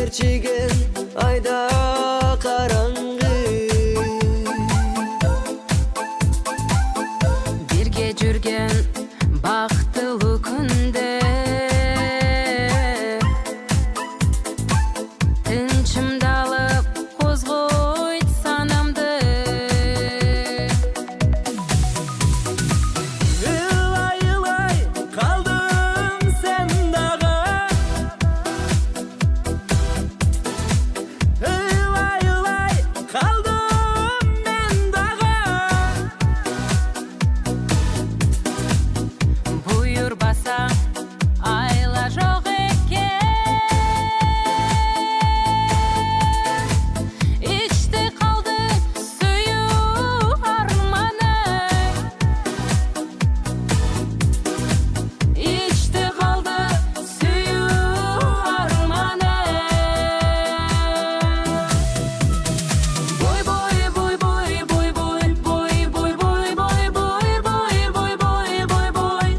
Gerçeğin ayda karanlığı Birge жүрген бақтылы күнде Тынчымдалып қозғойт санамды Ылай қалдым сен дағы Ылай қалдым мен дағы Бұйырбаса айла жоқ екен Іште қалды сүю арманы İçte kaldı suyu harmanı Boy boy boy boy boy boy boy boy boy boy boy boy boy boy boy boy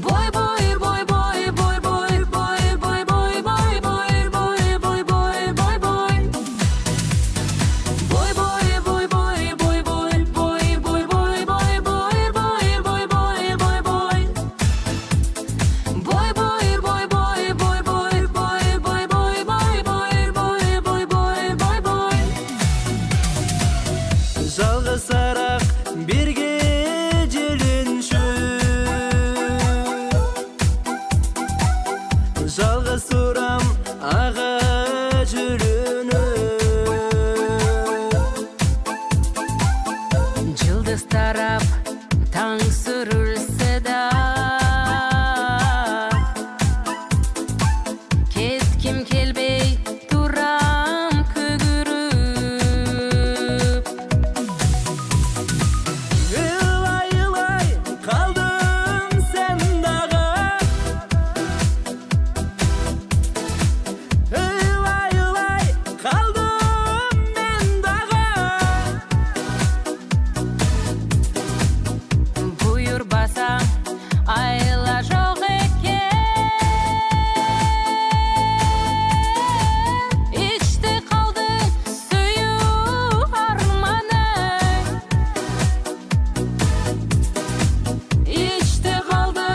Boy boy boy boy boy boy boy boy boy boy boy boy boy boy boy boy Boy boy boy boy boy boy boy boy boy boy boy boy boy boy boy Жалғызарақ бірге жүрінші Жалғыз ұрам аға жүріні Жылдыз тарап таң сүрілсе да Кеткім келбей турам көгіріп Ылай қалдым сен дағы Ылай қалдым мен дағы Бұйырбаса айла жоқ екен Іште қалды сүю арманы İçte kaldı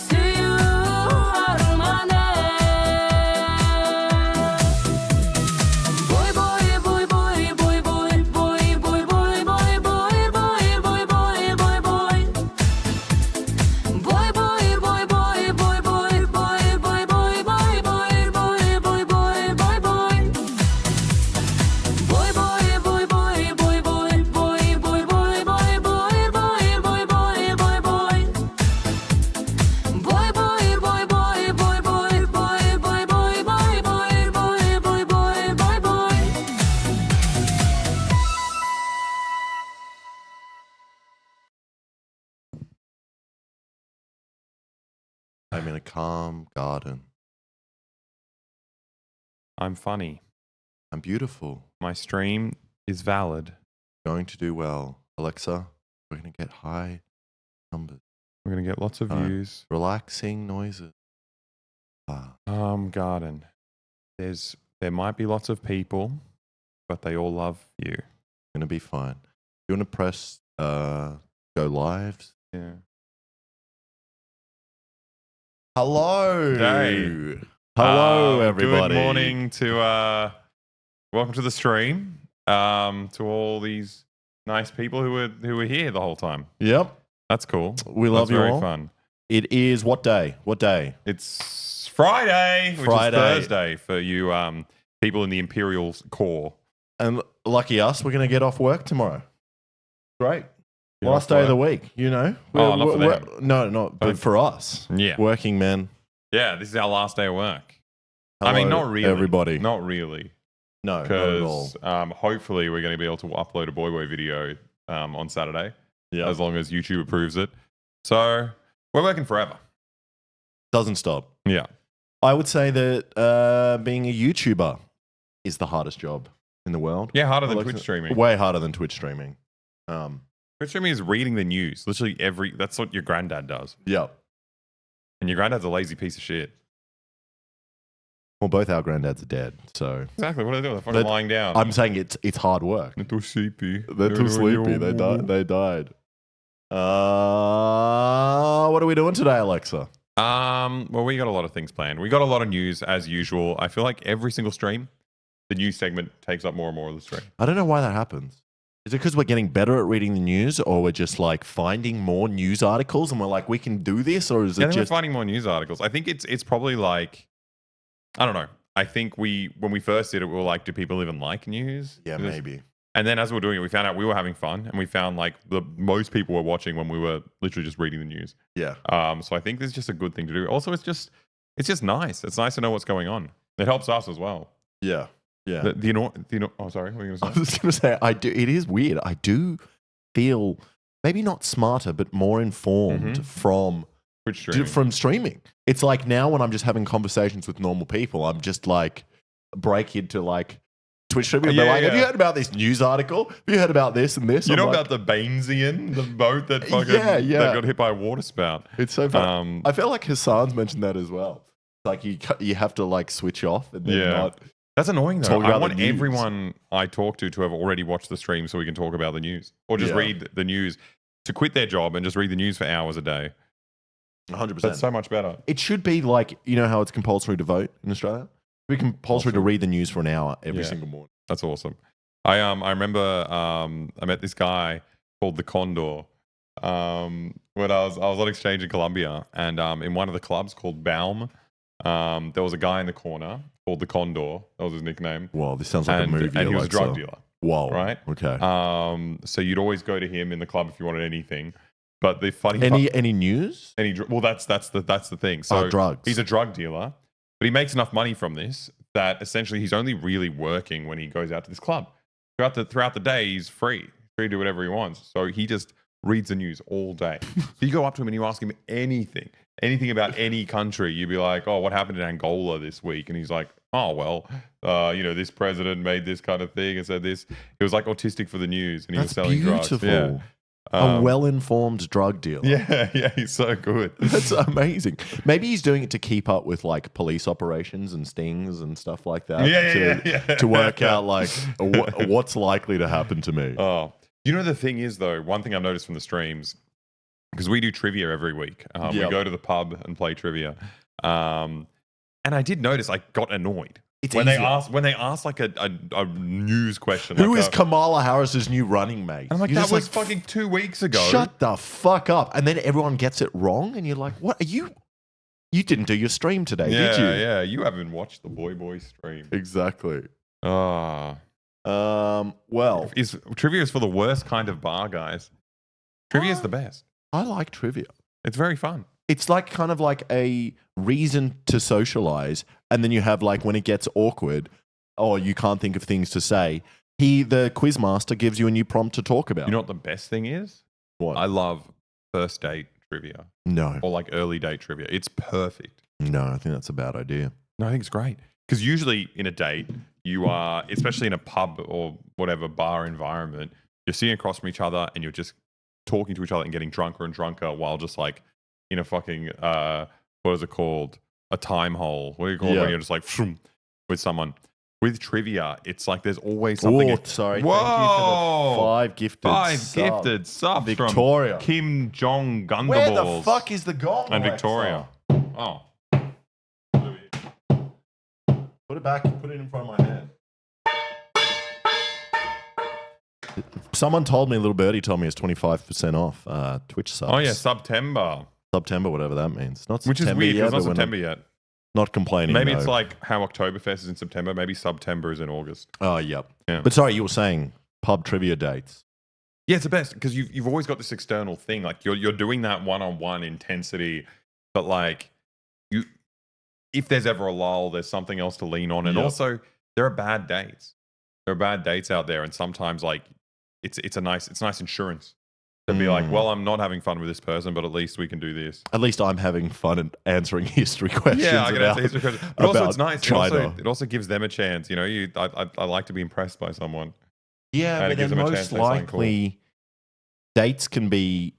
suyu harmanı Boy boy boy boy boy boy boy boy boy boy boy boy boy boy boy boy Boy boy boy boy boy boy boy boy boy boy boy boy I'm in a calm garden. I'm funny. I'm beautiful. My stream is valid. Going to do well. Alexa, we're going to get high numbers. We're going to get lots of views. Relaxing noises. Garden. There might be lots of people, but they all love you. Going to be fine. You want to press go lives? Yeah. Hello. Hey. Hello, everybody. Good morning to welcome to the stream. To all these nice people who were here the whole time. Yep. That's cool. We love you very all. Fun. It is what day? What day? It's Friday, which Friday. is Thursday for you people in the Imperial Core. And lucky us, we're going to get off work tomorrow. Great. Get Last off day of the work? week, you know. Oh, not for them. No, not but for us. Yeah. Working men. Yeah, this is our last day of work. Hello, I mean, not really. everybody. Not really. No, not at all. Because hopefully we're going to be able to upload a Boy Boy video on Saturday. Yeah. As long as YouTube approves it. So we're working forever. Doesn't stop. Yeah. I would say that being a YouTuber is the hardest job in the world. Yeah, harder than Twitch streaming. Way harder than Twitch streaming. Twitch streaming is reading the news. Literally that's what your granddad does. Yeah. And your granddad's a lazy piece of shit. Well, both our granddads are dead, so Exactly. What are they doing? They're fucking lying down. I'm saying it's hard work. They're too sleepy. They're too sleepy. They died. What are we doing today, Alexa? Well, we got a lot of things planned. We got a lot of news as usual. I feel like every single stream, the news segment takes up more and more of the stream. I don't know why that happens. Is it because we're getting better at reading the news, or we're just like finding more news articles and we're like, we can do this, or is Yeah, it we're just finding more news articles. I think it's probably like, I don't know. I think when we first did it, we were like, do people even like news? yeah, maybe. And then as we were doing it, we found out we were having fun, and we found like the most people were watching when we were literally just reading the news. Yeah. So I think this is just a good thing to do. Also, it's just nice. It's nice to know what's going on. It helps us as well. Yeah. Yeah. Oh, sorry. What were you I going to say? was going to say, I do. It is weird. I do feel maybe not smarter, but more informed from streaming. It's like now when I'm just having conversations with normal people, I'm just like break into like Twitch streaming. And they're like, have you heard about this news article? Have you heard about this and this? You know like, about the Bainesian, the boat that fucking that got hit by a water spout. It's so funny. I feel like Hassan's mentioned that as well. Like you have to like switch off and then not. That's annoying though. Talk I about want the news. everyone I talk to have already watched the stream so we can talk about the news, or just read the news, to quit their job and just read the news for hours a day. 100%. That's so much better. It should be like, you know how it's compulsory to vote in Australia? It should be compulsory to read the news for an hour every single morning. That's awesome. I remember I met this guy called the Condor when I was on exchange in Colombia, and in one of the clubs called Baum, there was a guy in the corner called the Condor. That was his nickname. Wow, this sounds like a movie. And he was a drug dealer. Wow. Right? Okay. So you'd always go to him in the club if you wanted anything. But the funny any news? well, that's the thing. So drugs. He's a drug dealer, but he makes enough money from this that essentially he's only really working when he goes out to this club. Throughout the day, he's free to do whatever he wants. So he just reads the news all day. So you go up to him and you ask him anything about any country. You'd be like, "Oh, what happened in Angola this week?" And he's like, "Oh, well, this president made this kind of thing and said this." He was like autistic for the news, and he was selling drugs. Yeah. A well-informed drug dealer. Yeah, he's so good. That's amazing. Maybe he's doing it to keep up with like police operations and stings and stuff like that. To work out like what's likely to happen to me. Oh, you know the thing is though, one thing I've noticed from the streams, because we do trivia every week. We go to the pub and play trivia, and I did notice I got annoyed. When they ask like a news question. Who is Kamala Harris's new running mate? I'm like, that was fucking 2 weeks ago. Shut the fuck up. And then everyone gets it wrong and you're like, what are you? You didn't do your stream today, did you? Yeah, you haven't watched the Boy stream. Exactly. Well, trivia is for the worst kind of bar, guys. Trivia is the best. I like trivia. It's very fun. It's like kind of like a reason to socialize. And then you have like when it gets awkward, or you can't think of things to say, the quizmaster gives you a new prompt to talk about. You know what the best thing is? What? I love first date trivia. No. Or like early date trivia. It's perfect. No, I think that's a bad idea. No, I think it's great. Because usually in a date, you are, especially in a pub or whatever bar environment, you're sitting across from each other and you're just talking to each other and getting drunker and drunker while just like in a fucking, what is it called? A time hole. What do you call it when you're just like with someone? With trivia, it's like there's always something. Oh, sorry. Whoa! Thank you for the five gifted subs Victoria. From Kim Jong Gunderballs. Where the fuck is the gong? And Alexa? Victoria. Oh. Put it back. Put it in front of my head. Someone told me, a little birdie told me it's 25% off Twitch subs. Oh yeah, September, whatever that means. Not which September is weird. yet, It's not but we're September yet. Not complaining. Maybe no. it's like how Oktoberfest is in September. Maybe September is in August. Oh, yep. Yeah. But sorry, you were saying pub trivia dates. Yeah, it's the best because you've always got this external thing. Like you're doing that one-on-one intensity, but like if there's ever a lull, there's something else to lean on. And also there are bad dates. There are bad dates out there, and sometimes like it's nice insurance to be like, well, I'm not having fun with this person, but at least we can do this. At least I'm having fun and answering history questions. Yeah, I can answer history questions. But also, it's nice. China. It also gives them a chance. You know, I like to be impressed by someone. Yeah, but then most likely dates can be,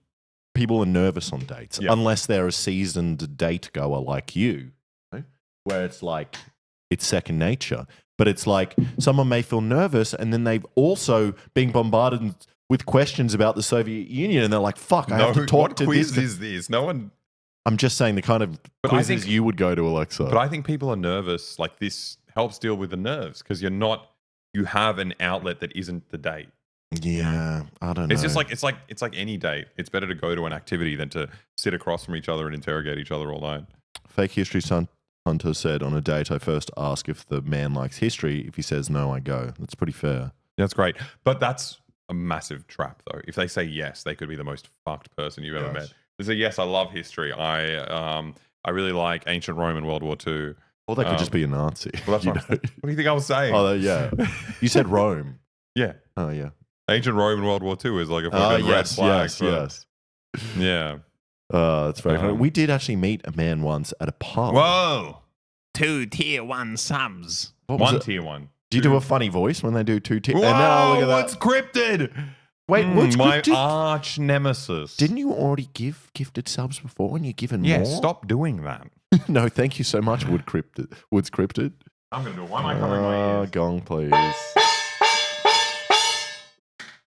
people are nervous on dates unless they're a seasoned date goer like you, where it's like it's second nature. But it's like someone may feel nervous, and then they've also been bombarded with questions about the Soviet Union, and they're like, "Fuck, I have to talk what to quiz this." is this? No one. I'm just saying the kind of quizzes you would go to, Alexa. But I think people are nervous. Like this helps deal with the nerves because you have an outlet that isn't the date. Yeah, I don't know. It's just like it's like any date. It's better to go to an activity than to sit across from each other and interrogate each other all night. Fake history Hunter said, on a date, I first ask if the man likes history. If he says no, I go. That's pretty fair. That's great. But that's a massive trap, though. If they say yes, they could be the most fucked person you've ever met. They say, yes, I love history. I really like ancient Rome and World War II. Or they could just be a Nazi. Well, that's what do you think I was saying? Oh, yeah. You said Rome. Yeah. Oh, yeah. Ancient Rome and World War II is like a fucking red flag. Yes. Yeah. That's very funny. We did actually meet a man once at a pub. Whoa. 2 tier 1 subs. One tier 1. Do you do a funny voice when they do 2 tier? Whoa, No, look at what's that. cryptid? Wait, what's my cryptid? arch nemesis. Didn't you already give gifted subs before and you're given Yeah, more? stop doing that. No, thank you so much, Woods Cryptid. I'm going to do it. Why am I covering my ears? Gong, please.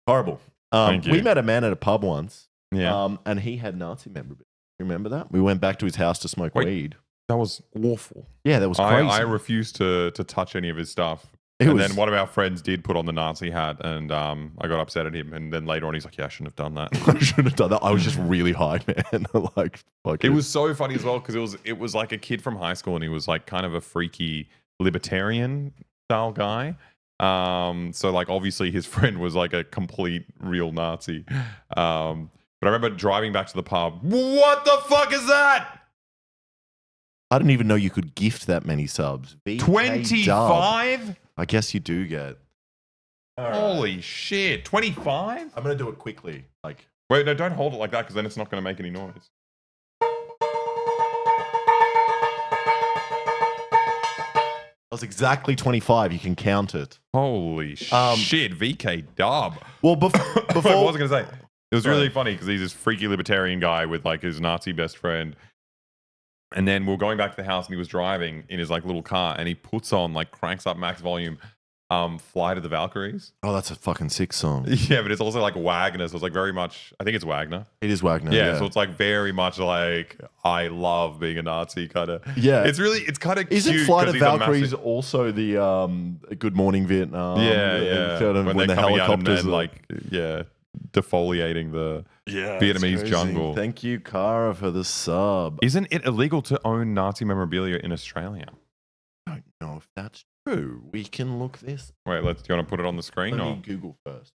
Horrible. Thank you. We met a man at a pub once. Yeah. And he had Nazi memorabilia. Remember that? We went back to his house to smoke weed. That was awful. Yeah, that was crazy. I refused to touch any of his stuff. Then one of our friends did put on the Nazi hat, and I got upset at him. And then later on, he's like, "Yeah, I shouldn't have done that." I shouldn't have done that. I was just really high, man. Like, fuck it was so funny as well because it was like a kid from high school, and he was like kind of a freaky libertarian style guy. So like obviously his friend was like a complete real Nazi. But I remember driving back to the pub. What the fuck is that? I didn't even know you could gift that many subs. 25? I guess you do get. Holy shit. 25? I'm going to do it quickly. Like, wait, no, don't hold it like that because then it's not going to make any noise. That was exactly 25. You can count it. Holy shit. VK dub. Well, before what was I going to say? It was really funny because he's this freaky libertarian guy with like his Nazi best friend. And then we were going back to the house and he was driving in his like little car and he puts on like cranks up max volume Flight of the Valkyries. Oh, that's a fucking sick song. Yeah, but it's also like Wagner. So it's like very much, I think it's Wagner. It is Wagner. Yeah, so it's like very much like I love being a Nazi kind of. Yeah. It's kind of cute. Isn't Flight of he's a Valkyries also the Good Morning Vietnam? Yeah. Kind of when the helicopters then, like, yeah, defoliating the Vietnamese jungle. Thank you, Kara, for the sub. Isn't it illegal to own Nazi memorabilia in Australia? I don't know if that's true. We can look this. Wait, do you want to put it on the screen? Let Or? me Google first.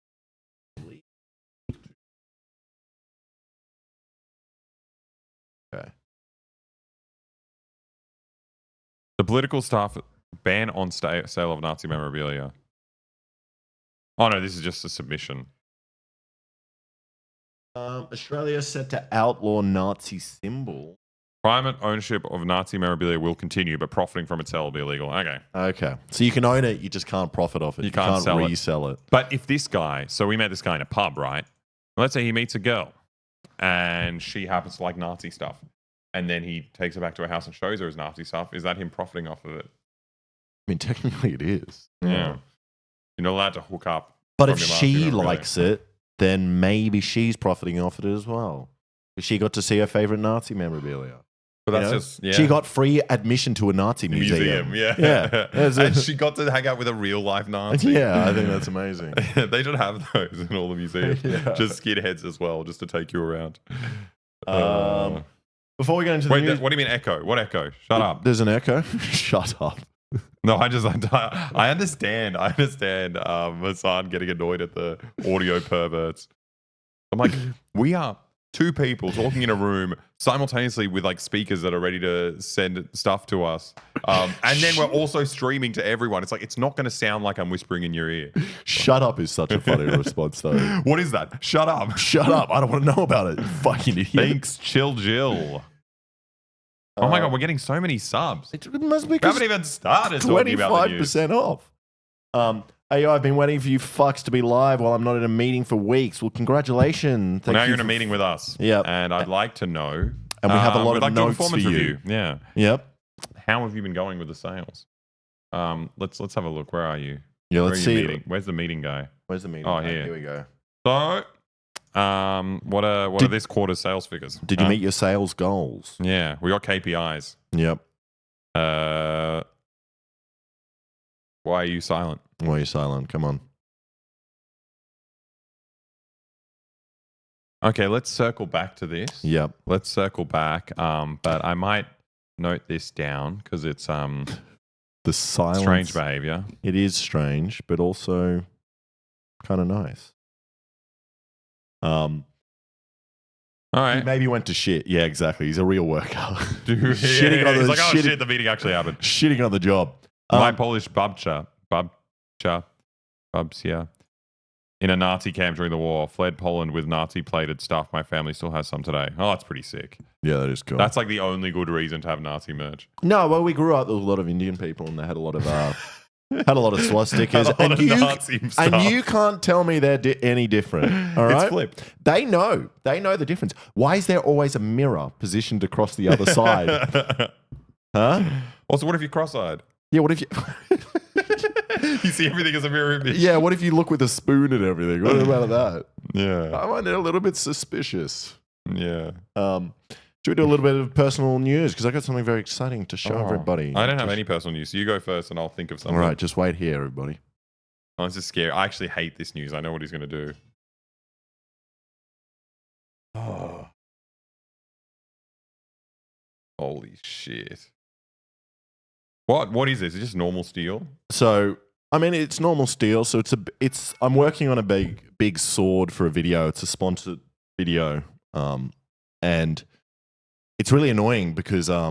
Okay. The political staff ban on sale of Nazi memorabilia. Oh no, this is just a submission. Australia set to outlaw Nazi symbol. Private ownership of Nazi memorabilia will continue, but profiting from its sale will be illegal. Okay. Okay. So you can own it, you just can't profit off it. You can't sell it. resell it. But if this guy, so we met this guy in a pub, right? Let's say he meets a girl and she happens to like Nazi stuff. And then he takes her back to her house and shows her his Nazi stuff. Is that him profiting off of it? I mean, technically it is. Yeah. You're not allowed to hook up. But from if your Nazi she memorabilia. likes it, then maybe she's profiting off it as well. She got to see her favorite Nazi memorabilia. But that's You know? just, yeah. She got free admission to a Nazi museum. Yeah. Yeah. And she got to hang out with a real life Nazi. Yeah, I think that's amazing. They should have those in all the museums. Yeah. Just skinheads as well, just to take you around. Before we get into Wait, the news, what do you mean echo? What echo? Shut up. There's an echo. Shut up. No, I understand. Hassan getting annoyed at the audio perverts. I'm like, we are two people talking in a room simultaneously with like speakers that are ready to send stuff to us. And then we're also streaming to everyone. It's like, it's not going to sound like I'm whispering in your ear. Shut up is such a funny response, though. What is that? Shut up. Shut up. I don't want to know about it. You fucking idiot. Thanks, Chill Jill. Oh my God, we're getting so many subs. It must be We haven't even started talking about the news. 25% off. Hey, I've been waiting for you fucks to be live while I'm not in a meeting for weeks. Well, congratulations. Well, now you're in a meeting with us. Yeah. And I'd like to know. And we have a lot we'd of like to do a notes for performance you. review. Yeah. Yep. How have you been going with the sales? Let's have a look. Where are you? Yeah, Where let's are you see. meeting? Where's the meeting guy? Where's the meeting? Oh, Okay, here. Here we go. So, what are this quarter's sales figures? Did you meet your sales goals? Yeah, we got KPIs. Yep. Why are you silent? Why are you silent? Come on. Okay, let's circle back to this. Yep. Let's circle back. But I might note this down because it's The silence. strange behavior. It is strange, but also kind of nice. All He right. maybe went to shit. Yeah, exactly. He's a real worker. Dude, Shitting on he's the like, oh shitting- shit, the meeting actually happened. Shitting on the job. My Polish babcia, in a Nazi camp during the war, fled Poland with Nazi-plated stuff. My family still has some today. Oh, that's pretty sick. Yeah, that is cool. That's like the only good reason to have Nazi merch. No, well, we grew up with a lot of Indian people, and they had a lot of swastikas. Had a lot of Nazi and stuff. you can't tell me they're any different. All right, It's flipped. They know the difference. Why is there always a mirror positioned across the other side? Huh? Also, what if you're cross-eyed? Yeah. What if you? You see everything as a mirror image. Yeah. What if you look with a spoon and everything? What about that? Yeah. I find it a little bit suspicious. Yeah. Should we do a little bit of personal news? Because I got something very exciting to show everybody. I don't have any personal news. So you go first and I'll think of something. All right, just wait here, everybody. Oh, this is scary. I actually hate this news. I know what he's going to do. Oh. Holy shit. What is this? Is it just normal steel? So, I mean, it's normal steel. So I'm working on a big sword for a video. It's a sponsored video, and it's really annoying because I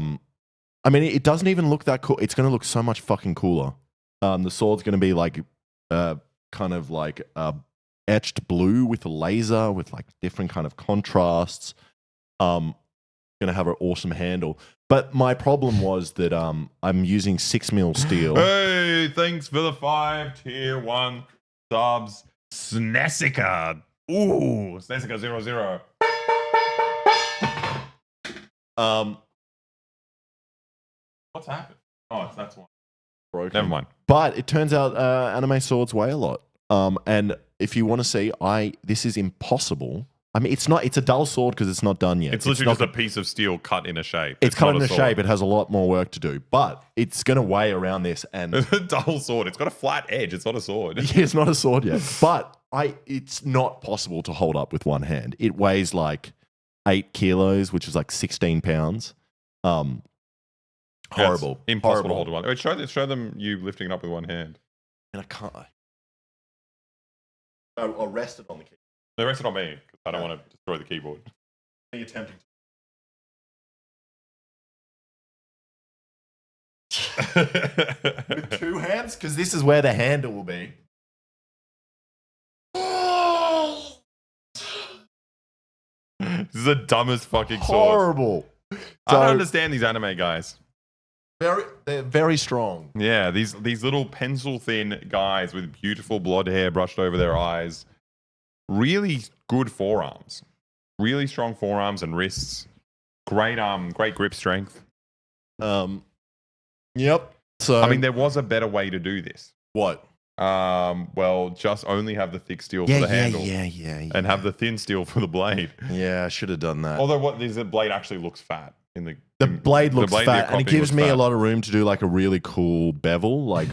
mean, it doesn't even look that cool. It's going to look so much fucking cooler. The sword's going to be like kind of like etched blue with a laser with like different kind of contrasts. Going to have an awesome handle. But my problem was that I'm using 6mm steel. Hey, thanks for the 5 tier 1 subs. Snessica. Ooh, Snessica 00. What's happened? Oh, that's one. Broken. Never mind. But it turns out anime swords weigh a lot. And if you want to see, this is impossible. I mean, it's a dull sword because it's not done yet. It's literally just a piece of steel cut in a shape. It's cut not in a sword. shape. It has a lot more work to do. But it's going to weigh around this. And It's a dull sword. It's got a flat edge. It's not a sword. it's not a sword yet. But it's not possible to hold up with one hand. It weighs like 8 kilos, which is like 16 pounds. Horrible. It's impossible to Horrible. hold one. Show them you lifting it up with one hand. And I can't. I'll rest it on the key. The rest it on me because I don't want to destroy the keyboard. Are you attempting to? With 2 hands? Because this is where the handle will be. This is the dumbest fucking sword. Horrible. I So- don't understand these anime guys. They're very strong. Yeah, these little pencil thin guys with beautiful blonde hair brushed over their eyes. Really good forearms. Really strong forearms and wrists. Great great grip strength. Yep. So I mean, there was a better way to do this. what? Well, just only have the thick steel for the handle. Yeah. And have the thin steel for the blade. Yeah, I should have done that. Although the blade actually looks fat in the blade looks blade fat, you're and it copying gives looks me a fat. lot of room to do like a really cool bevel, like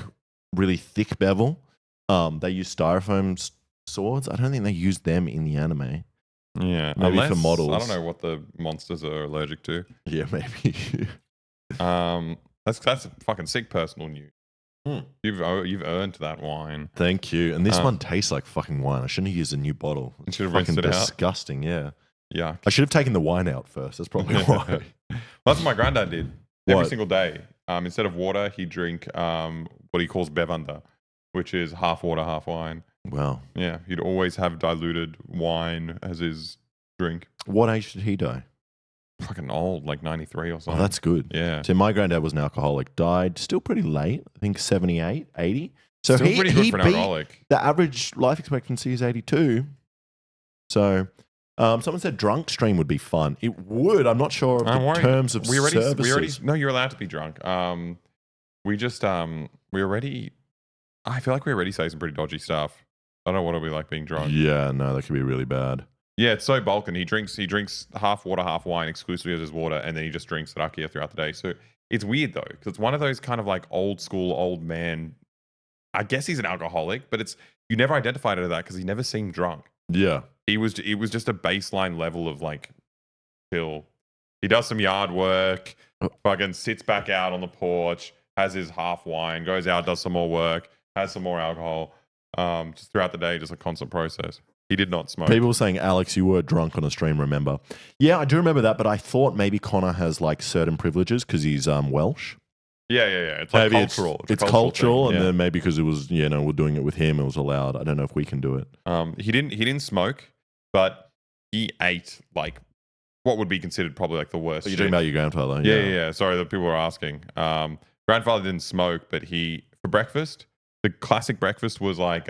really thick bevel. They use styrofoam swords. I don't think they use them in the anime. Yeah, Maybe for unless- models. I don't know what the monsters are allergic to. Yeah, maybe. That's a fucking sick personal news. You've earned that wine. Thank you. And this one tastes like fucking wine. I shouldn't have used a new bottle. You should have Fucking rinsed it out. disgusting. Yeah. Yeah, I should have taken the wine out first. That's probably why. that's what my granddad did every What? single day. Instead of water, he'd drink what he calls bevanda, which is half water, half wine. Wow. Yeah, he'd always have diluted wine as his drink. What age did he die? Fucking old, like 93 or Oh, something. that's good. Yeah. So my granddad was an alcoholic. Died still pretty late. I think 78, 80. So Still he, pretty good he for an beat alcoholic. the average life expectancy is 82. So someone said drunk stream would be fun. It would. I'm not sure of the terms of services. No, you're allowed to be drunk. we just we already. I feel like we already say some pretty dodgy stuff. I don't know what it'll be like being drunk. Yeah, no, that could be really bad. Yeah, it's so Balkan. He drinks half water, half wine exclusively as his water, and then he just drinks rakia throughout the day. So it's weird though, because it's one of those kind of like old school old man. I guess he's an alcoholic, but you never identified it as that because he never seemed drunk. Yeah. It was just a baseline level of like chill. He does some yard work, fucking sits back out on the porch, has his half wine, goes out, does some more work, has some more alcohol. Just throughout the day, just a constant process. He did not smoke. People were saying, Alex, you were drunk on a stream, remember? Yeah, I do remember that, but I thought maybe Connor has like certain privileges because he's Welsh. Yeah. It's like maybe cultural. It's cultural, thing, and then maybe because it was, we're doing it with him, it was allowed. I don't know if we can do it. He didn't smoke, but he ate like what would be considered probably like the worst. You're talking about your grandfather? Yeah. Sorry, the people were asking. Grandfather didn't smoke, but for breakfast, the classic breakfast was like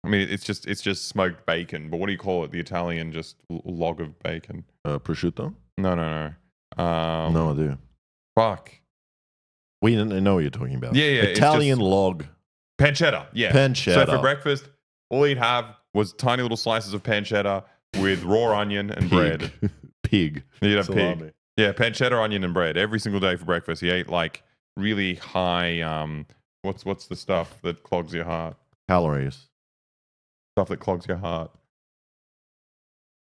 it's just smoked bacon, but what do you call it? The Italian just log of bacon. Prosciutto? No. No idea. Fuck. We didn't know what you're talking about. Yeah. Italian log. Pancetta. Yeah. Pancetta. So for breakfast, all he'd have was tiny little slices of pancetta with raw onion and bread. Pig. He'd have Salami. pig. Yeah, pancetta, onion, and bread every single day for breakfast. He ate like really high. What's the stuff that clogs your heart? Calories. Stuff that clogs your heart.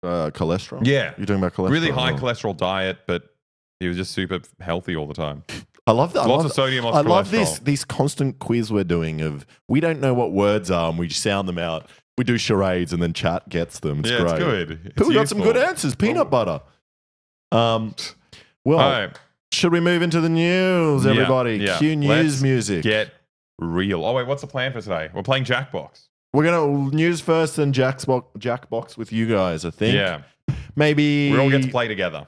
Cholesterol? Yeah. You're talking about cholesterol? Really high cholesterol diet, but he was just super healthy all the time. I love that. Lots of sodium, lots of love cholesterol. this constant quiz we're doing of we don't know what words are and we sound them out. We do charades and then chat gets them. It's great. It's good. People got some good answers. Peanut butter. Well, right. should we move into the news, everybody? Yeah. Cue news Let's music. Get real. Oh, wait, what's the plan for today? We're playing Jackbox. We're going to news first and Jackbox with you guys, I think. Yeah. Maybe We all get to play together.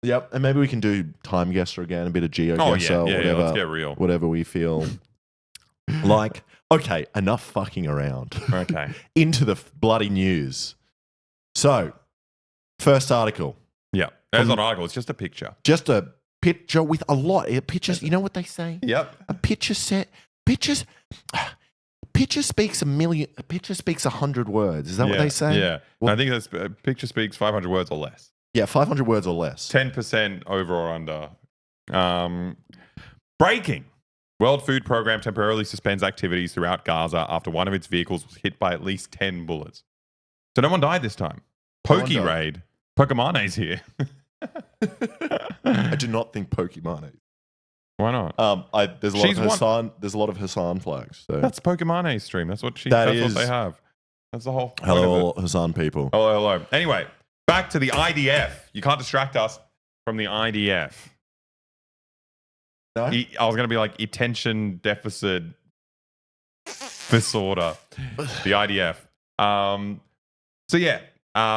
Yep, and maybe we can do time guesser again, a bit of geo guesser, yeah, let's get real. Whatever we feel like. Okay, enough fucking around. Okay. Into the bloody news. So, first article. Yeah. That's not an article, it's just a picture. Just a picture with a lot of pictures. You know what they say? Yep. A picture set. Picture speaks 100 words. Is that what they say? Yeah. Well, I think that's picture speaks 500 words or less. Yeah, 500 words or less. 10% over or under. Breaking. World Food Program temporarily suspends activities throughout Gaza after one of its vehicles was hit by at least 10 bullets. So no one died this time. Pokey Raid. Pokemone's here. I do not think Pokemon. Why not? There's a lot of Hassan flags. So. That's Pokemone's stream. That's what what they have. That's the whole point Hello, of it. Hassan people. Hello. Anyway, back to the IDF. You can't distract us from the IDF. No? I was going to be like attention deficit disorder. The IDF. So yeah,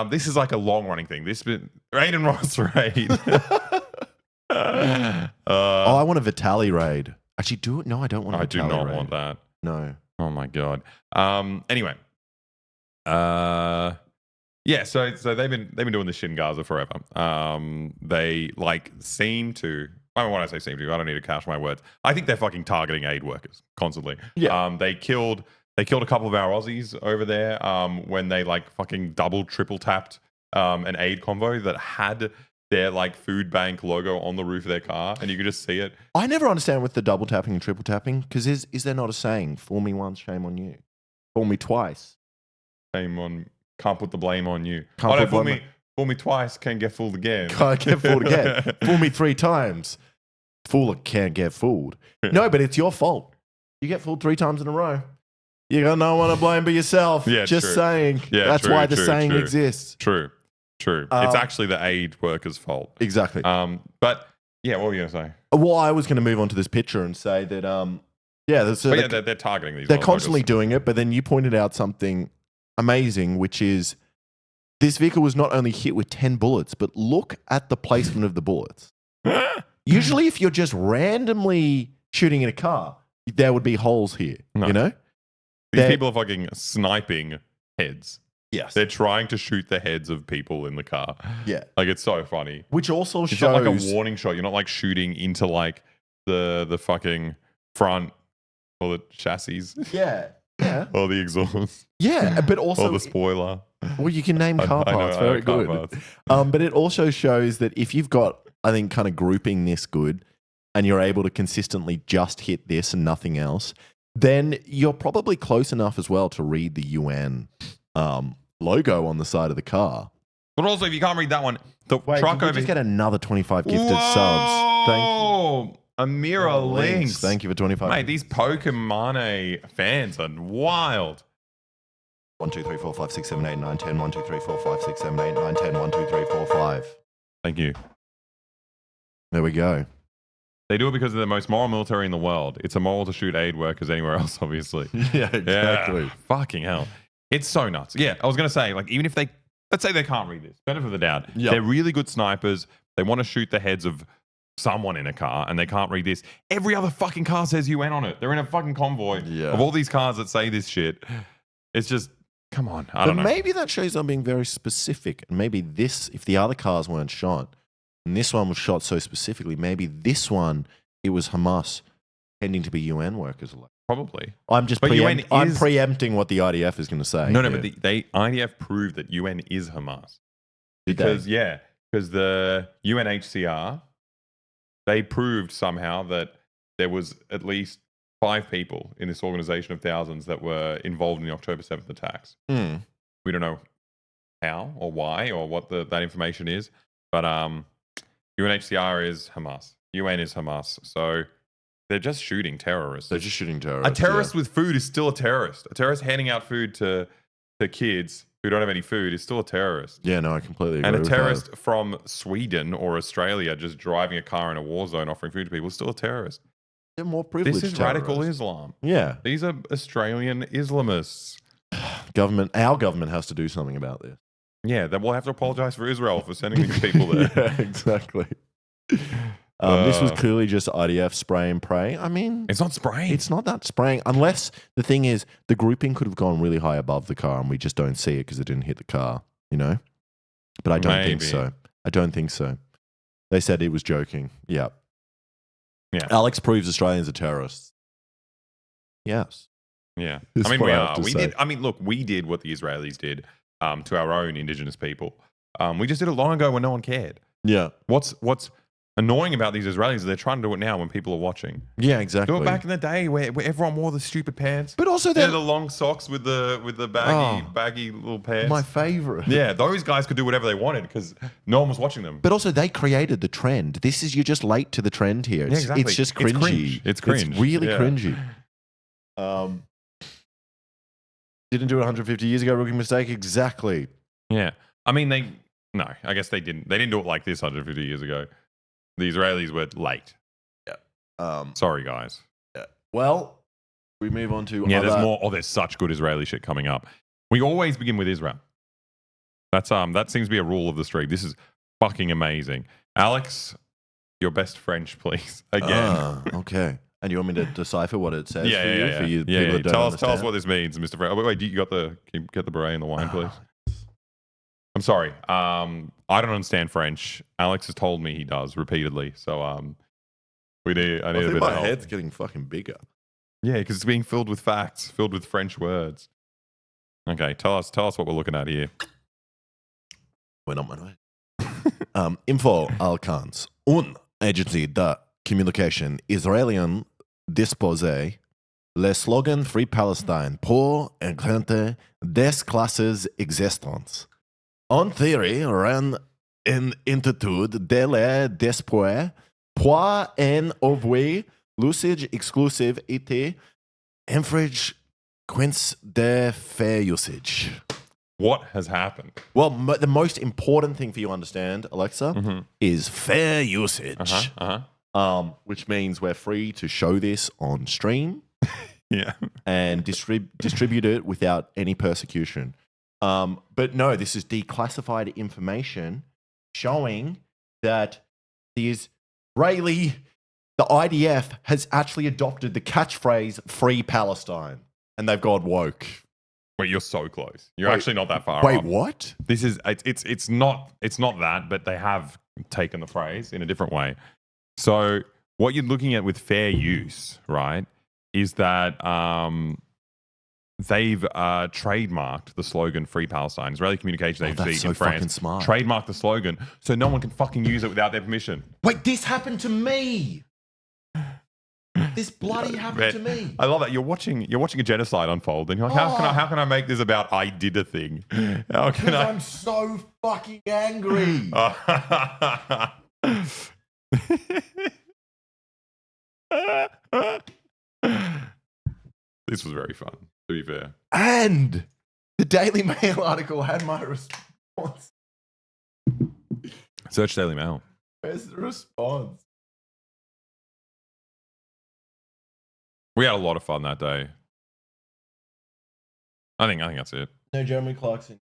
this is like a long running thing. This been Raid and Ross raid. I want a Vitali raid. Actually, do it. No, I don't want. I do not want that. No. Oh my god. Anyway. Yeah. So they've been doing this shit in Gaza forever. They like seem to. I mean, when I say seem to, I don't need to couch my words. I think they're fucking targeting aid workers constantly. Yeah. They killed a couple of our Aussies over there. When they like fucking triple tapped an aid convoy that had their like food bank logo on the roof of their car, and you could just see it. I never understand with the double tapping and triple tapping because is there not a saying? Fool me once, shame on you. Fool me twice. Can't put the blame on you. Fool me twice, can't get fooled again. Can't get fooled again. Fool me 3 times. Fool can't get fooled. No, but it's your fault. You get fooled 3 times in a row. You got no one to blame but yourself. Yeah, just true. saying. Yeah, that's why the saying exists. True. It's actually the aid workers' fault. Exactly. But yeah, what were you gonna say? Well, I was going to move on to this picture and say that they're targeting these. They're constantly doing it, but then you pointed out something amazing, which is this vehicle was not only hit with 10 bullets, but look at the placement of the bullets. Usually, if you're just randomly shooting in a car, there would be holes here. No. You know, These people are fucking sniping heads. Yes. They're trying to shoot the heads of people in the car. Yeah. Like, it's so funny. Which also It's shows not like a warning shot. You're not like shooting into like the fucking front or the chassis Yeah. Yeah. or the exhaust Yeah. But or also the spoiler. well, you can name car I know, parts. I know Very car good. parts. But it also shows that if you've got, I think, kind of grouping this good and you're able to consistently just hit this and nothing else, then you're probably close enough as well to read the UN logo on the side of the car. But also, if you can't read that one, the Wait, truck can we over just get another 25 gifted subs? Thank you. Whoa! Amira Links. Thank you for 25. Mate, these Pokemon fans are wild. 1, 2, 3, 4, 5, 6, 7, 8, 9, 10. 1, 2, 3, 4, 5, 6, 7, 8, 9, 10. 1, 2, 3, 4, 5. Thank you. There we go. They do it because they're the most moral military in the world. It's immoral to shoot aid workers anywhere else, obviously. Yeah, exactly. Yeah, fucking hell. It's so nuts. Yeah, I was going to say, like, even if they, let's say they can't read this, benefit of the doubt. Yep. They're really good snipers. They want to shoot the heads of someone in a car and they can't read this. Every other fucking car says UN on it. They're in a fucking convoy of all these cars that say this shit. It's just, come on. I don't know. Maybe that shows them being very specific. And maybe this, if the other cars weren't shot, and this one was shot so specifically, maybe this one, it was Hamas pretending to be UN workers. Probably. I'm just But UN I'm is- preempting what the IDF is going to say. No, here. but the IDF proved that UN is Hamas. Did Because, they? because the UNHCR, they proved somehow that there was at least 5 people in this organization of thousands that were involved in the October 7th attacks. Hmm. We don't know how or why or what that information is, but UNHCR is Hamas. UN is Hamas. So they're just shooting terrorists. They're just shooting terrorists. A terrorist with food is still a terrorist. A terrorist handing out food to kids who don't have any food is still a terrorist. Yeah, no, I completely agree. And a with terrorist from Sweden or Australia just driving a car in a war zone offering food to people is still a terrorist. that. They're more privileged. This is radical Islam. Yeah, These are Australian Islamists. our government has to do something about this. Yeah, then we'll have to apologize for Israel for sending these people there. Yeah, exactly. This was clearly just IDF spray and pray. I mean, It's not spraying. it's not that spraying, unless the thing is the grouping could have gone really high above the car and we just don't see it because it didn't hit the car, you know? But I don't think Maybe. so. I don't think so. They said it was joking. Yeah. Yeah. Alex proves Australians are terrorists. Yes. Yeah, Is I mean what we I have are. to We say. did. I mean, look, we did what the Israelis did to our own indigenous people. We just did it long ago when no one cared. Yeah. What's annoying about these Israelis is they're trying to do it now when people are watching. Yeah, exactly. Do it back in the day where everyone wore the stupid pants. But also They're they're the long socks with the baggy little pants. my favorite. Yeah, those guys could do whatever they wanted because no one was watching them. But also, they created the trend. This is, you're just late to the trend here. It's, Yeah, exactly. it's just It's cringy. cringe. It's cringe. It's really Yeah. cringy. Didn't do it 150 years ago, rookie mistake. Exactly. Yeah, I mean I guess they didn't. They didn't do it like this 150 years ago. The Israelis were late. Sorry, guys. Well, we move on to Yeah, other... there's more. Oh, there's such good Israeli shit coming up. We always begin with Israel. That seems to be a rule of the stream. This is fucking amazing. Alex, your best French, please. Again. Okay. And you want me to decipher what it says for you people yeah. that don't Tell us understand? what this means, Mr. French. Oh, wait, can you get the beret and the wine, please? I'm sorry. I don't understand French. Alex has told me he does repeatedly. So I need a bit of my help. head's getting fucking bigger. Yeah, because it's being filled with facts, filled with French words. Okay, tell us what we're looking at here. We're not my way. Info Alcans. Un agency de communication israélien dispose le slogan Free Palestine pour inclinte des classes existantes. En théorie, ren en intitude de la despoir pour en envoyer l'usage exclusive été infringe quince de fair usage. What has happened? Well, the most important thing for you to understand, Alexa, is fair usage, which means we're free to show this on stream Yeah. and distribute it without any persecution. But no, this is declassified information showing that the IDF has actually adopted the catchphrase "Free Palestine," and they've gone woke. Wait, you're so close. You're Wait, actually not that far Wait, off. what? This is it's not that, but they have taken the phrase in a different way. So what you're looking at with fair use, right, is that they've trademarked the slogan "Free Palestine." Israeli Communications Agency that's so in France fucking smart. trademarked the slogan, so no one can fucking use it without their permission. Wait, this happened to me. This bloody happened to me. I love that you're watching a genocide unfold, and you're like, how can I make this about I did a thing? How can I? I'm so fucking angry. This was very fun, to be fair. And the Daily Mail article had my response. Search Daily Mail. Where's the response? We had a lot of fun that day. I think that's it. No, Jeremy Clarkson.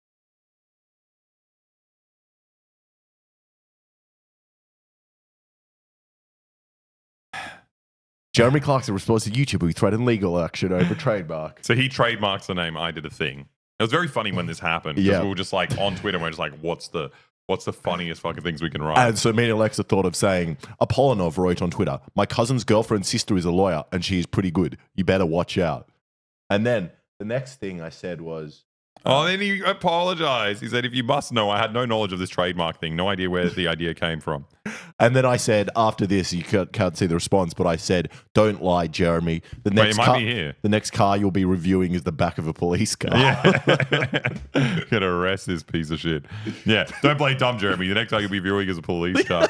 Jeremy Clarkson responds to YouTube who threatened legal action over trademark. So he trademarks the name I Did a Thing. It was very funny when this happened. Yeah. We were just like on Twitter, and we are just like, what's the funniest fucking things we can write? And so me and Alexa thought of saying, Apollonov wrote on Twitter, my cousin's girlfriend's sister is a lawyer and she's pretty good. You better watch out. And then the next thing I said was... then he apologized. He said, if you must know, I had no knowledge of this trademark thing. No idea where the idea came from. And then I said, after this, you can't see the response, but I said, don't lie, Jeremy. The next might car, be here. The next car you'll be reviewing is the back of a police car. Yeah. Gonna arrest this piece of shit. Yeah. Don't play dumb, Jeremy. The next time you'll be viewing is a police car.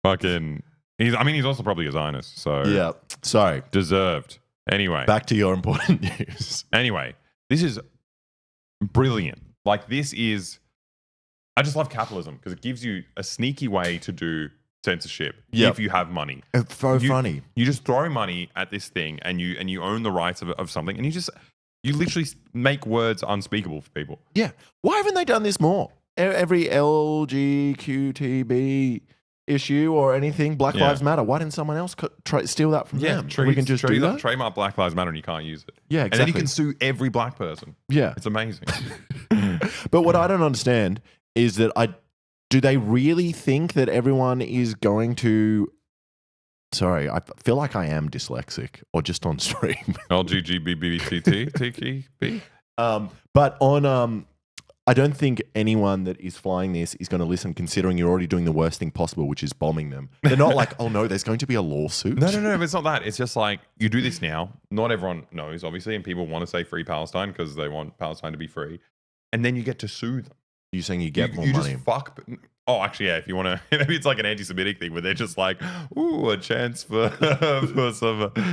Fucking. He's also probably a Zionist. So. Yeah. Sorry. Deserved. Anyway. Back to your important news. Anyway. This is brilliant. Like, this is. I just love capitalism because it gives you a sneaky way to do censorship if you have money. It's so funny. You just throw money at this thing and you own the rights of something, and you literally make words unspeakable for people. Yeah. Why haven't they done this more? Every LGQTB issue or anything, Black Lives Matter. Why didn't someone else steal that from them? We can just do that. Trademark Black Lives Matter and you can't use it. Yeah, exactly. And then you can sue every black person. Yeah. It's amazing. But what I don't understand is that do they really think that everyone is going to... Sorry, I feel like I am dyslexic or just on stream. LGBTQTB. But on... I don't think anyone that is flying this is going to listen, considering you're already doing the worst thing possible, which is bombing them. They're not like, oh no, there's going to be a lawsuit. No, it's not that. It's just like, you do this now. Not everyone knows, obviously, and people want to say free Palestine because they want Palestine to be free. And then you get to sue them. You're saying you get more you money. Just fuck. Oh, actually, yeah. If you want to, maybe it's like an anti-Semitic thing where they're just like, "Ooh, a chance for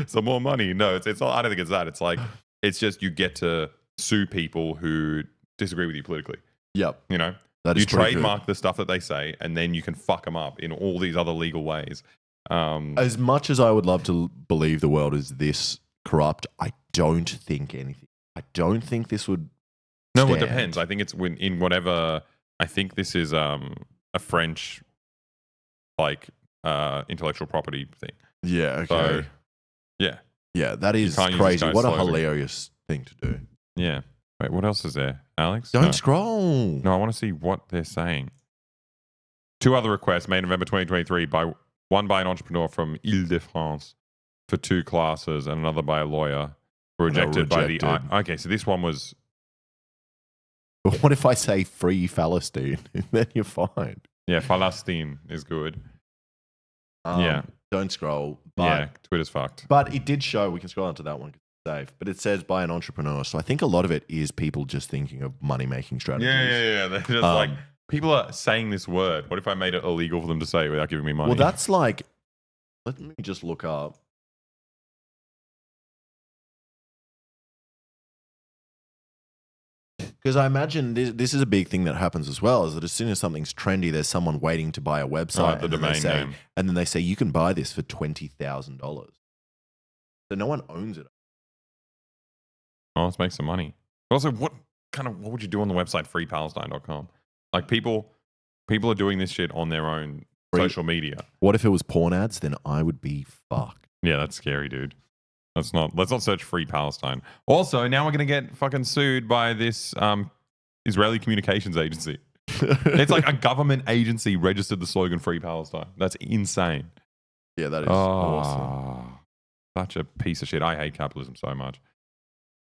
some more money." No, it's not. I don't think it's that. It's like it's just you get to sue people who disagree with you politically. Yep. You know, that is you trademark the stuff that they say, and then you can fuck them up in all these other legal ways. As much as I would love to believe the world is this corrupt, I don't think anything. I don't think this would. No, stand. it depends. I think it's in whatever. I think this is a French intellectual property thing. Yeah. Okay. So, yeah. Yeah, that is can't use crazy. this What a slogan. hilarious thing to do. Yeah. Wait, what else is there, Alex? Don't No. scroll. No, I want to see what they're saying. 2 other requests made in November 2023 one by an entrepreneur from Ile-de-France for 2 classes and another by a lawyer were rejected by the... Okay, so this one was... But what if I say free Palestine? Then you're fine. Yeah, Palestine is good. Yeah. Don't scroll. But, Yeah, Twitter's fucked. But it did show, we can scroll onto that one, safe. But it says by an entrepreneur. So I think a lot of it is people just thinking of money-making strategies. Yeah. They're just like, people are saying this word. What if I made it illegal for them to say it without giving me money? Well, that's like, let me just look up. Because I imagine this is a big thing that happens as well, is that as soon as something's trendy, there's someone waiting to buy a website. The domain name. And then they say, you can buy this for $20,000. So no one owns it. Oh, let's make some money. Also, what would you do on the website freepalestine.com? Like people are doing this shit on their own social media. What if it was porn ads? Then I would be fucked. Yeah, that's scary, dude. Let's not search free Palestine. Also, now we're gonna get fucking sued by this Israeli communications agency. It's like a government agency registered the slogan "Free Palestine." That's insane. Yeah, that is awesome. Such a piece of shit. I hate capitalism so much.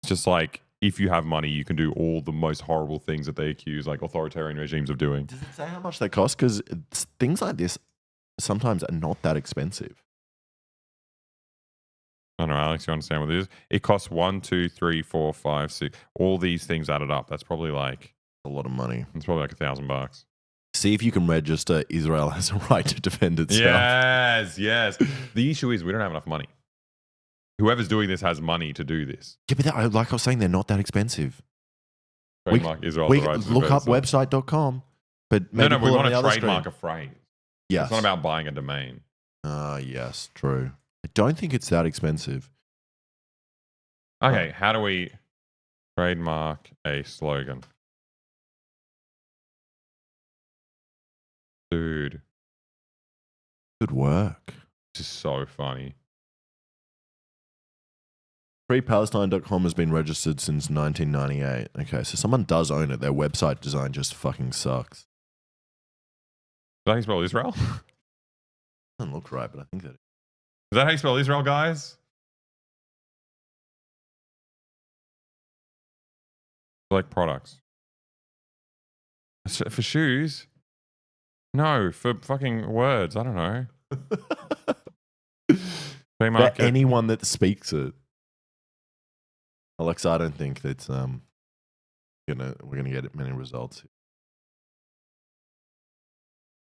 It's just like if you have money, you can do all the most horrible things that they accuse like authoritarian regimes of doing. Does it say how much they cost? Because things like this sometimes are not that expensive. I don't know, Alex, you understand what it is? It costs 1, 2, 3, 4, 5, 6. All these things added up. That's probably like A lot of money. it's probably like $1,000. See if you can register Israel has a right to defend itself. Yes. The issue is we don't have enough money. Whoever's doing this has money to do this. Yeah, but like I was saying, they're not that expensive. Trademark Israel. We look up website.com, but maybe No, we pull want on the to other trademark screen. a phrase. Yes. It's not about buying a domain. Yes, true. I don't think it's that expensive. Okay, how do we trademark a slogan? Dude, Good work. this is so funny. FreePalestine.com has been registered since 1998. Okay, so someone does own it. Their website design just fucking sucks. Is that how you spell Israel? Is Doesn't look right, but I think that. that how you spell Israel, guys? Like products. For shoes? No, for fucking words. I don't know. For anyone that speaks it. Alexa, I don't think that's we're gonna get many results.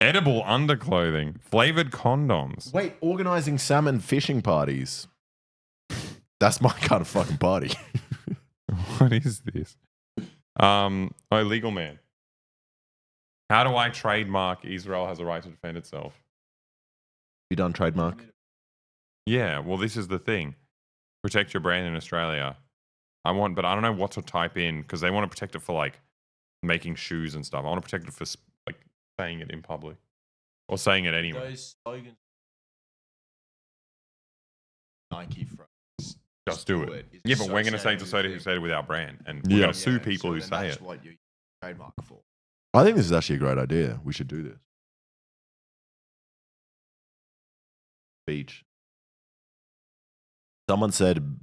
Edible underclothing, flavored condoms. Wait, organizing salmon fishing parties. That's my kind of fucking party. What is this? Legal man. How do I trademark Israel has a right to defend itself? You done trademark? Yeah, well, this is the thing. Protect your brand in Australia. But I don't know what to type in because they want to protect it for like making shoes and stuff. I want to protect it for like saying it in public or saying it anyway. Those slogans. Nike phrase. Just do it. Is Yeah, but we're going to say it's associated associated with our brand, and Yeah. we're going to sue Yeah, people so who then say that's it. what you trademark for. I think this is actually a great idea. We should do this. Beach. Someone said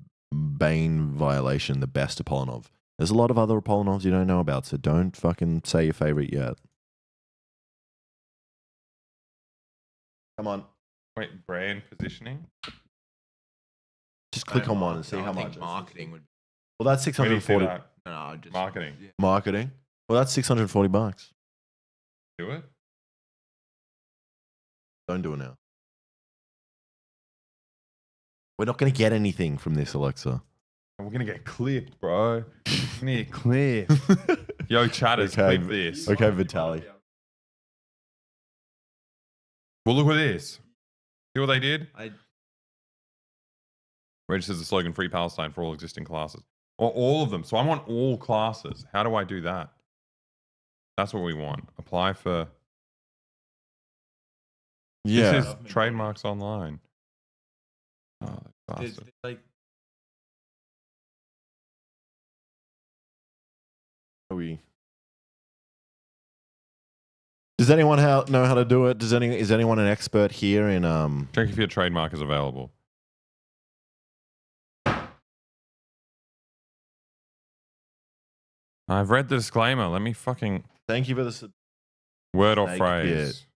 Bane violation, the best Apollonov. There's a lot of other Apollonovs you don't know about, so don't fucking say your favorite yet. Come on. Wait, brand positioning? Just click on one and see No, how I think much. marketing would. Well, that's Where do you see 640. that? No, just Marketing. Yeah. Marketing. Well, that's $640. Do it? Don't do it now. We're not going to get anything from this, Alexa. We're going to get clipped, bro. We're going to get clipped. Yo, chatters, Okay. clip this. Okay, Vitaly. Well, look at this. See what they did? I Registers the slogan Free Palestine for all existing classes. Or all of them. So I want all classes. How do I do that? That's what we want. Apply for... Yeah. This is trademarks online. Oh, there's, bastard. like Does anyone know how to do it? Is anyone an expert here in Check if your trademark is available. I've read the disclaimer. Let me fucking... Thank you for this. Word or Thank phrase. you.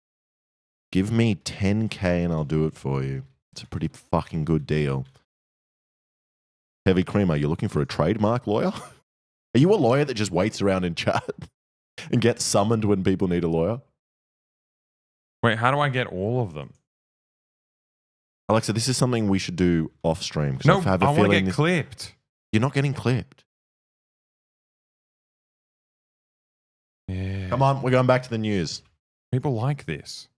Give me 10K and I'll do it for you. It's a pretty fucking good deal. Heavy Cream, are you looking for a trademark lawyer? Are you a lawyer that just waits around in chat and gets summoned when people need a lawyer? Wait, how do I get all of them? Alexa, this is something we should do off stream. No, have I a want to feeling get clipped. You're not getting clipped. Yeah. Come on, we're going back to the news. People like this.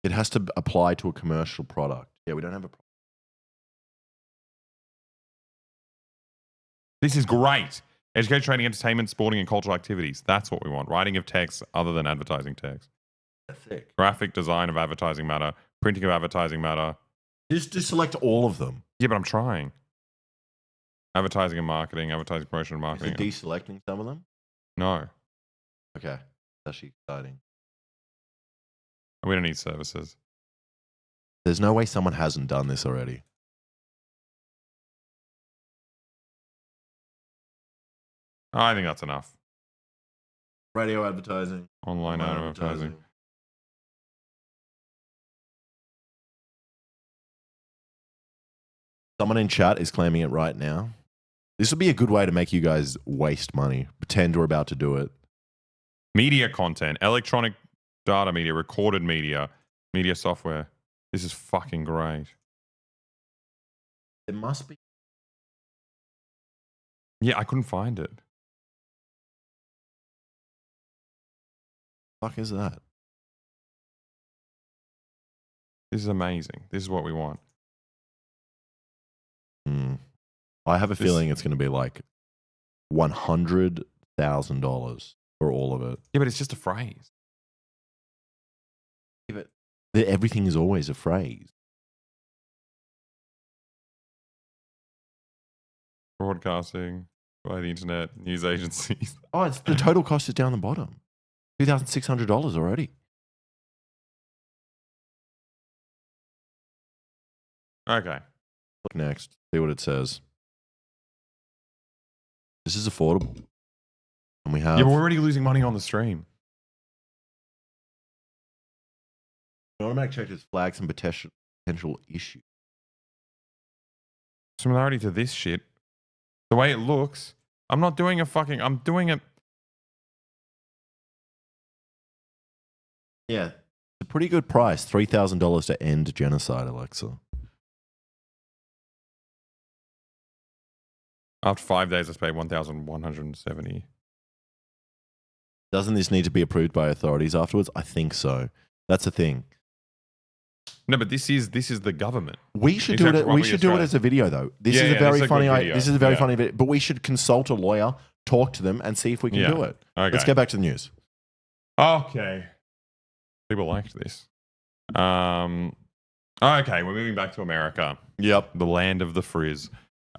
It has to apply to a commercial product. Yeah, we don't have a product. This is great. Education, training, entertainment, sporting, and cultural activities. That's what we want. Writing of text other than advertising text. Sick. Graphic design of advertising matter. Printing of advertising matter. Just select all of them. Yeah, but I'm trying. Advertising and marketing. Advertising, promotion, and Is marketing. it deselecting some of them? No. Okay. That's actually exciting. We don't need services. There's no way someone hasn't done this already. I think that's enough. Radio advertising. Online advertising. Someone in chat is claiming it right now. This would be a good way to make you guys waste money. Pretend we're about to do it. Media content. Electronic data media. Recorded media. Media software. This is fucking great. It must be. Yeah, I couldn't find it. Fuck is that? This is amazing. This is what we want. I have a feeling it's going to be like $100,000 for all of it. Yeah, but it's just a phrase. Yeah, but everything is always a phrase. Broadcasting by the internet, news agencies. Oh, it's the total cost is down the bottom. $2,600 already. Okay. Look next. See what it says. This is affordable. And we have... Yeah, but we're already losing money on the stream. automatic checkers flag some potential issues. Similarity to this shit. The way it looks. I'm not doing a fucking... I'm doing it... Yeah. It's a pretty good price. $3,000 to end genocide, Alexa. After 5 days, I paid $1,170. Doesn't this need to be approved by authorities afterwards? I think so. That's the thing. No, but this is the government. We should do it. We should do it as a video, though. This is a very funny. This is a very funny video. But we should consult a lawyer, talk to them, and see if we can do it. Okay. Let's get back to the news. Okay. People liked this. Okay, we're moving back to America. Yep. The land of the frizz.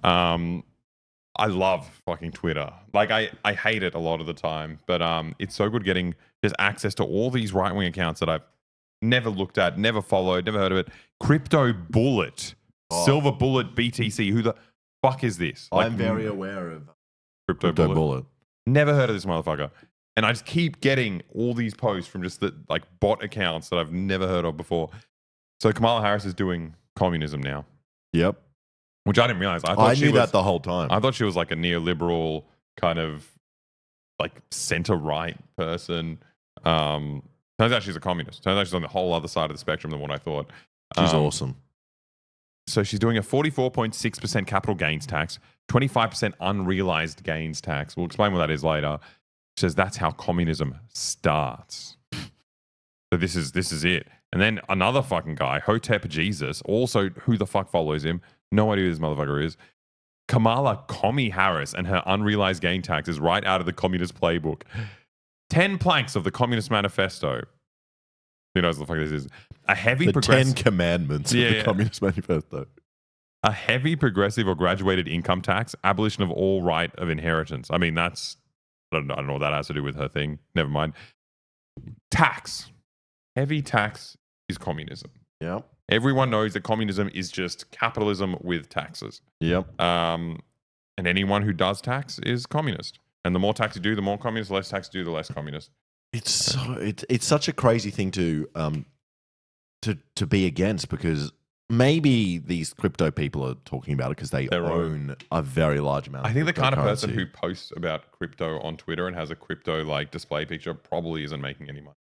I love fucking Twitter. Like, I hate it a lot of the time, but it's so good getting just access to all these right-wing accounts that I've never looked at, never followed, never heard of it. Crypto Bullet. Silver Bullet BTC. Who the fuck is this? Like, I'm very aware of Crypto Bullet. Never heard of this motherfucker. And I just keep getting all these posts from just the like bot accounts that I've never heard of before. So Kamala Harris is doing communism now. Yep. Which I didn't realize. I knew that the whole time. I thought she was like a neoliberal kind of like center-right person. Turns out she's a communist. Turns out she's on the whole other side of the spectrum than what I thought. She's awesome. So she's doing a 44.6% capital gains tax, 25% unrealized gains tax. We'll explain what that is later. She says that's how communism starts. So this is it. And then another fucking guy, Hotep Jesus, also who the fuck follows him? No idea who this motherfucker is. Kamala Commie Harris and her unrealized gain tax is right out of the Communist Playbook. 10 planks of the Communist Manifesto. Who knows what the fuck this is? A heavy the 10 commandments of the Communist Manifesto. A heavy progressive or graduated income tax, abolition of all right of inheritance. I mean, that's... I don't know what that has to do with her thing. Never mind. Tax. Heavy tax is communism. Yep. Everyone knows that communism is just capitalism with taxes. Yep. And anyone who does tax is communist. And the more tax you do, the more communist. The less tax you do, the less communist. It's such a crazy thing to be against, because maybe these crypto people are talking about it because they own a very large amount. I think the kind of person who posts about crypto on Twitter and has a crypto like display picture probably isn't making any money.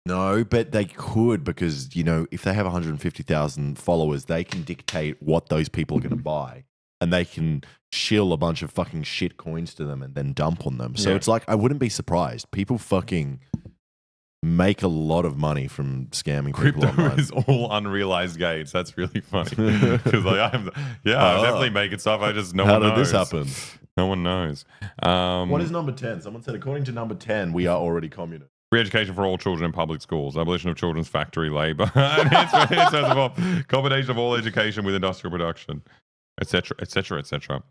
No, but they could, because, you know, if they have 150,000 followers, they can dictate what those people are going to buy, and they can shill a bunch of fucking shit coins to them and then dump on them. So it's like, I wouldn't be surprised. People fucking make a lot of money from scamming people Crypto online. is all unrealized gains. That's really funny. Because like, I'm definitely making stuff. I just How did this happen? No one knows. What is number 10? Someone said, according to number 10, we are already communist. Free education for all children in public schools, abolition of children's factory labor, combination of all education with industrial production, etc., etc., etc.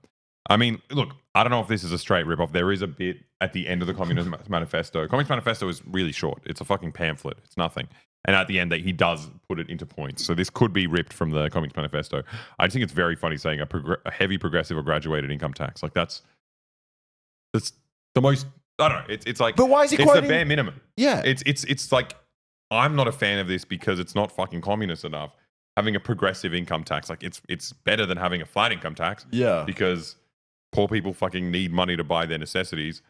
I mean, look, I don't know if this is a straight ripoff. There is a bit at the end of the Communist Manifesto. Communist Manifesto is really short. It's a fucking pamphlet. It's nothing. And at the end, he does put it into points. So this could be ripped from the Communist Manifesto. I just think it's very funny saying a heavy progressive or graduated income tax. Like that's the most. I don't know. It's like, but why is he it's quoting? the bare minimum. Yeah, it's like I'm not a fan of this because it's not fucking communist enough. Having a progressive income tax, like it's better than having a flat income tax. Yeah, because poor people fucking need money to buy their necessities.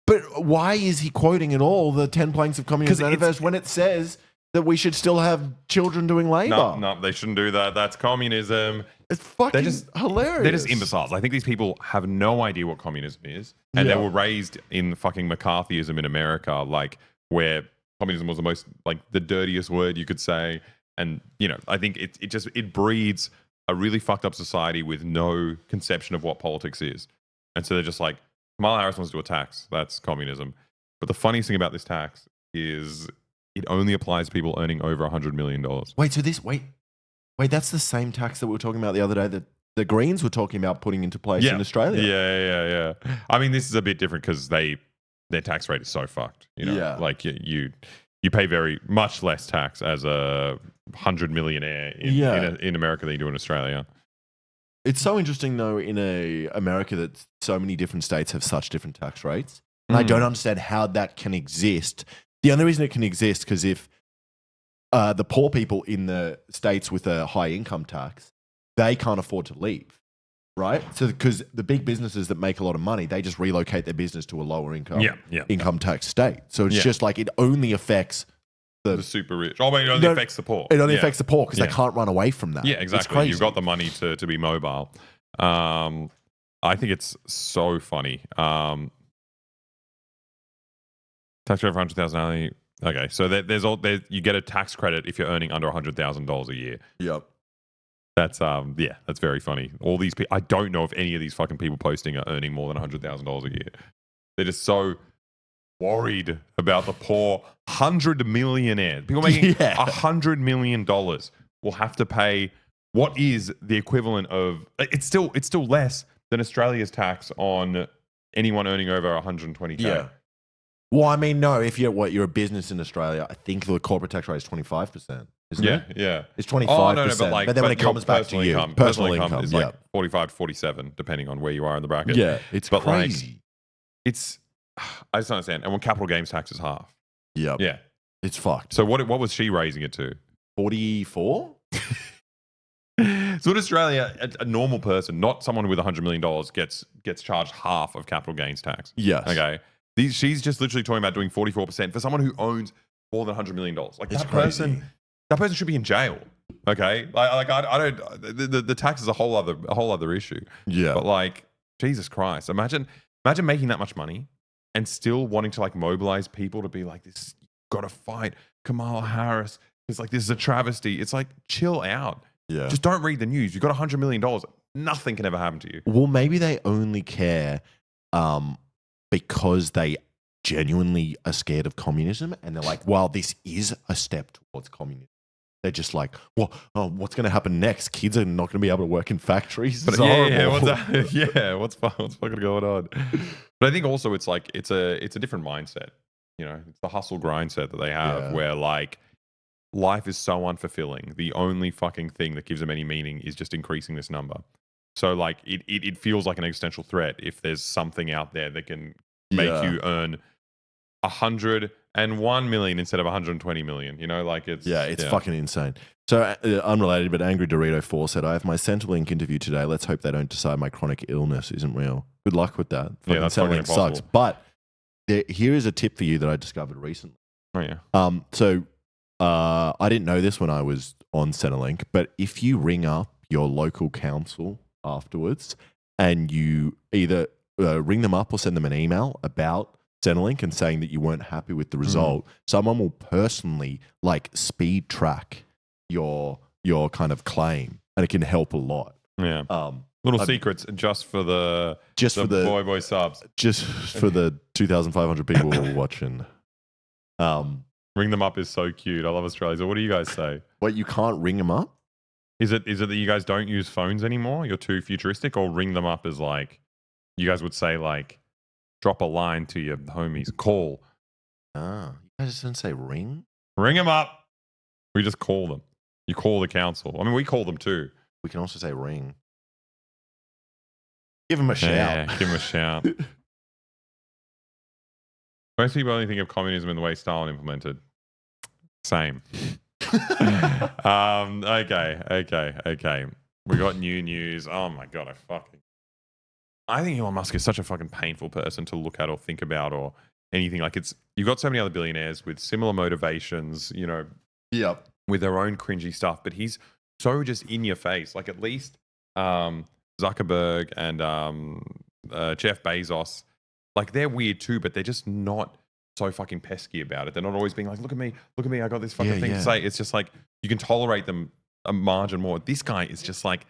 But why is he quoting at all the 10 planks of Communist Manifesto when it says that we should still have children doing labor? No, they shouldn't do that. That's communism. It's fucking hilarious. They're just imbeciles. I think these people have no idea what communism is. And they were raised in fucking McCarthyism in America, like where communism was the most, like the dirtiest word you could say. And, you know, I think it breeds a really fucked up society with no conception of what politics is. And so they're just like, Kamala Harris wants to do a tax. That's communism. But the funniest thing about this tax is it only applies to people earning over $100 million. Wait, that's the same tax that we were talking about the other day that the Greens were talking about putting into place in Australia. Yeah. I mean, this is a bit different because their tax rate is so fucked. You know, Yeah. like you pay very much less tax as a 100 millionaire in America than you do in Australia. It's so interesting though in America that so many different states have such different tax rates. And I don't understand how that can exist. The only reason it can exist because if the poor people in the states with a high income tax, they can't afford to leave, right? So because the big businesses that make a lot of money, they just relocate their business to a lower income tax state. So it's just like it only affects the super rich. Oh, but it only affects the poor. It only affects the poor because they can't run away from that. Yeah, exactly. You've got the money to be mobile. I think it's so funny. Tax rate for 100,000 only. Okay, so you get a tax credit if you're earning under $100,000 a year. Yep. That's that's very funny. All these people, I don't know if any of these fucking people posting are earning more than $100,000 a year. They're just so worried about the poor 100 millionaire. People making $100 million will have to pay what is the equivalent of. It's still less than Australia's tax on anyone earning over 120K. Yeah. Well, I mean, no. If you're a business in Australia, I think the corporate tax rate is 25%, isn't it? Yeah. It's 25%. Oh, no, but then when it comes back to you, personal income is like 45 to 47, depending on where you are in the bracket. Yeah, it's crazy. Like, I just don't understand. And when capital gains tax is half. Yep. Yeah. It's fucked. So what was she raising it to? 44? So in Australia, a normal person, not someone with $100 million, gets charged half of capital gains tax. Yes. Okay. She's just literally talking about doing 44% for someone who owns more than $100 million. Like it's that crazy. person should be in jail. Okay. Like I don't. The tax is a whole other issue. Yeah. But like Jesus Christ, imagine making that much money and still wanting to like mobilize people to be like this. Got to fight Kamala Harris. It's like this is a travesty. It's like chill out. Yeah. Just don't read the news. You've got $100 million. Nothing can ever happen to you. Well, maybe they only care because they genuinely are scared of communism and they're like, well, this is a step towards communism. They're just like, well, what's going to happen next? Kids are not going to be able to work in factories. It's horrible. What's fucking going on? But I think also it's like it's a different mindset. You know, it's the hustle grind set that they have where like life is so unfulfilling. The only fucking thing that gives them any meaning is just increasing this number. So like it feels like an existential threat if there's something out there that can make you earn 101 million instead of 120 million. You know, like it's fucking insane. So unrelated, but Angry Dorito 4 said, "I have my Centrelink interview today. Let's hope they don't decide my chronic illness isn't real. Good luck with that. Yeah, that's fucking Centrelink sucks." But here is a tip for you that I discovered recently. Oh yeah. I didn't know this when I was on Centrelink, but if you ring up your local council afterwards and you either ring them up or send them an email about Centrelink and saying that you weren't happy with the result, someone will personally like speed track your kind of claim, and it can help a lot. Yeah. Little secrets just for the boy subs. Just for the 2,500 people watching. Ring them up is so cute. I love Australia. So what do you guys say? What, you can't ring them up? Is it that you guys don't use phones anymore? You're too futuristic, or ring them up as like you guys would say like drop a line to your homies, call. Ah, you guys didn't say ring? Ring them up. We just call them. You call the council. I mean, we call them too. We can also say ring. Give them a Yeah, shout. give them a shout. Most people only think of communism in the way Stalin implemented. Same. Okay. We got new news. Oh my god, I think Elon Musk is such a fucking painful person to look at or think about or anything. Like you've got so many other billionaires with similar motivations, you know, Yep. with their own cringy stuff, but he's so just in your face. Like at least Zuckerberg and Jeff Bezos, like they're weird too, but they're just not so fucking pesky about it. They're not always being like, look at me, I got this fucking thing to say. It's just like you can tolerate them a margin more. This guy is just like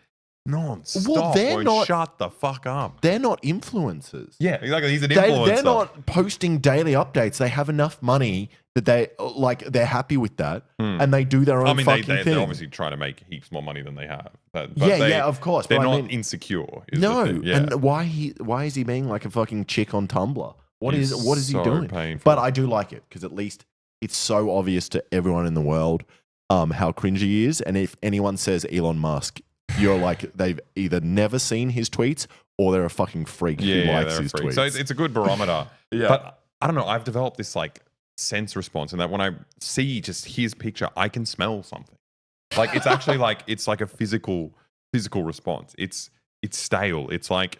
non-stop. Well, they're not. Shut the fuck up. They're not influencers. Yeah, exactly. He's an influencer. They're not posting daily updates. They have enough money that they're happy with that, and they do their own fucking thing. They're obviously trying to make heaps more money than they have. But of course. They're but not I mean, insecure. No, Yeah. and why is he being like a fucking chick on Tumblr? What is he so doing? painful. But I do like it because at least it's so obvious to everyone in the world how cringy he is, and if anyone says Elon Musk, you're like they've either never seen his tweets or they're a fucking freak who likes his tweets. So it's a good barometer. Yeah. But I don't know. I've developed this like sense response, and that when I see just his picture, I can smell something. Like it's actually like it's like a physical response. It's stale. It's like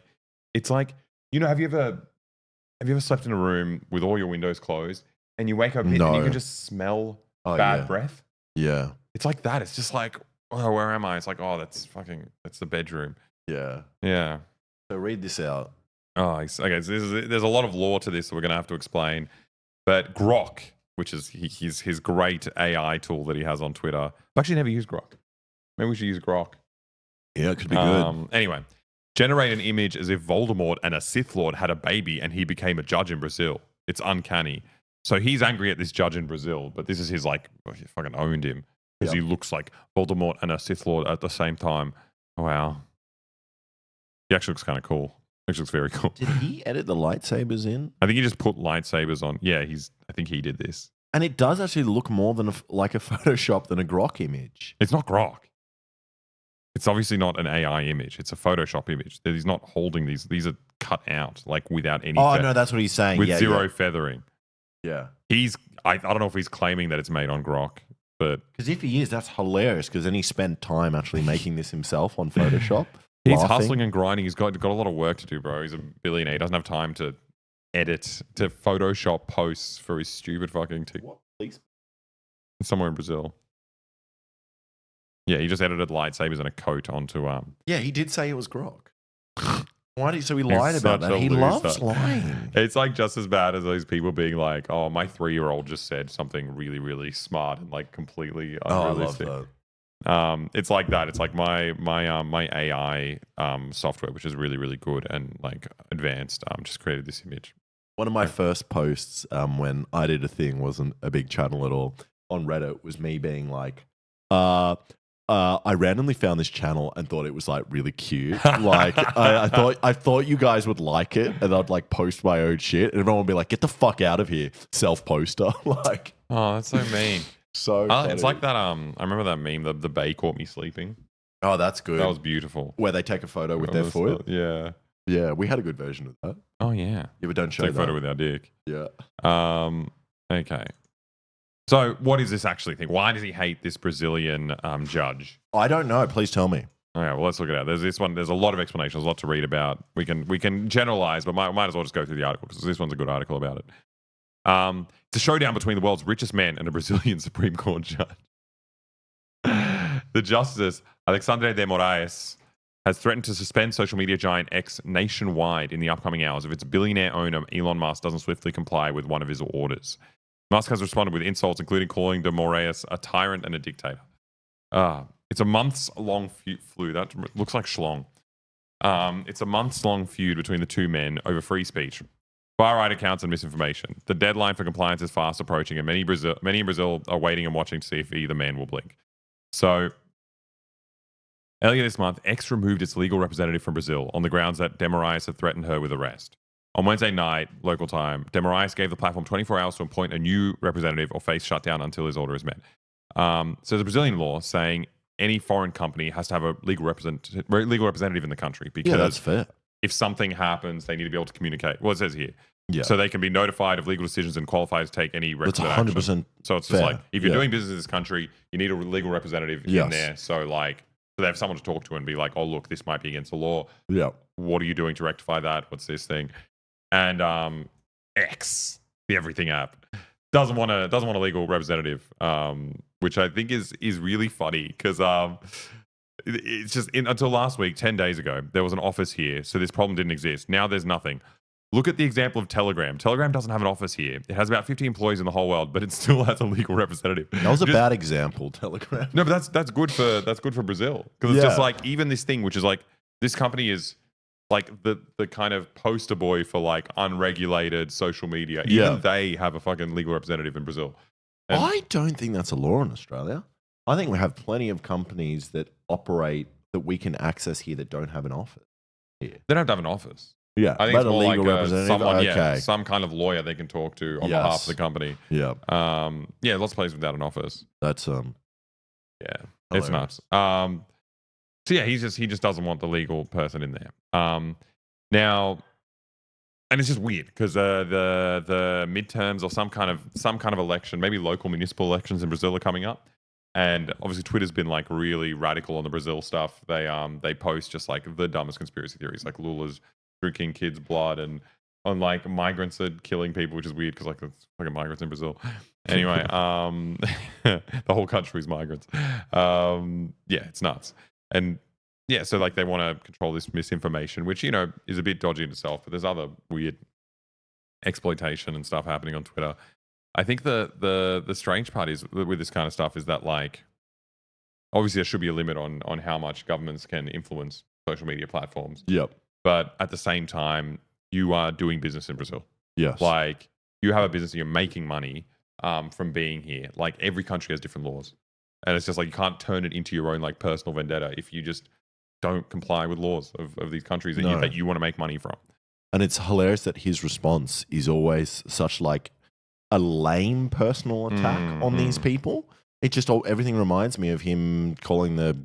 you know. Have you ever slept in a room with all your windows closed and you wake up and you can just smell bad breath? Yeah. It's like that. It's just like, oh, where am I? It's like, oh, that's the bedroom. Yeah. Yeah. So read this out. Oh, okay. So there's a lot of lore to this that we're going to have to explain. But Grok, which is his great AI tool that he has on Twitter. I've actually never used Grok. Maybe we should use Grok. Yeah, it could be good. Anyway, generate an image as if Voldemort and a Sith Lord had a baby and he became a judge in Brazil. It's uncanny. So he's angry at this judge in Brazil, but this is his like, he fucking owned him because he looks like Voldemort and a Sith Lord at the same time. Wow. He actually looks kind of cool. Actually looks very cool. Did he edit the lightsabers in? I think he just put lightsabers on. Yeah, I think he did this. And it does actually look more than like a Photoshop than a Grok image. It's not Grok. It's obviously not an AI image. It's a Photoshop image. He's not holding these. These are cut out, like without any. Oh, no, that's what he's saying. With zero feathering. Yeah. I don't know if he's claiming that it's made on Grok, but because if he is, that's hilarious. Because then he spent time actually making this himself on Photoshop. He's laughing. hustling and grinding. He's got a lot of work to do, bro. He's a billionaire. He doesn't have time to edit, to Photoshop posts for his stupid fucking What? Please. somewhere in Brazil. Yeah, he just edited lightsabers and a coat onto Yeah, he did say it was Grok. Why did so he lied about that? He loves lying. It's like just as bad as those people being like, "Oh, my 3-year-old just said something really, really smart and like completely unrealistic." I love that. It's like that. It's like my AI software, which is really, really good and like advanced. Just created this image. One of my first posts when I did a thing wasn't a big channel at all on Reddit was me being like, I randomly found this channel and thought it was like really cute. Like I thought you guys would like it, and I'd like post my own shit, and everyone would be like, "Get the fuck out of here, self-poster!" Like, oh, that's so mean. So it's like that. I remember that meme. The bay caught me sleeping. Oh, that's good. That was beautiful. Where they take a photo with their foot. Yeah. Yeah, we had a good version of that. Oh yeah. Yeah, but don't show Take a that. photo with our dick. Yeah. Okay. So what is this actually thing? Why does he hate this Brazilian judge? I don't know. Please tell me. All right, well, let's look it out. There's this one. There's a lot of explanations, a lot to read about. We can generalize, but might as well just go through the article because this one's a good article about it. It's a showdown between the world's richest man and a Brazilian Supreme Court judge. The Justice, Alexandre de Moraes, has threatened to suspend social media giant X nationwide in the upcoming hours if its billionaire owner, Elon Musk, doesn't swiftly comply with one of his orders. Musk has responded with insults, including calling de Moraes a tyrant and a dictator. It's a months-long feud. That looks like schlong. It's a months-long feud between the two men over free speech. Far-right accounts and misinformation. The deadline for compliance is fast approaching, and many in Brazil are waiting and watching to see if either man will blink. So, earlier this month, X removed its legal representative from Brazil on the grounds that Demarias had threatened her with arrest. On Wednesday night, local time, Demarias gave the platform 24 hours to appoint a new representative or face shutdown until his order is met. So there's a Brazilian law saying any foreign company has to have a legal representative in the country because that's fair. if something happens, they need to be able to communicate. Well, it says here. Yeah. So they can be notified of legal decisions and qualified to take any That's requisite 100% action. So it's fair. just like, if you're Yeah. doing business in this country, you need a legal representative in Yes. there. So they have someone to talk to and be like, oh, look, this might be against the law. Yeah. What are you doing to rectify that? What's this thing? And X, the everything app, doesn't want a legal representative, which I think is really funny because it's just until last week, 10 days ago, there was an office here, so this problem didn't exist. Now there's nothing. Look at the example of Telegram. Telegram doesn't have an office here. It has about 50 employees in the whole world, but it still has a legal representative. That was a bad example, Telegram. No, but that's good for Brazil because it's just like even this thing, which is like this company is like the kind of poster boy for like unregulated social media. Even they have a fucking legal representative in Brazil. And I don't think that's a law in Australia. I think we have plenty of companies that operate that we can access here that don't have an office here. they don't have to have an office. Yeah, I think but it's more like representative. someone, Okay. some kind of lawyer they can talk to on behalf of the company. Yeah, Lots of places without an office. that's Yeah, it's nuts. So yeah, he just doesn't want the legal person in there. Now, and it's just weird because the midterms or some kind of election, maybe local municipal elections in Brazil are coming up, and obviously Twitter's been like really radical on the Brazil stuff. They post just like the dumbest conspiracy theories, like Lula's drinking kids' blood and on like migrants are killing people, which is weird because like it's fucking migrants in Brazil. Anyway, the whole country's migrants. It's nuts. And yeah, so like they want to control this misinformation, which is a bit dodgy in itself. But there's other weird exploitation and stuff happening on Twitter. I think the strange part is with this kind of stuff is that like obviously there should be a limit on how much governments can influence social media platforms. Yep. But at the same time, you are doing business in Brazil. Yes. Like you have a business and you're making money from being here. Like every country has different laws. And it's just like you can't turn it into your own like personal vendetta if you just don't comply with laws of these countries that you want to make money from. And it's hilarious that his response is always such like a lame personal attack on these people. It just everything reminds me of him calling the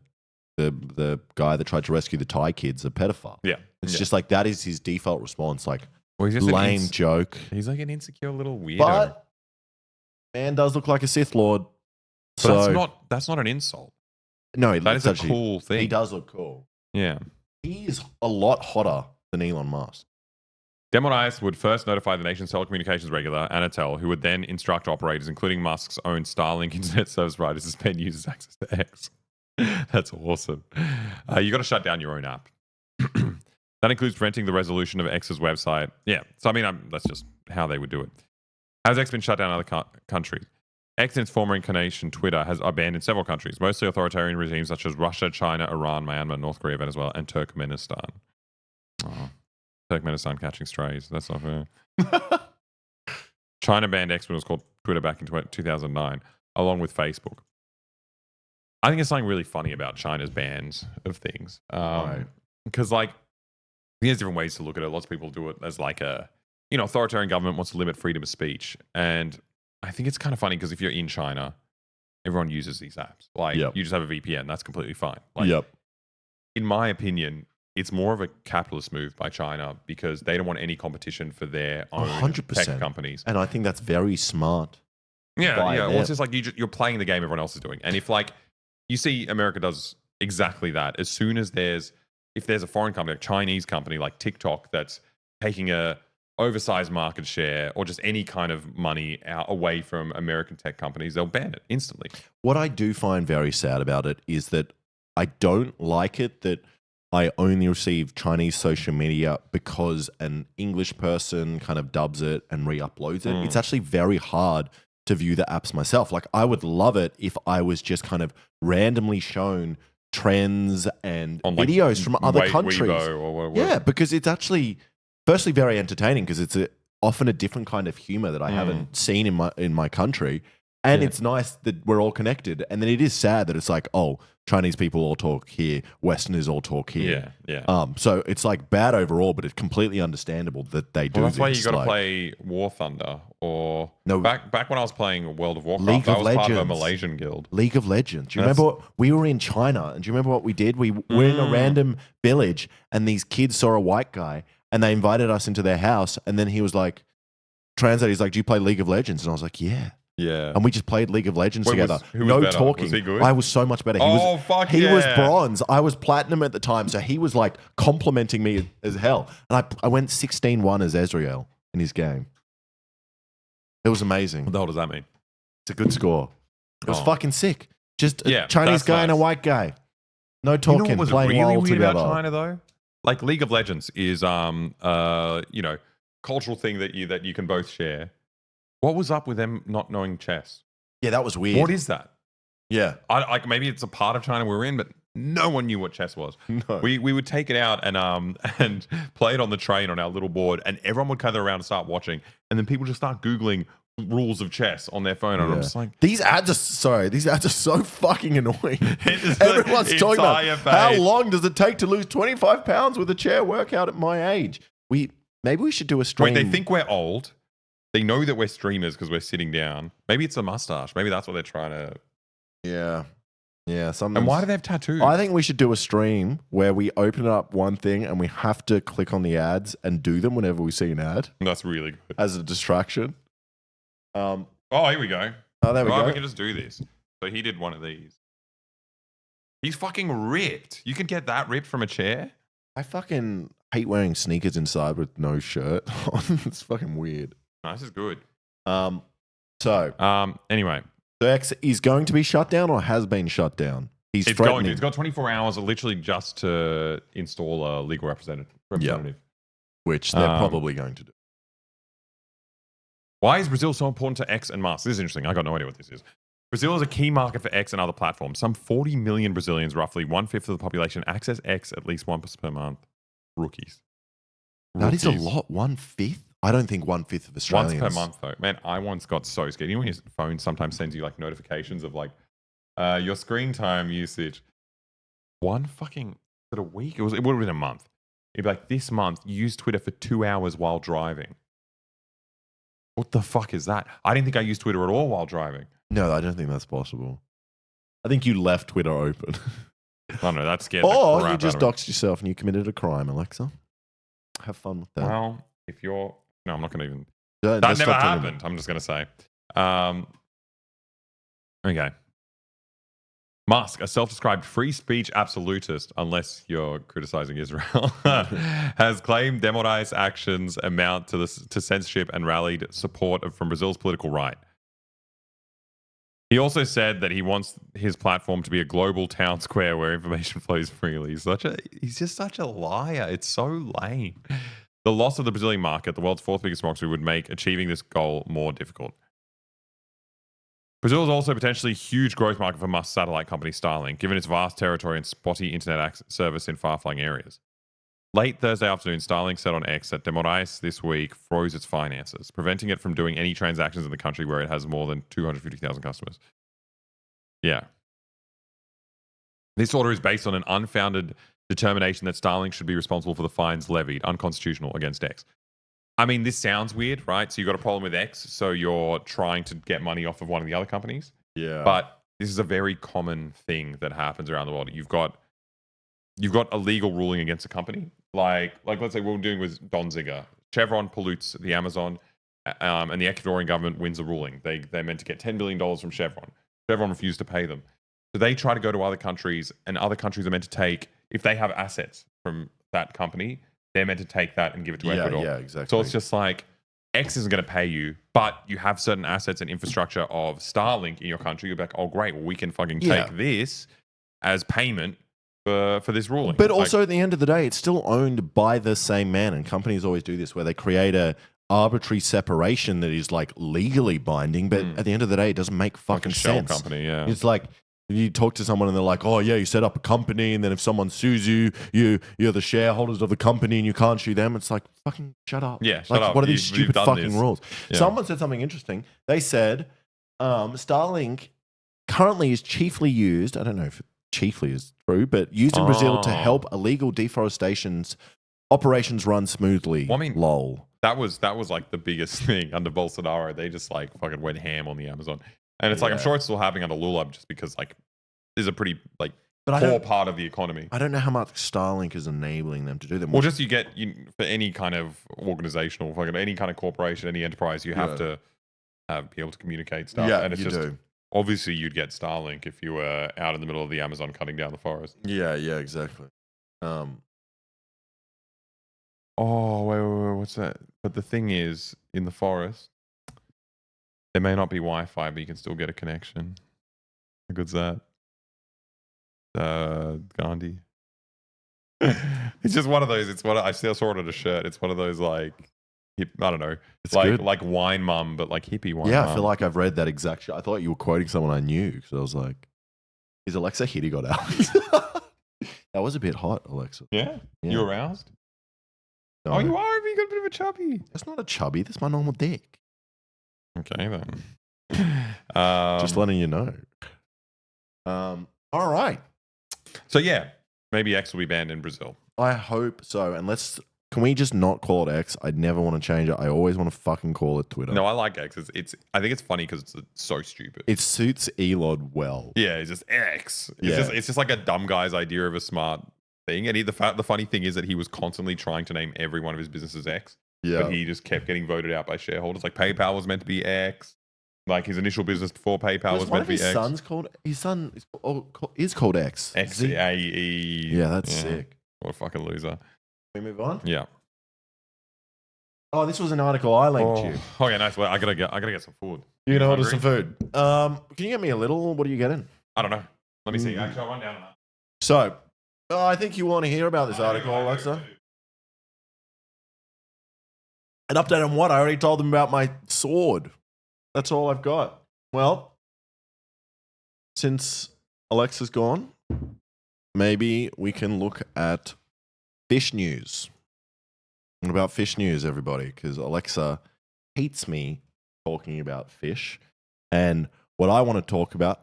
guy that tried to rescue the Thai kids a pedophile. Yeah. It's just like that is his default response. Like Well, he's just lame joke. He's like an insecure little weirdo. But man does look like a Sith Lord. So that's not an insult. No, That is a cool thing. He does look cool. Yeah. He is a lot hotter than Elon Musk. Demarias would first notify the nation's telecommunications regulator, Anatel, who would then instruct operators, including Musk's own Starlink internet service provider, to suspend users' access to X. That's awesome. You got to shut down your own app. That includes preventing the resolution of X's website. Yeah. So, I mean, that's just how they would do it. Has X been shut down in other countries? X, in its former incarnation, Twitter, has banned in several countries, mostly authoritarian regimes such as Russia, China, Iran, Myanmar, North Korea, Venezuela, and Turkmenistan. Oh, Turkmenistan catching strays. That's not fair. China banned X when it was called Twitter back in 2009, along with Facebook. I think there's something really funny about China's bans of things. Because, like, there's different ways to look at it. Lots of people do it as like a, authoritarian government wants to limit freedom of speech. And I think it's kind of funny because if you're in China, everyone uses these apps. Like, you just have a VPN. That's completely fine. Like, in my opinion, it's more of a capitalist move by China because they don't want any competition for their own 100%. tech companies. And I think that's very smart. Yeah. Well, them. it's just like you're playing the game everyone else is doing. And if like you see America does exactly that, as soon as if there's a foreign company, a Chinese company like TikTok that's taking a oversized market share or just any kind of money away from American tech companies, they'll ban it instantly. What I do find very sad about it is that I don't like it that I only receive Chinese social media because an English person kind of dubs it and re-uploads it. It's actually very hard to view the apps myself. Like I would love it if I was just kind of randomly shown trends and on like videos from other countries. Weibo or yeah, because it's actually firstly very entertaining because it's often a different kind of humor that I haven't seen in my country. And it's nice that we're all connected. And then it is sad that it's like, oh, Chinese people all talk here, Westerners all talk here. Yeah. So it's like bad overall, but it's completely understandable that they do. Well, that's why this. you got to Like, play War Thunder or No. back when I was playing World of Warcraft, League I of was part of a Legends. Malaysian guild. League of Legends. Do you remember what we were in China? And do you remember what we did? We were in a random village, and these kids saw a white guy, and they invited us into their house. And then he was like, translate. He's like, "Do you play League of Legends?" And I was like, "Yeah." Yeah. And we just played League of Legends Wait, together. who was No better? talking. Was he good? I was so much better. He was bronze. I was platinum at the time. So he was like complimenting me as hell. And I went 16-1 as Ezreal in his game. It was amazing. What the hell does that mean? It's a good score. It was Oh. fucking sick. Just a Yeah, Chinese that's guy and a nice. white guy. No You talking, know what was playing really well weird together. about China though? Like League of Legends is cultural thing that you can both share. What was up with them not knowing chess? Yeah, that was weird. What is that? Yeah. Maybe it's a part of China we're in, but no one knew what chess was. No. We would take it out and play it on the train on our little board, and everyone would gather around and start watching, and then people just start Googling rules of chess on their phone, and I'm just like, These ads are so fucking annoying. is Everyone's the talking about entire how page. long does it take to lose 25 pounds with a chair workout at my age. Maybe we should do a stream. wait, they think we're old. They know that we're streamers because we're sitting down. Maybe it's a mustache. Maybe that's what they're trying to. Yeah. Something. And why do they have tattoos? I think we should do a stream where we open up one thing and we have to click on the ads and do them whenever we see an ad That's really good. as a distraction. Oh, here we go. Oh, there we Right, go. we can just do this. So he did one of these. He's fucking ripped. You can get that ripped from a chair. I fucking hate wearing sneakers inside with no shirt on. It's fucking weird. No, this is good. So Anyway, the X is going to be shut down or has been shut down. He's it's threatening. going. It's got 24 hours literally just to install a legal representative. Which they're probably going to do. Why is Brazil so important to X and Musk? This is interesting. I got no idea what this is. Brazil is a key market for X and other platforms. Some 40 million Brazilians, roughly 1/5 of the population, access X at least once per month. Rookies. That is a lot. 1/5? I don't think 1/5 of Australians. Once per month, though. Man, I once got so scared. You know when your phone sometimes sends you like notifications of like your screen time usage? One fucking, is it a week? It would have been a month. It'd be like, this month, you used Twitter for 2 hours while driving. What the fuck is that? I didn't think I used Twitter at all while driving. No, I don't think that's possible. I think you left Twitter open. I don't know. That scared the Or crap you just out of me. doxed yourself and you committed a crime, Alexa. Have fun with that. Well, if you're... No, I'm not going to even... Don't- That let's never stop talking happened. I'm just going to say. Okay. Musk, a self-described free speech absolutist, unless you're criticizing Israel, has claimed democratized actions amount to censorship and rallied support from Brazil's political right. He also said that he wants his platform to be a global town square where information flows freely. He's just such a liar. It's so lame. The loss of the Brazilian market, the world's fourth biggest democracy, would make achieving this goal more difficult. Brazil is also potentially a huge growth market for Musk's satellite company Starlink, given its vast territory and spotty internet service in far-flung areas. Late Thursday afternoon, Starlink said on X that De Moraes this week froze its finances, preventing it from doing any transactions in the country where it has more than 250,000 customers. Yeah. This order is based on an unfounded determination that Starlink should be responsible for the fines levied, unconstitutional, against X. I mean, this sounds weird, right? So you've got a problem with X, so you're trying to get money off of one of the other companies. Yeah. But this is a very common thing that happens around the world. You've got a legal ruling against a company. Like let's say what we're doing with Don Ziegler. Chevron pollutes the Amazon, and the Ecuadorian government wins a ruling. They're meant to get $10 billion from Chevron. Chevron refused to pay them. So they try to go to other countries, and other countries are meant to take, if they have assets from that company, they're meant to take that and give it to Ecuador. Yeah, exactly. So it's just like, X isn't going to pay you, but you have certain assets and infrastructure of Starlink in your country. You're like, oh, great. Well, we can fucking take this as payment for this ruling. But also at the end of the day, it's still owned by the same man. And companies always do this where they create a arbitrary separation that is like legally binding. But at the end of the day, it doesn't make fucking like a shell sense. company, yeah. It's like You talk to someone and they're like, "Oh yeah, you set up a company, and then if someone sues you, you're the shareholders of the company, and you can't sue them." It's like, fucking shut up. Yeah, shut like, up. What are these You've stupid done fucking this. rules? Yeah. Someone said something interesting. They said Starlink currently is chiefly used. I don't know if chiefly is true, but used in Brazil to help illegal deforestation operations run smoothly. Well, I mean, lol. That was like the biggest thing under Bolsonaro. They just like fucking went ham on the Amazon. And it's like, I'm sure it's still happening under Lula just because like there's a pretty like poor part of the economy. I don't know how much Starlink is enabling them to do them. Well, just for any kind of organizational, fucking any kind of corporation, any enterprise, you have to be able to communicate stuff. Yeah, and it's you just do. Obviously you'd get Starlink if you were out in the middle of the Amazon cutting down the forest. Yeah, exactly. Oh, wait, what's that? But the thing is, in the forest, there may not be Wi-Fi, but you can still get a connection. How good's that? Gandhi. It's just one of those. I still saw it on a shirt. It's one of those like, hip, I don't know. It's like wine mum, but like hippie wine. Yeah, mum. I feel like I've read that exact shit. I thought you were quoting someone I knew because I was like, "Is Alexa Hitty got out?" That was a bit hot, Alexa. Yeah? You aroused? No. Oh, you are? You got a bit of a chubby. That's not a chubby. That's my normal dick. Okay, then. Just letting you know. All right. So, yeah, maybe X will be banned in Brazil. I hope so. And can we just not call it X? I never want to change it. I always want to fucking call it Twitter. No, I like X. I think it's funny because it's so stupid. It suits Elon well. Yeah, it's just X. It's just like a dumb guy's idea of a smart thing. And the funny thing is that he was constantly trying to name every one of his businesses X. Yeah. But he just kept getting voted out by shareholders. Like PayPal was meant to be X. Like his initial business before PayPal was meant to be X. His son is called X. XAE. Yeah, that's sick. What a fucking loser. Can we move on? Yeah. Oh, this was an article I linked to you. Okay, nice. Well, I gotta get some food. You can order some food. Can you get me a little? What are you getting? I don't know. Let me see. Actually, I'll run down on that. So, I think you want to hear about this article, Alexa. An update on what? I already told them about my sword. That's all I've got. Well, since Alexa's gone, maybe we can look at fish news. What about fish news, everybody? Because Alexa hates me talking about fish. And what I want to talk about,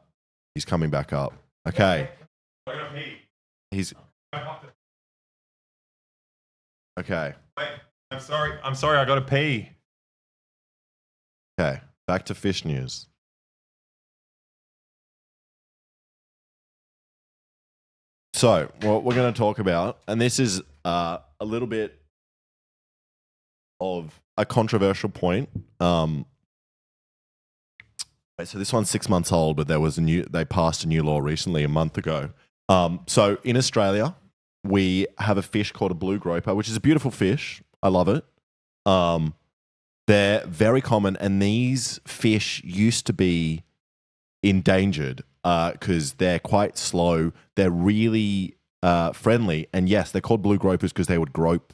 he's coming back up. Okay. I'm gonna pee. Okay. Wait, I'm sorry. I gotta pee. Okay. Back to fish news. So, what we're going to talk about, and this is a little bit of a controversial point. So this one's 6 months old, but they passed a new law recently, a month ago. So in Australia, we have a fish called a blue groper, which is a beautiful fish. I love it. They're very common, and these fish used to be endangered because they're quite slow. They're really friendly, and yes, they're called blue gropers because they would grope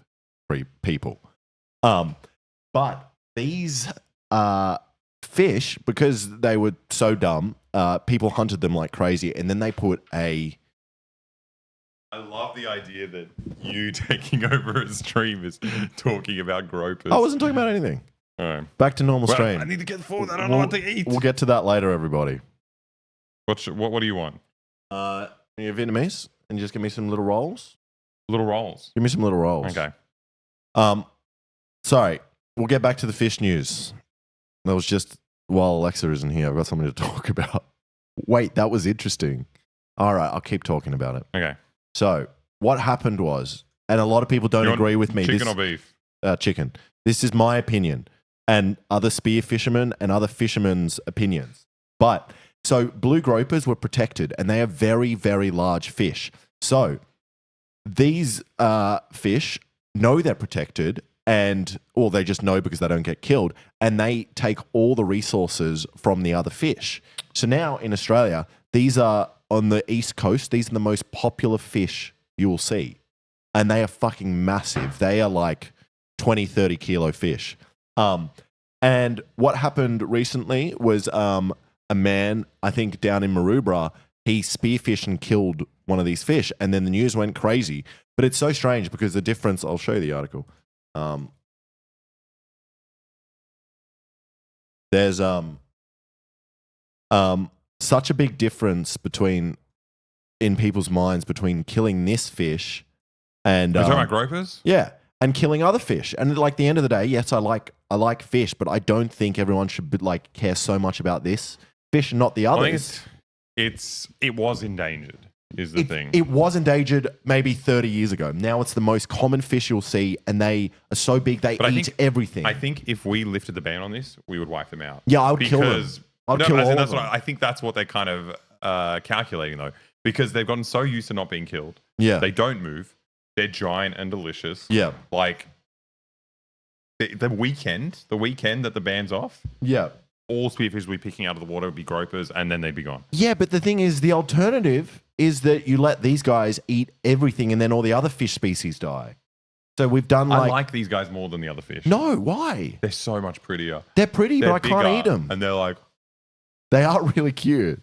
people. But these fish, because they were so dumb, people hunted them like crazy, and then they put I love the idea that you taking over a stream is talking about gropers. I wasn't talking about anything. All right. Back to normal stream. I need to get food. I don't know what to eat. We'll get to that later, everybody. What do you want? You're Vietnamese, and you just give me some little rolls. Little rolls. Give me some little rolls. Okay. Sorry. We'll get back to the fish news. That was just while Alexa isn't here. I've got something to talk about. Wait, that was interesting. All right, I'll keep talking about it. Okay. So what happened was, and a lot of people don't agree with me. Chicken or beef? Chicken. This is my opinion, and other spear fishermen and other fishermen's opinions. But so blue gropers were protected, and they are very, very large fish. So these fish know they're protected, or they just know because they don't get killed, and they take all the resources from the other fish. So now in Australia, these are on the East Coast. These are the most popular fish you will see, and they are fucking massive. They are like 20, 30 kilo fish. And what happened recently was a man, I think down in Maroubra, he spearfished and killed one of these fish, and then the news went crazy. But it's so strange because the difference. I'll show you the article. There's such a big difference in people's minds between killing this fish and Are you talking about gropers? yeah, and killing other fish. And like the end of the day, yes, I like fish, but I don't think everyone should like care so much about this fish and not the others. I think it was endangered. Is the thing. It was endangered maybe 30 years ago. Now it's the most common fish you'll see, and they are so big they eat everything. I think if we lifted the ban on this, we would wipe them out. Yeah, I would kill them. I'd kill all of them. I think that's what they're kind of calculating though, because they've gotten so used to not being killed. Yeah, they don't move. They're giant and delicious. Yeah, like the weekend that the ban's off. Yeah. All spearfish will be picking out of the water would be gropers, and then they'd be gone. Yeah, but the thing is, the alternative is that you let these guys eat everything, and then all the other fish species die. So we've done I like these guys more than the other fish. No, why? They're so much prettier. They're pretty, but I can't bigger, eat them. And they're like... They are really cute.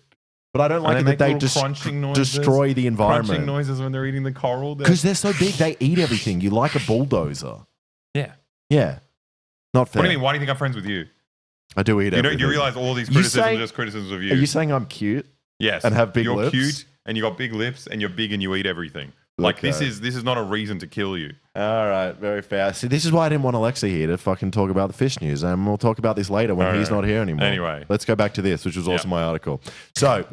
But I don't like it that they destroy the environment. Crunching noises when they're eating the coral. Because they're so big, they eat everything. You like a bulldozer. Yeah. Yeah. Not fair. What do you mean? Why do you think I'm friends with you? I do eat everything. You realize all these criticisms are just criticisms of you. Are you saying I'm cute? Yes. And have big lips? You're cute, and you got big lips, and you're big, and you eat everything. Like, this is not a reason to kill you. All right, very fair. See, this is why I didn't want Alexa here to fucking talk about the fish news, and we'll talk about this later when he's not here anymore. Anyway. Let's go back to this, which was also my article. So,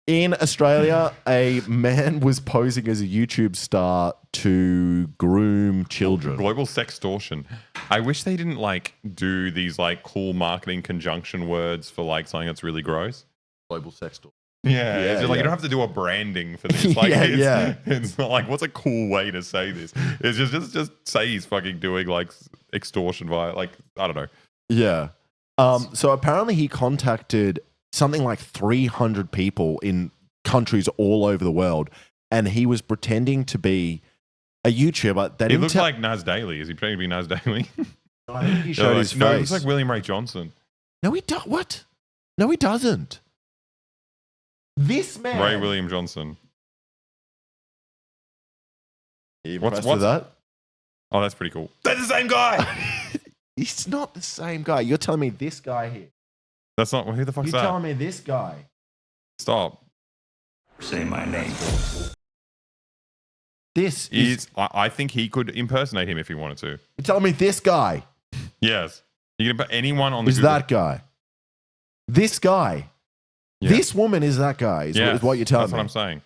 in Australia, a man was posing as a YouTube star to groom children. Global sextortion. I wish they didn't, like, do these, like, cool marketing conjunction words for, like, something that's really gross. Global sextortion. Yeah, it's just like you don't have to do a branding for this. Like, it's not like, what's a cool way to say this? It's just say he's fucking doing like extortion via, like, I don't know. Yeah. So apparently he contacted something like 300 people in countries all over the world, and he was pretending to be a YouTuber. He looks like Nas Daily. Is he pretending to be Nas Daily? I think he showed his face. No, he looks like William Ray Johnson. No, he does. What? No, he doesn't. This man. Ray William Johnson. What's that? Oh, that's pretty cool. They're the same guy. He's not the same guy. You're telling me this guy here. That's not. Who the fuck's that? You're telling me this guy. Stop. Say my name. This is. I think he could impersonate him if he wanted to. You're telling me this guy. Yes. You can put anyone on the Is that guy. This guy. Yeah. This woman is that guy, is what you're telling me. That's what I'm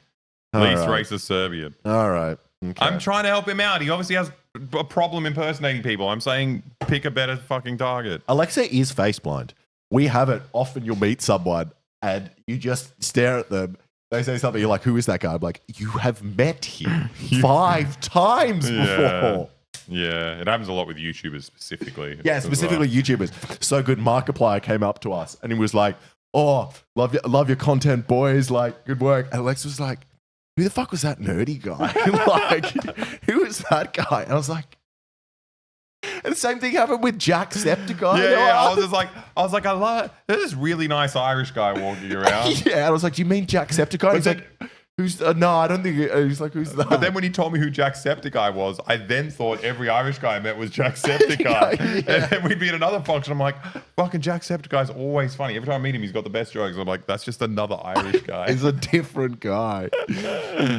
saying. Least racist Serbian. All right. Okay. I'm trying to help him out. He obviously has a problem impersonating people. I'm saying pick a better fucking target. Alexa is face blind. We have it. Often you'll meet someone and you just stare at them. They say something. You're like, who is that guy? I'm like, you have met him 5 times before. Yeah, it happens a lot with YouTubers specifically. Yeah, specifically YouTubers. So good. Markiplier came up to us and he was like, oh, love your content, boys. Like, good work. And Alex was like, who the fuck was that nerdy guy? Like, who was that guy? And I was like, and the same thing happened with Jacksepticeye. Yeah, I was like, I love there's this really nice Irish guy walking around. Yeah, and I was like, do you mean Jacksepticeye? He's like, who's? No, I don't think. He's like, who's that? But then when he told me who Jacksepticeye was, I then thought every Irish guy I met was Jacksepticeye. And then we'd be at another function. I'm like, fucking Jacksepticeye's always funny. Every time I meet him, he's got the best jokes. I'm like, that's just another Irish guy. He's a different guy.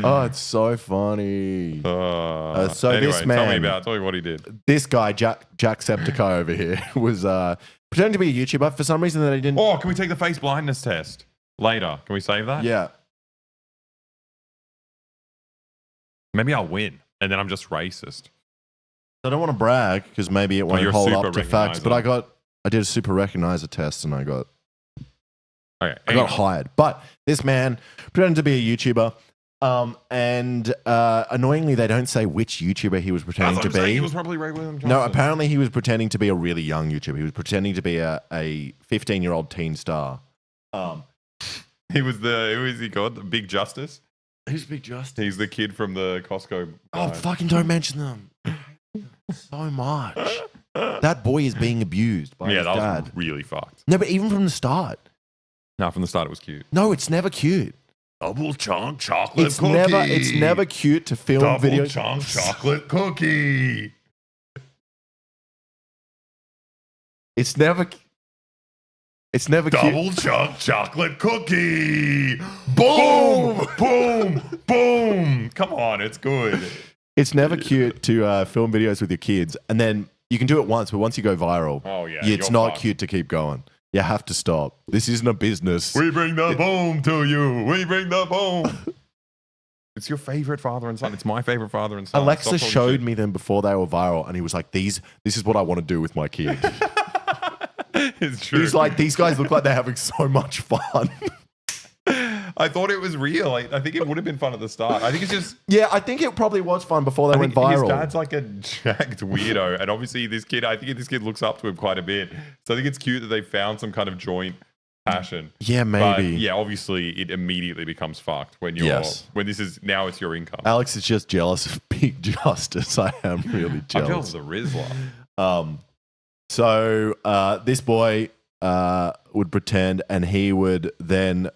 Oh, it's so funny. So anyway, this man, tell me what he did. This guy, Jacksepticeye over here, was pretending to be a YouTuber for some reason that he didn't. Oh, can we take the face blindness test later? Can we save that? Yeah. Maybe I'll win, and then I'm just racist. I don't want to brag because maybe it won't hold up to facts, but recognizer. I did a super recognizer test and I got Okay, hired. But this man pretended to be a YouTuber, and annoyingly, they don't say which YouTuber he was pretending to be. He was probably Ray William Johnson. No, apparently he was pretending to be a really young YouTuber. He was pretending to be a 15-year-old teen star. He was who is he called? The Big Justice? Who's Big Justice? He's the kid from the Costco. Oh, fucking don't mention them. So much. That boy is being abused by his that dad. was really fucked. No, but even from the start. No, from the start it was cute. No, it's never cute. Double chunk chocolate It's cookie. never cute to film Double video. chunk chocolate cookie. It's never cute. Double chunk chocolate cookie. Boom, boom, boom. Come on, it's good. It's never cute to film videos with your kids, and then you can do it once, but once you go viral, Oh yeah, it's you're not fucked. cute to keep going. You have to stop. This isn't a business. We bring the boom to you. We bring the boom. It's your favorite father and son. It's my favorite father and son. Alexa showed me them before they were viral, and he was like, this is what I want to do with my kid. It's true. He's like, these guys look like they're having so much fun. I thought it was real. I think it would have been fun at the start. I think it's just. Yeah, I think it probably was fun before they I went think viral. His dad's like a jacked weirdo, and obviously I think this kid looks up to him quite a bit. So I think it's cute that they found some kind of joint passion. Yeah, But maybe. yeah, obviously it immediately becomes fucked when you're Yes. when this is now it's your income. Alex is just jealous of Big Justice. I am really I'm jealous jealous. of the Rizzler. So this boy would pretend, and he would then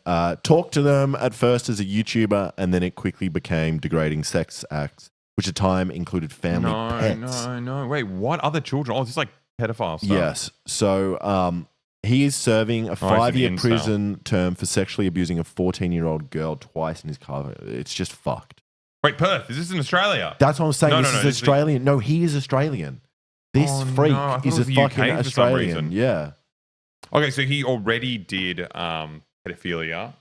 talk to them at first as a YouTuber, and then it quickly became degrading sex acts, which at time included family pets. No. Wait, what other children? Oh, this is like pedophile stuff. Yes. So he is serving a he's an 5-year incel. prison term for sexually abusing a 14-year-old girl twice in his car. It's just fucked. Wait, Perth, is this in Australia? That's what I'm saying. No, This no, is no, this is- Australian. No, he is Australian. This Oh, freak no, I thought is it a was UK fucking for some Australian. reason. Yeah. Okay, so he already did pedophilia.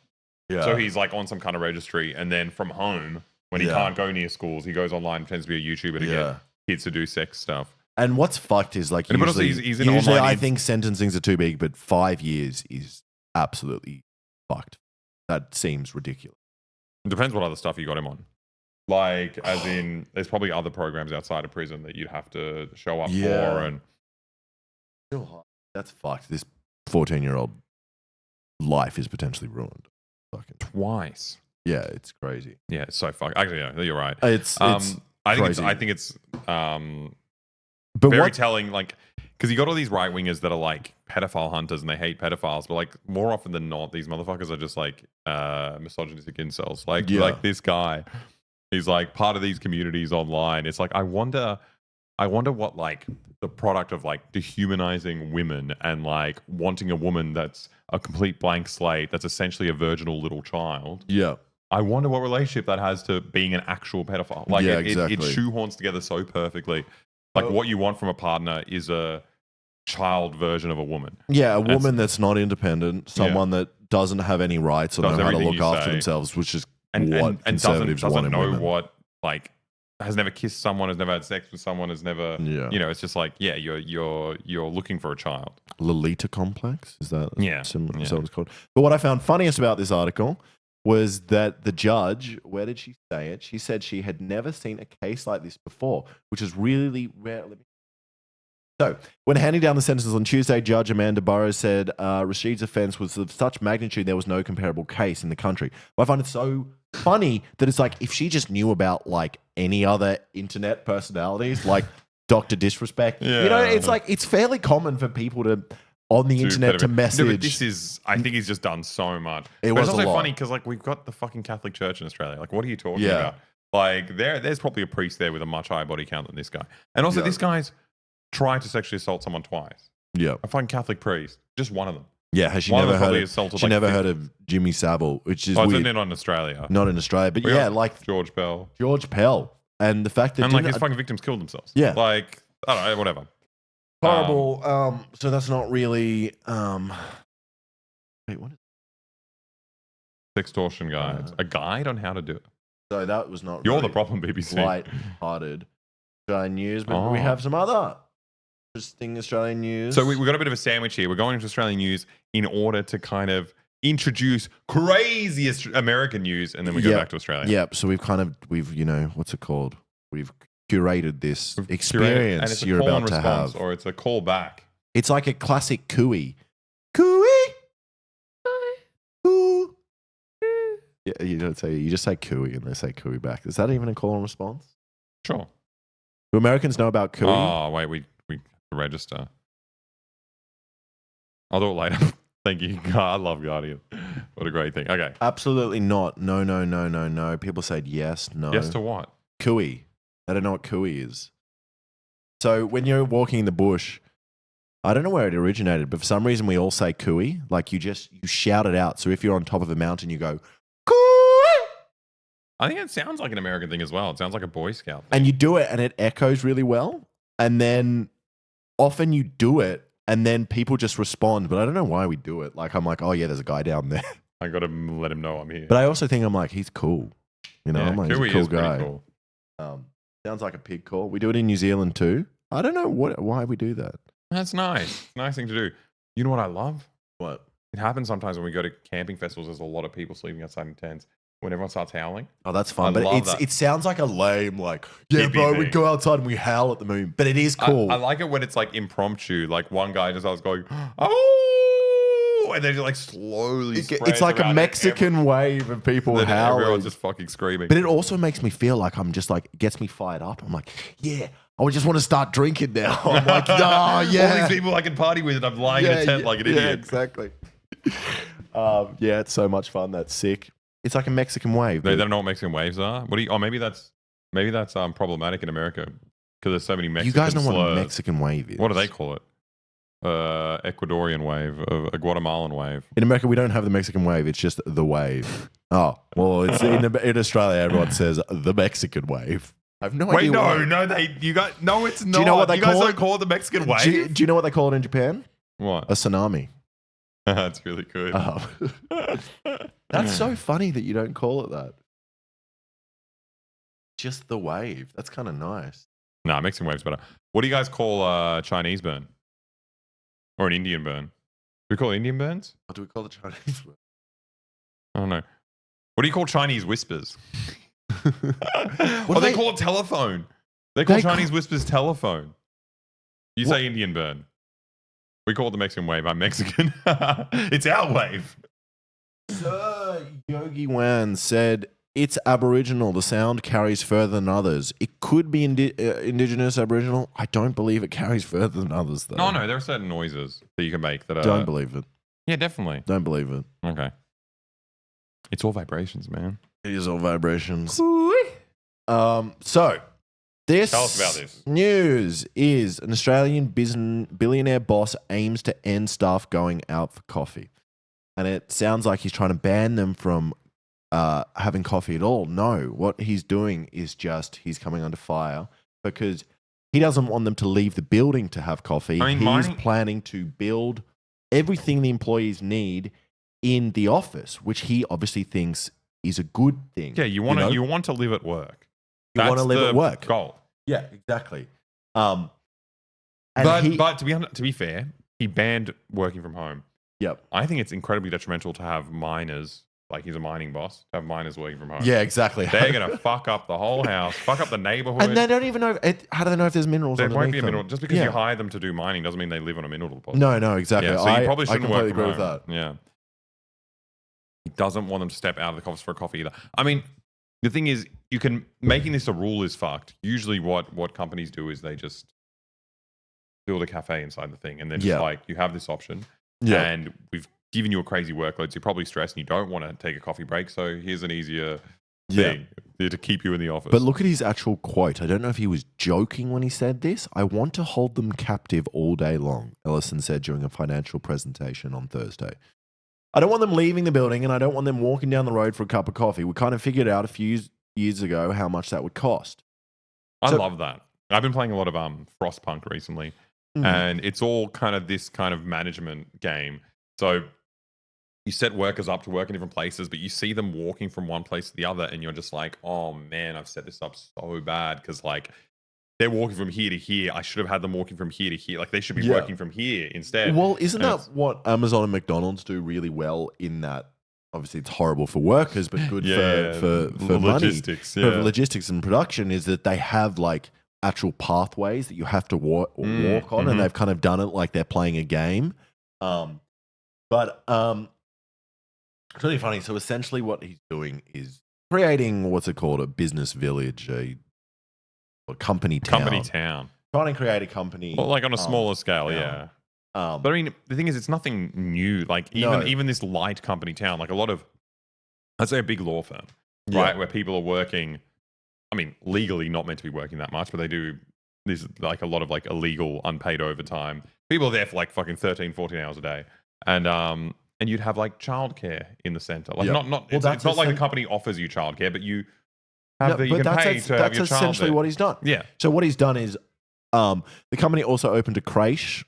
Yeah. So he's like on some kind of registry, and then from home, when he Yeah. can't go near schools, he goes online and pretends to be a YouTuber to Yeah. get kids to do sex stuff. And what's fucked is like And but also usually, he's an usually online I ins- think sentencings are too big, but 5 years is absolutely fucked. That seems ridiculous. It depends what other stuff you got him on. Like, as in, there's probably other programs outside of prison that you'd have to show up Yeah. for. And That's fucked. This 14-year-old life is potentially ruined. Fucking twice. yeah, it's crazy. Yeah, it's so fucked. Actually, yeah, you're right. It's I think crazy. it's but very what? telling, like, because you got all these right wingers that are like pedophile hunters and they hate pedophiles, but like more often than not, these motherfuckers are just like misogynistic incels. Like, Yeah. like this guy, he's like part of these communities online. It's like I wonder what like the product of like dehumanizing women and like wanting a woman that's a complete blank slate, that's essentially a virginal little child. Yeah, I wonder what relationship that has to being an actual pedophile. Like Yeah, it exactly. shoehorns together so perfectly. Like what you want from a partner is a child version of a woman. yeah, a woman that's not independent, someone that doesn't have any rights or Does know how to everything look you after say. themselves, which is And what conservatives want doesn't in know women. what, like, has never kissed someone, has never had sex with someone, has never Yeah. you know, it's just like, yeah, you're looking for a child. Lolita complex, is that Yeah, similar? yeah. Is that what it's called? But what I found funniest about this article was that the judge, where did she say it? She said she had never seen a case like this before, which is really rare. So, when handing down the sentences on Tuesday, Judge Amanda Burrows said Rashid's offense was of such magnitude there was no comparable case in the country. But I find it so funny that it's like if she just knew about like any other internet personalities, like Dr. Disrespect, you know, it's like it's fairly common for people to on the internet to message. No, but this is, I think he's just done so much. It But was it's a also lot. funny because like we've got the fucking Catholic Church in Australia. Like, what are you talking Yeah. about? Like, there's probably a priest there with a much higher body count than this guy. And also, Yeah. this guy's tried to sexually assault someone twice. Yeah. A fucking Catholic priest, just one of them. Yeah, has she One of never them heard probably of, assaulted, she like, never 50 heard of Jimmy Savile, which is Oh, it's weird. not in Australia. Not in Australia, but We yeah, got like George Bell. George Pell. And the fact that And like didn't- his fucking victims killed themselves. Yeah. Like, I don't know, whatever. horrible. So that's not really wait, what is Sextortion guides. A guide on how to do it. so that was not You're really the problem, BBC. light-hearted Australian news, but we Oh. have some other interesting Australian news. So we got a bit of a sandwich here. We're going into Australian news in order to kind of introduce craziest American news, and then we go Yep. back to Australia. Yep, so we've you know, what's it called? We've curated this We've curated- experience and it's a you're call about and to response, have. or it's a call back. It's like a classic cooey. Cooey. Coo. Yeah, you just say cooey and they say cooey back. Is that even a call and response? Sure. Do Americans know about cooey? Oh wait, we register. I'll do it later. Thank you. God, I love Guardian. What a great thing. Okay. Absolutely not. No, no, no, no, no. People said yes, no. Yes to what? Cooey. I don't know what cooey is. So when you're walking in the bush, I don't know where it originated, but for some reason we all say cooey. Like you shout it out. So if you're on top of a mountain, you go, cooey! I think it sounds like an American thing as well. It sounds like a Boy Scout thing. And you do it and it echoes really well. And then often you do it and then people just respond. But I don't know why we do it. Like I'm like, oh yeah, there's a guy down there. I got to let him know I'm here. But I also think I'm like, he's cool. You know, yeah, I'm like, Kiwi he's a cool is pretty guy. cool. Sounds like a pig call. We do it in New Zealand too. I don't know why we do that. That's nice. It's a nice thing to do. You know what I love? What? It happens sometimes when we go to camping festivals. There's a lot of people sleeping outside in tents. When everyone starts howling. Oh, that's fun. I But love that. it sounds like a lame, like, yeah, Hippie bro, we thing. go outside and we howl at the moon. But it is cool. I like it when it's like impromptu. Like one guy just starts going, oh, and then it like slowly It's like a Mexican wave of people then howling. everyone's just fucking screaming. But it also makes me feel like I'm just like, it gets me fired up. I'm like, yeah, I just want to start drinking now. I'm like, oh, yeah. All these people I can party with and I'm lying in a tent like an idiot. Yeah, exactly. Yeah, it's so much fun. That's sick. It's like a Mexican wave. They don't know what Mexican waves are. What do you? Oh, maybe that's problematic in America because there's so many Mexican. You guys know what a slurs. Mexican wave is? What do they call it? Ecuadorian wave, a Guatemalan wave. In America, we don't have the Mexican wave. It's just the wave. Oh, well, it's in Australia, everyone says the Mexican wave. I have no Wait, idea. no, it's not. Do you know what they you guys call don't it? call it the Mexican wave? Do you know what they call it in Japan? What? A tsunami. That's really good. That's so funny that you don't call it that. Just the wave. That's kind of nice. Nah, Mexican wave's better. What do you guys call Chinese burn? Or an Indian burn? Do we call it Indian burns? What do we call the Chinese word? I don't know. What do you call Chinese whispers? What do they call it telephone. They call Chinese whispers telephone. You say Indian burn. We call it the Mexican wave. I'm Mexican. It's our wave. Sir Yogi Wan said, it's Aboriginal. The sound carries further than others. It could be Indigenous Aboriginal. I don't believe it carries further than others, though. No, there are certain noises that you can make that are... Don't believe it. Yeah, definitely. Don't believe it. Okay. It's all vibrations, man. It is all vibrations. So, this Tell us about this. news is an Australian billionaire boss aims to end staff going out for coffee. And it sounds like he's trying to ban them from having coffee at all. No, what he's doing is just he's coming under fire because he doesn't want them to leave the building to have coffee. He's planning to build everything the employees need in the office, which he obviously thinks is a good thing. Yeah, you want to live at work. You want to live at work. Goal. Yeah, exactly. But to be fair, he banned working from home. Yep. I think it's incredibly detrimental to have miners, like he's a mining boss, to have miners working from home. Yeah, exactly. They're going to fuck up the whole house, fuck up the neighborhood. And they don't even know. How do they know if there's minerals There underneath won't be a them? mineral. Just because you hire them to do mining doesn't mean they live on a mineral deposit. No, exactly. Yeah, so you probably I shouldn't work from agree home. with that. Yeah. He doesn't want them to step out of the office for a coffee either. I mean, the thing is, making this a rule is fucked. Usually what companies do is they just build a cafe inside the thing and then just like, you have this option and we've given you a crazy workload, so you're probably stressed and you don't want to take a coffee break, so here's an easier thing to keep you in the office. But look at his actual quote. I don't know if he was joking when he said this. I want to hold them captive all day long, Ellison said during a financial presentation on Thursday. I don't want them leaving the building and I don't want them walking down the road for a cup of coffee. We kind of figured out a few years ago how much that would cost. I love that. I've been playing a lot of Frostpunk recently, and it's all kind of this kind of management game. So you set workers up to work in different places, but you see them walking from one place to the other, and you're just like, oh man, I've set this up so bad because like they're walking from here to here. I should have had them walking from here to here. Like they should be working from here instead. Well, isn't that what Amazon and McDonald's do really well in that? Obviously, it's horrible for workers, but good for logistics, money. For logistics and production is that they have like actual pathways that you have to walk on, and they've kind of done it like they're playing a game. It's really funny. So essentially what he's doing is creating, what's it called? A business village, a company town. Company town. Trying to create a company. Well, like on a smaller scale, yeah. But I mean, the thing is, it's nothing new. Like even this light company town, like a lot of, let's say a big law firm, right, where people are working. I mean, legally not meant to be working that much, but they do this like a lot of like illegal unpaid overtime. People are there for like fucking 13, 14 hours a day, and you'd have like childcare in the center. Like it's not like the company offers you childcare, but you have you can pay to have your child. That's essentially what he's done. Yeah. So what he's done is, the company also opened a creche.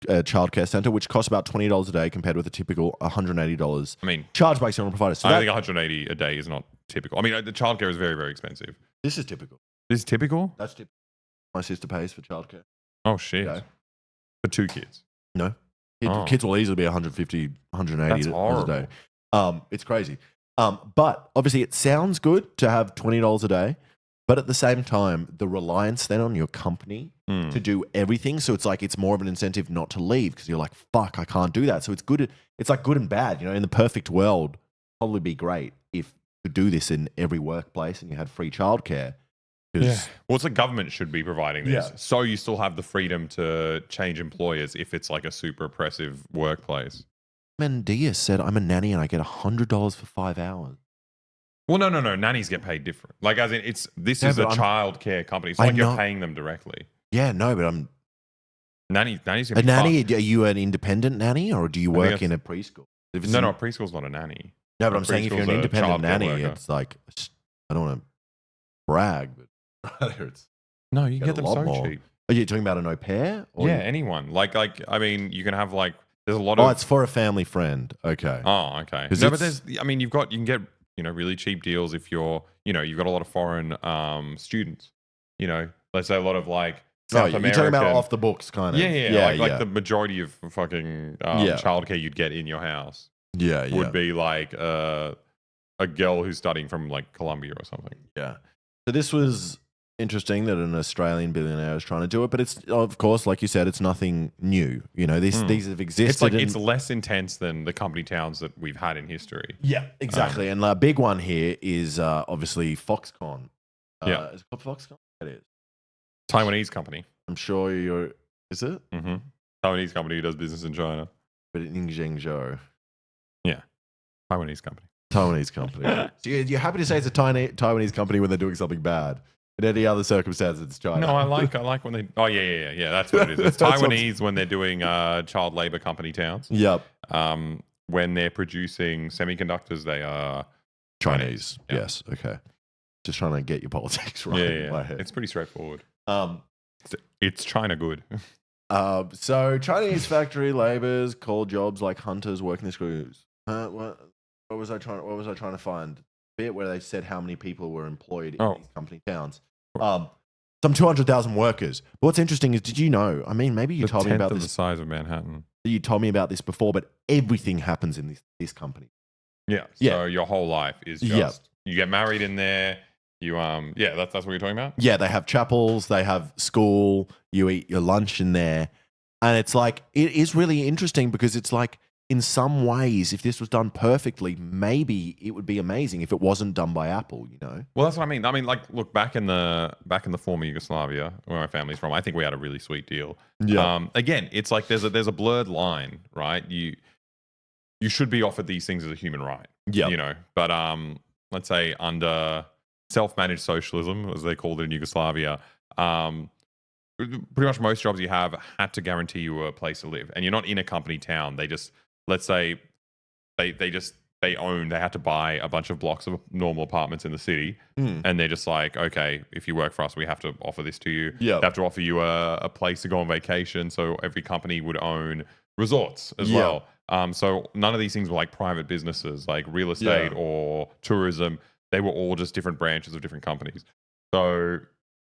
Childcare center, which costs about $20 a day compared with a typical $180. I mean, charged by external providers. So I think $180 a day is not typical. I mean, the childcare is very, very expensive. This is typical. This is typical? That's typical. My sister pays for childcare. Oh, shit. Okay. For 2 kids? No. Kids will easily be 150, 180 a day. It's crazy. But obviously, it sounds good to have $20 a day. But at the same time, the reliance then on your company to do everything. So it's like it's more of an incentive not to leave because you're like, fuck, I can't do that. So it's good. It's like good and bad. You know, in the perfect world, probably be great if you could do this in every workplace and you had free childcare. Yeah. Well, it's the government should be providing this. Yeah. So you still have the freedom to change employers if it's like a super oppressive workplace. Mendia said, I'm a nanny and I get $100 for 5 hours. Well, no. Nannies get paid different. Like, as in, this is a childcare company. It's not like you're paying them directly. Yeah, no, but I'm... Nannies a nanny, are you an independent nanny or do you work in a preschool? No, preschool's not a nanny. No, but I'm saying if you're an independent nanny, it's like, I don't want to brag, but no, you get them so cheap. Are you talking about an au pair? Yeah, anyone. Like, I mean, you can have like, there's a lot of... Oh, it's for a family friend. Okay. Oh, okay. No, but there's, I mean, you can get, really cheap deals if you've got a lot of foreign students. Let's say a lot of like South American. You're talking about off the books kind of. Yeah. Like the majority of fucking childcare you'd get in your house. Would be like a girl who's studying from like Colombia or something. Yeah. So this was interesting that an Australian billionaire is trying to do it, but it's, of course, like you said, it's nothing new. These have existed. It's like it's less intense than the company towns that we've had in history. Yeah, exactly. And the big one here is obviously Foxconn. Is it called Foxconn? It is. Taiwanese company. I'm sure you're... Is it? Mm-hmm. Taiwanese company who does business in China. But in Zhengzhou. Yeah. Taiwanese company. So you're happy to say it's a Taiwanese company when they're doing something bad. In any other circumstances, it's China. No, I like when they... Oh, yeah. That's what it is. It's Taiwanese when they're doing child labor company towns. Yep. When they're producing semiconductors, they are... Chinese. Yes. Okay. Just trying to get your politics right. Yeah. It's pretty straightforward. It's China good. So Chinese factory laborers call jobs like hunters working the screws. What was I trying to find? Bit where they said how many people were employed in these company towns. Some 200,000 workers. But what's interesting is, did you know? I mean, maybe you told me about this. The size of Manhattan. You told me about this before, but everything happens in this company. Yeah. So your whole life is just you get married in there. You that's what you're talking about. Yeah, they have chapels, they have school. You eat your lunch in there, and it's like it is really interesting because it's like, in some ways, if this was done perfectly, maybe it would be amazing if it wasn't done by Apple, Well, that's what I mean. I mean, like, look, back in the former Yugoslavia, where my family's from, I think we had a really sweet deal. Yeah. Again, it's like there's a blurred line, right? You should be offered these things as a human right. Yeah. But let's say under self-managed socialism, as they called it in Yugoslavia, pretty much most jobs you have had to guarantee you a place to live, and you're not in a company town. They just, let's say they had to buy a bunch of blocks of normal apartments in the city, and they're just like, okay, if you work for us, we have to offer this to you. They have to offer you a place to go on vacation. So every company would own resorts as well. So none of these things were like private businesses, like real estate or tourism. They were all just different branches of different companies. So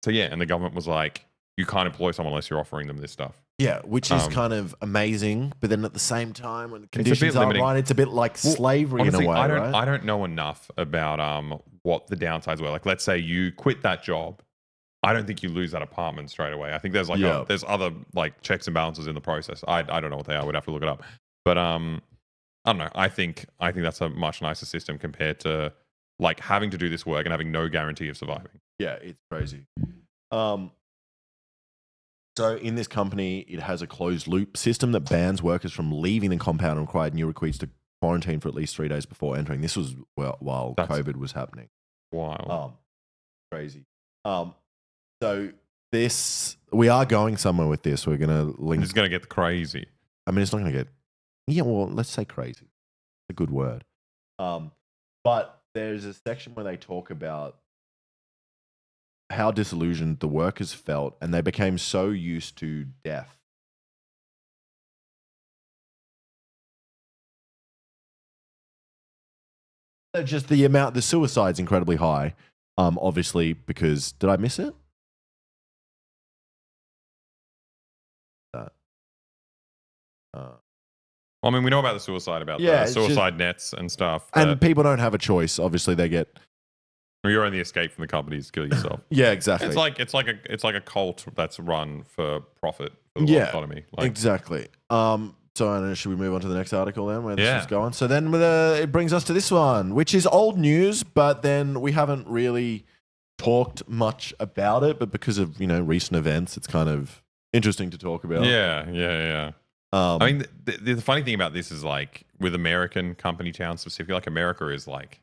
yeah, and the government was like, you can't employ someone unless you're offering them this stuff. Yeah, which is kind of amazing. But then at the same time, when the conditions aren't right, it's a bit like slavery honestly, in a way, right? I don't know enough about what the downsides were. Like, let's say you quit that job. I don't think you lose that apartment straight away. I think there's like there's other like checks and balances in the process. I don't know what they are. We'd have to look it up. But I don't know. I think that's a much nicer system compared to like having to do this work and having no guarantee of surviving. Yeah, it's crazy. So in this company, it has a closed loop system that bans workers from leaving the compound and required new recruits to quarantine for at least 3 days before entering. This was while COVID was happening. Wow. Crazy. So we are going somewhere with this. We're going to link. It's going to get crazy. I mean, it's not going to get. Yeah, well, let's say crazy. It's a good word. But there's a section where they talk about how disillusioned the workers felt, and they became so used to death. Just the suicide's incredibly high. Obviously, because did I miss it? I mean, we know about the suicide, about Yeah, the it's suicide nets and stuff. And people don't have a choice. Obviously, they get. Your only escape from the company is to kill yourself. Yeah, exactly. It's like a cult that's run for profit for the world economy. Like, exactly. So I don't know, should we move on to the next article then, where this is going? So then it brings us to this one, which is old news, but then we haven't really talked much about it. But because of recent events, it's kind of interesting to talk about. Yeah. I mean, the funny thing about this is like with American company towns specifically, like America is like.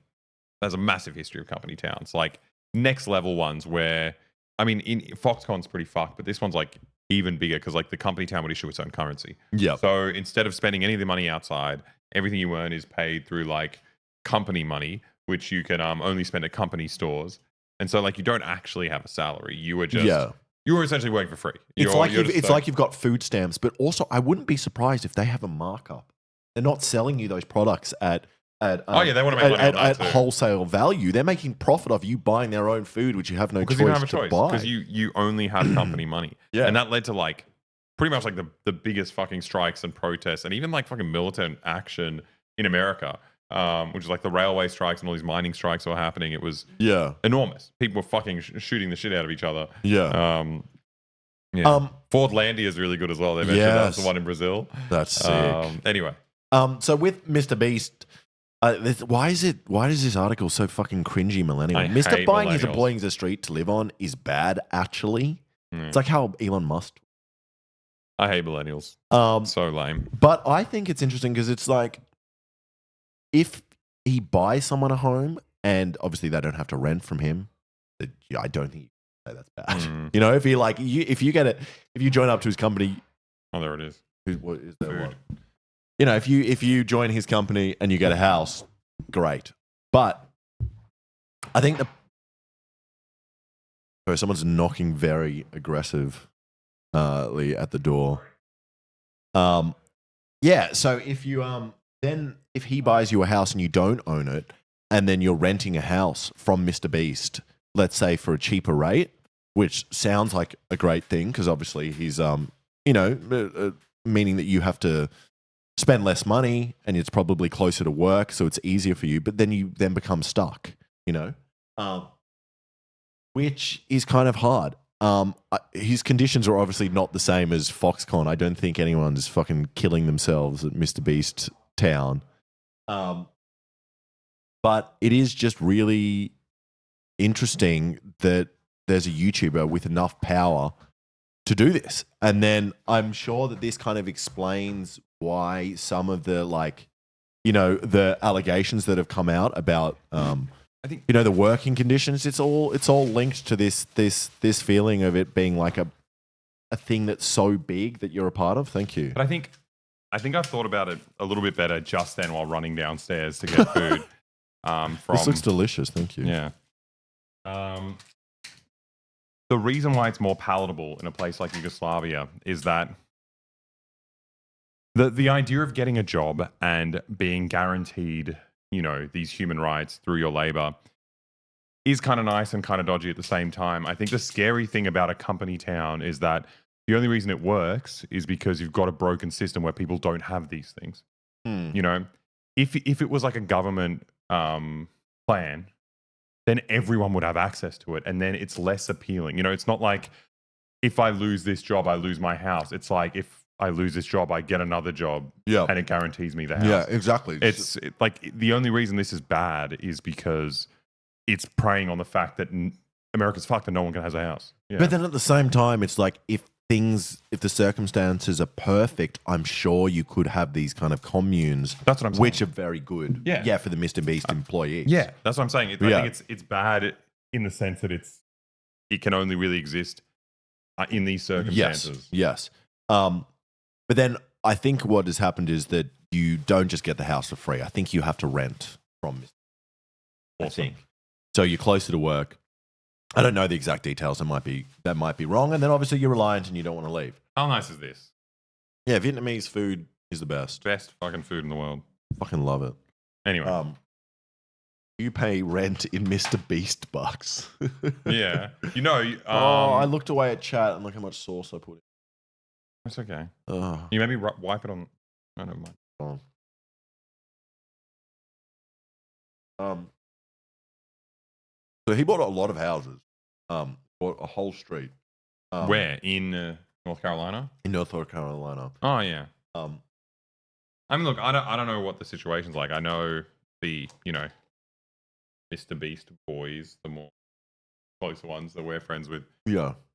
There's a massive history of company towns, like next level ones where, I mean, Foxconn's pretty fucked, but this one's like even bigger because like the company town would issue its own currency. Yeah. So instead of spending any of the money outside, everything you earn is paid through like company money, which you can only spend at company stores. And so like you don't actually have a salary. You were just you were essentially working for free. It's like you've got food stamps, but also I wouldn't be surprised if they have a markup. They're not selling you those products at they want to make money on that at wholesale value. They're making profit off you buying their own food, which you have no choice you don't have a to choice, buy. because you only have company money. Yeah. And that led to like pretty much like the biggest fucking strikes and protests and even like fucking militant action in America, which is like the railway strikes and all these mining strikes that were happening. It was enormous. People were fucking shooting the shit out of each other. Ford Landia is really good as well. They mentioned that was the one in Brazil. That's sick. Anyway. So with MrBeast, why is this article so fucking cringy, millennial? Mr. buying his employees a street to live on is bad, actually. It's like how Elon Musk. I hate millennials. So lame. But I think it's interesting because it's like, if he buys someone a home and obviously they don't have to rent from him, I don't think you can say that's bad. If you join up to his company. Oh, there it is. What is there? What? If you join his company and you get a house, great. But I think someone's knocking very aggressively at the door. So if you then if he buys you a house and you don't own it, and then you're renting a house from MrBeast, let's say for a cheaper rate, which sounds like a great thing because obviously he's meaning that you have to spend less money and it's probably closer to work, so it's easier for you, but then you become stuck, which is kind of hard. His conditions are obviously not the same as Foxconn. I don't think anyone's fucking killing themselves at MrBeast town. But it is just really interesting that there's a YouTuber with enough power to do this. And then I'm sure that this kind of explains why some of the the allegations that have come out about I think the working conditions, it's all linked to this feeling of it being like a thing that's so big that you're a part of. Thank you. But I think I've thought about it a little bit better just then while running downstairs to get food. This looks delicious. Thank you. Yeah. The reason why it's more palatable in a place like Yugoslavia is that the idea of getting a job and being guaranteed, these human rights through your labor is kind of nice and kind of dodgy at the same time. I think the scary thing about a company town is that the only reason it works is because you've got a broken system where people don't have these things. If it was like a government plan, then everyone would have access to it, and then it's less appealing. It's not like if I lose this job, I lose my house. It's like if I lose this job, I get another job, and it guarantees me the house. Yeah, exactly. It's like the only reason this is bad is because it's preying on the fact that America's fucked and no one has a house. Yeah. But then at the same time, it's like if things, if the circumstances are perfect, I'm sure you could have these kind of communes. That's what I'm saying. Which are very good. Yeah. For the MrBeast employees. Yeah, that's what I'm saying. I think it's bad in the sense that it can only really exist in these circumstances. Yes. But then I think what has happened is that you don't just get the house for free. I think you have to rent from Mr. I think. So you're closer to work. I don't know the exact details. That might be wrong. And then obviously you're reliant and you don't want to leave. How nice is this? Yeah, Vietnamese food is the best. Best fucking food in the world. Fucking love it. Anyway. You pay rent in MrBeast bucks. Yeah. I looked away at chat and look how much sauce I put in. That's okay. Oh. You maybe wipe it on. Oh, never mind. So he bought a lot of houses. Bought a whole street. Where? In North Carolina? In North Carolina. Oh, yeah. I mean, look, I don't know what the situation's like. I know the, MrBeast boys, the more closer ones that we're friends with,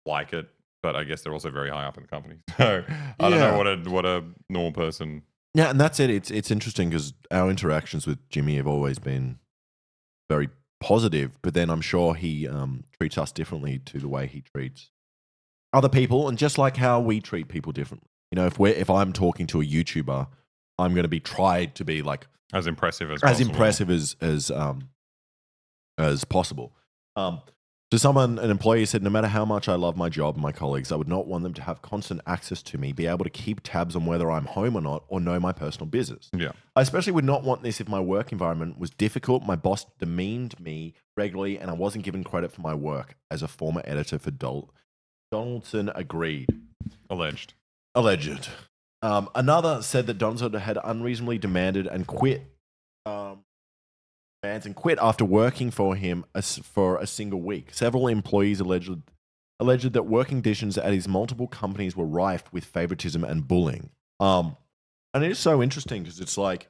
like it. But I guess they're also very high up in the company. So I don't know what a normal person. Yeah, and that's it. It's interesting because our interactions with Jimmy have always been very positive, but then I'm sure he treats us differently to the way he treats other people, and just like how we treat people differently. If I'm talking to a YouTuber, I'm going to be tried to be like as impressive as possible. As possible. So an employee said, no matter how much I love my job and my colleagues, I would not want them to have constant access to me, be able to keep tabs on whether I'm home or not, or know my personal business. Yeah. I especially would not want this if my work environment was difficult, my boss demeaned me regularly, and I wasn't given credit for my work. As a former editor for Donaldson agreed. Alleged. Another said that Donaldson had unreasonably demanded and quit. After working for him for a single week. Several employees alleged that working conditions at his multiple companies were rife with favoritism and bullying. And it is so interesting because it's like,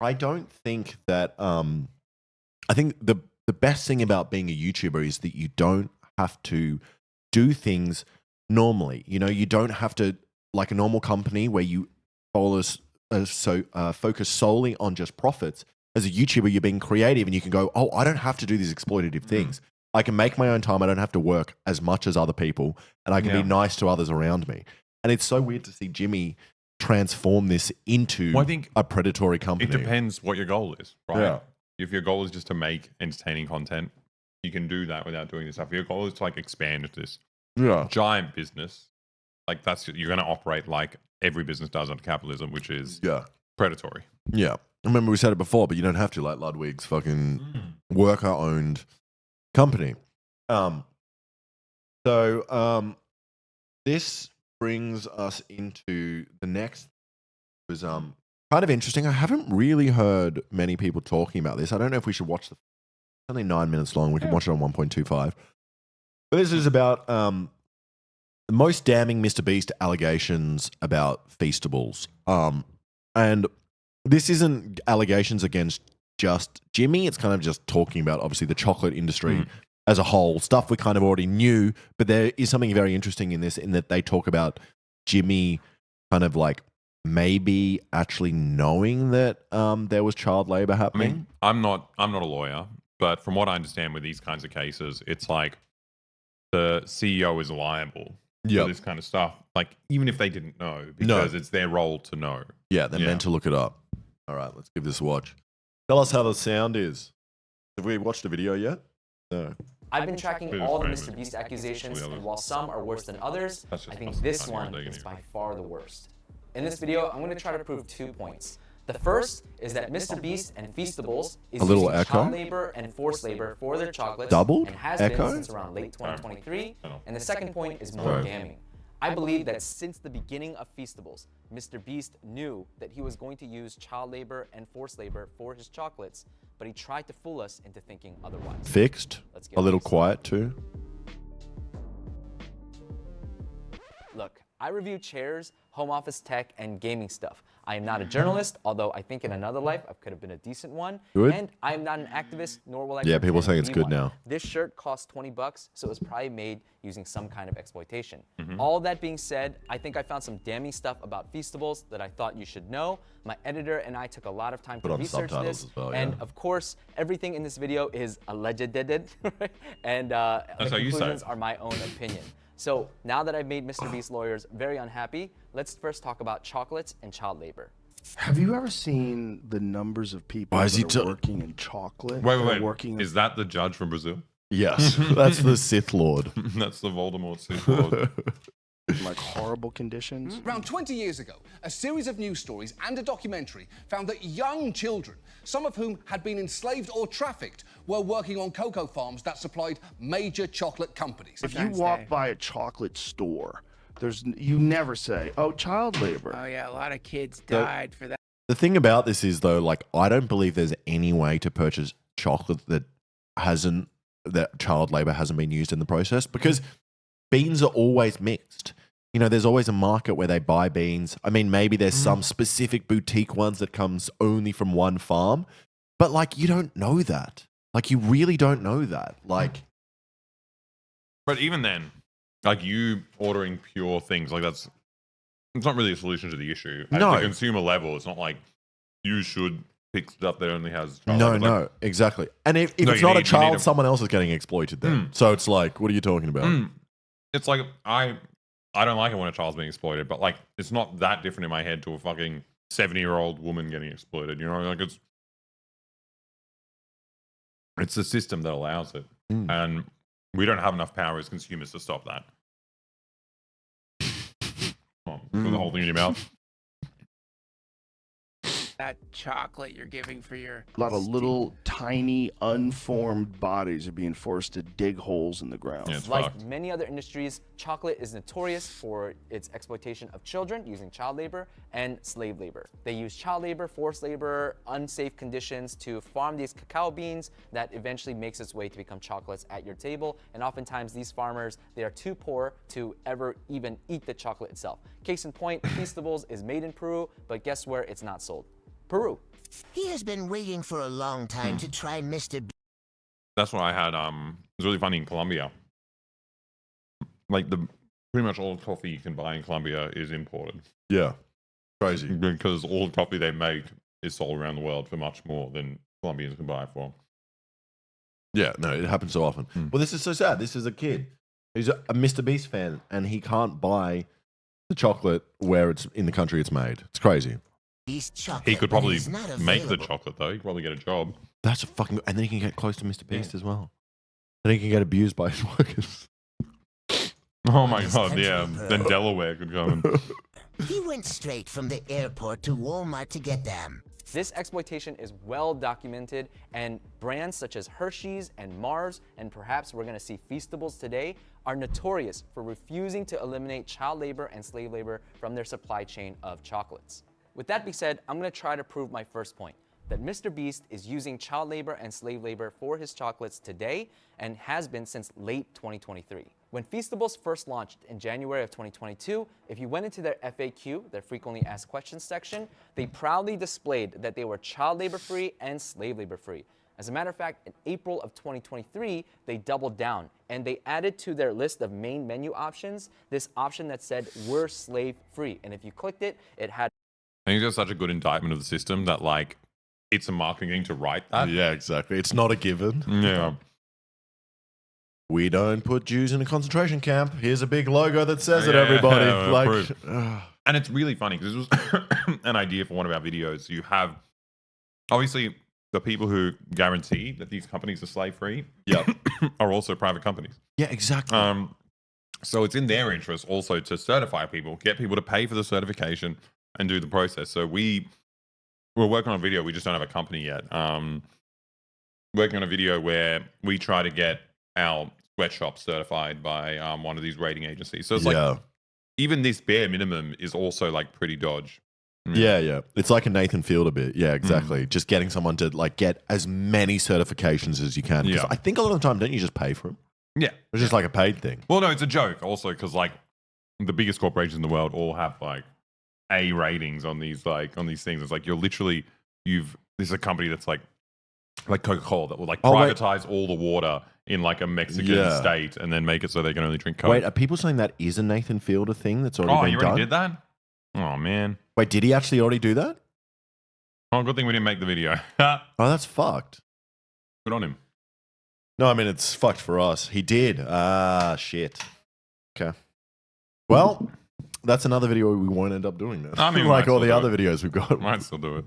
I don't think that, I think the best thing about being a YouTuber is that you don't have to do things normally. You don't have to, like a normal company where you focus solely on just profits. As a YouTuber, you're being creative and you can go, I don't have to do these exploitative things. I can make my own time. I don't have to work as much as other people, and I can be nice to others around me. And it's so weird to see Jimmy transform this into a predatory company. It depends what your goal is, right? Yeah. If your goal is just to make entertaining content, you can do that without doing this stuff. If your goal is to expand this giant business, you're going to operate like every business does under capitalism, which is predatory. Yeah. I remember we said it before, but you don't have to, like Ludwig's fucking worker-owned company. This brings us into the next. It was kind of interesting. I haven't really heard many people talking about this. I don't know if we should watch it's only 9 minutes long. We can watch it on 1.25. But this is about the most damning MrBeast allegations about Feastables. And this isn't allegations against just Jimmy. It's kind of just talking about, obviously, the chocolate industry as a whole. Stuff we kind of already knew. But there is something very interesting in this, in that they talk about Jimmy kind of maybe actually knowing that there was child labor happening. I mean, I'm not a lawyer, but from what I understand with these kinds of cases, it's like the CEO is liable for this kind of stuff. Even if they didn't know, because it's their role to know. Yeah, they're meant to look it up. All right, let's give this a watch. Tell us how the sound is. Have we watched the video yet? No. I've been tracking all the MrBeast accusations, and while some are worse than others, I think this one is by far the worst. In this video, I'm going to try to prove 2 points. The first is that MrBeast and Feastables is using child labor and forced labor for their chocolates and has been since around late 2023. And the second point is more damning. I believe that since the beginning of Feastables, MrBeast knew that he was going to use child labor and forced labor for his chocolates, but he tried to fool us into thinking otherwise. Fixed. A little quiet too. Look, I review chairs, home office tech, and gaming stuff. I am not a journalist, although I think in another life I could have been a decent one. Good. And I am not an activist, nor will I. Yeah, people pretend saying to it's be good one. now. This shirt cost $20, so it was probably made using some kind of exploitation. Mm-hmm. All that being said, I think I found some damning stuff about Feastables that I thought you should know. My editor and I took a lot of time Put to on research subtitles this, as well, and yeah. of course, everything in this video is alleged, and the how you say conclusions it. are my own opinion. So now that I've made MrBeast lawyers very unhappy, let's first talk about chocolates and child labor. Have you ever seen the numbers of people Why is he that are working in chocolate? that are Wait. Working Is that the judge from Brazil? Yes, that's the Sith Lord. That's the Voldemort Sith Lord. in like horrible conditions? Around 20 years ago, a series of news stories and a documentary found that young children, some of whom had been enslaved or trafficked, were working on cocoa farms that supplied major chocolate companies. If you walk by a chocolate store, you never say, "Oh, child labor." Oh yeah, a lot of kids died for that. The thing about this is though, like, I don't believe there's any way to purchase chocolate that child labor hasn't been used in the process, because beans are always mixed. You know, there's always a market where they buy beans. I mean, maybe there's some specific boutique ones that comes only from one farm, but like, you don't know that. Like, you really don't know that. Like, But even then, like, you ordering pure things, like, it's not really a solution to the issue. At No. the consumer level, it's not like you should pick stuff that only has child no, labor. no, exactly. And if No, it's you not need- a you child, need a- someone else is getting exploited then. So it's like, what are you talking about? It's like, I don't like it when a child's being exploited, but like, it's not that different in my head to a fucking 70-year-old woman getting exploited, you know? Like, it's the system that allows it. And we don't have enough power as consumers to stop that. Come on, put the whole thing in your mouth. That chocolate you're giving for your A lot of little, tiny, unformed bodies are being forced to dig holes in the ground. Yeah, it's Like fucked. many other industries, chocolate is notorious for its exploitation of children using child labor and slave labor. They use child labor, forced labor, unsafe conditions to farm these cacao beans that eventually makes its way to become chocolates at your table. And oftentimes these farmers, they are too poor to ever even eat the chocolate itself. Case in point, Feastables is made in Peru, but guess where it's not sold? Peru. He has been waiting for a long time to try Mr. That's what I had. It was really funny in Colombia. Like, pretty much all the coffee you can buy in Colombia is imported. Yeah. Crazy. Because all the coffee they make is sold around the world for much more than Colombians can buy for. Yeah, no, it happens so often. Well, this is so sad. This is a kid who's a MrBeast fan, and he can't buy the chocolate where it's in the country it's made. It's crazy. Beast chocolate. He could probably is not make the available. chocolate, though. He could probably get a job. That's a fucking, and then he can get close to MrBeast as well. Then he can get abused by his workers. Oh my This god, country yeah. of Then pearl. Delaware could come and... He went straight from the airport to Walmart to get them. This exploitation is well documented, and brands such as Hershey's and Mars, and perhaps we're gonna see Feastables today, are notorious for refusing to eliminate child labor and slave labor from their supply chain of chocolates. With that being said, I'm gonna try to prove my first point, that MrBeast is using child labor and slave labor for his chocolates today and has been since late 2023. When Feastables first launched in January of 2022, if you went into their FAQ, their frequently asked questions section, they proudly displayed that they were child labor free and slave labor free. As a matter of fact, in April of 2023, they doubled down and they added to their list of main menu options this option that said we're slave free. And if you clicked it, it had I think it's such a good indictment of the system that, like, it's a marketing to write that. Yeah, exactly. It's not a given. Yeah. We don't put Jews in a concentration camp. Here's a big logo that says it, Yeah, everybody. Like, approved. And it's really funny because this was an idea for one of our videos. You have, obviously, the people who guarantee that these companies are slave-free are also private companies. yeah, exactly. So it's in their interest also to certify people, get people to pay for the certification and do the process. So we're working on a video. We just don't have a company yet. Working on a video where we try to get our sweatshop certified by one of these rating agencies. So it's like, even this bare minimum is also like pretty dodge. Yeah. It's like a Nathan Field a bit. Yeah, exactly. Just getting someone to like get as many certifications as you can. 'Cause Yeah. I think a lot of the time, don't you just pay for them? Yeah. It's just like a paid thing. Well, no, it's a joke also because like the biggest corporations in the world all have like A ratings on these things. It's like this is a company that's like Coca-Cola that will like privatize all the water in like a Mexican state and then make it so they can only drink Coke. Wait, are people saying that is a Nathan Fielder thing that's already been done? Oh, you already did that? Oh, man. Wait, did he actually already do that? Oh, good thing we didn't make the video. Oh, that's fucked. Good on him. No, I mean, it's fucked for us. He did. Ah, shit. Okay. Well, that's another video we won't end up doing then. I mean, like all the other videos we've got. Might still do it.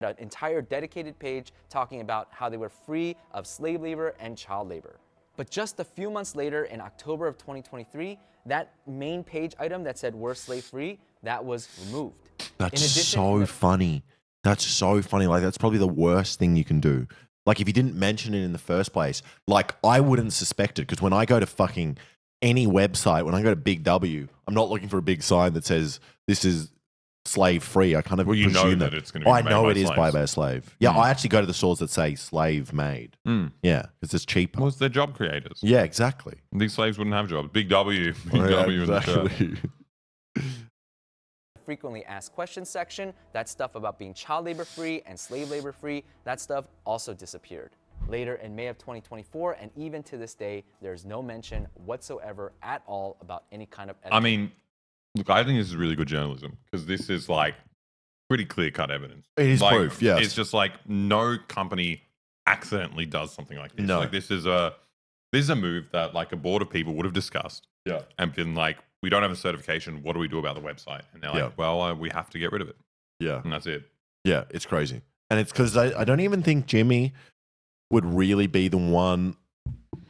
An entire dedicated page talking about how they were free of slave labor and child labor. But just a few months later, in October of 2023, that main page item that said we're slave free, that was removed. That's so funny. That's so funny. Like, that's probably the worst thing you can do. Like, if you didn't mention it in the first place, like, I wouldn't suspect it, because when I go to fucking any website, when I go to Big W, I'm not looking for a big sign that says this is slave free. I kind of you presume know that it's going to be I made know by it is slaves. by a slave. Yeah, I actually go to the stores that say slave made. Yeah, because it's cheaper. Well, it's their job creators. Yeah, exactly. These slaves wouldn't have jobs. Big W. Big Yeah, W in the chat. exactly. Frequently asked questions section, that stuff about being child labor free and slave labor free, that stuff also disappeared. Later in May of 2024, and even to this day, there's no mention whatsoever at all about any kind of I mean, look, I think this is really good journalism, because this is like pretty clear-cut evidence. It is like, proof, yes. It's just like no company accidentally does something like this. No. Like, this is a move that like a board of people would have discussed. Yeah. And been like, we don't have a certification. What do we do about the website? And they're like, well, we have to get rid of it. Yeah. And that's it. Yeah, it's crazy. And it's because I don't even think Jimmy would really be the one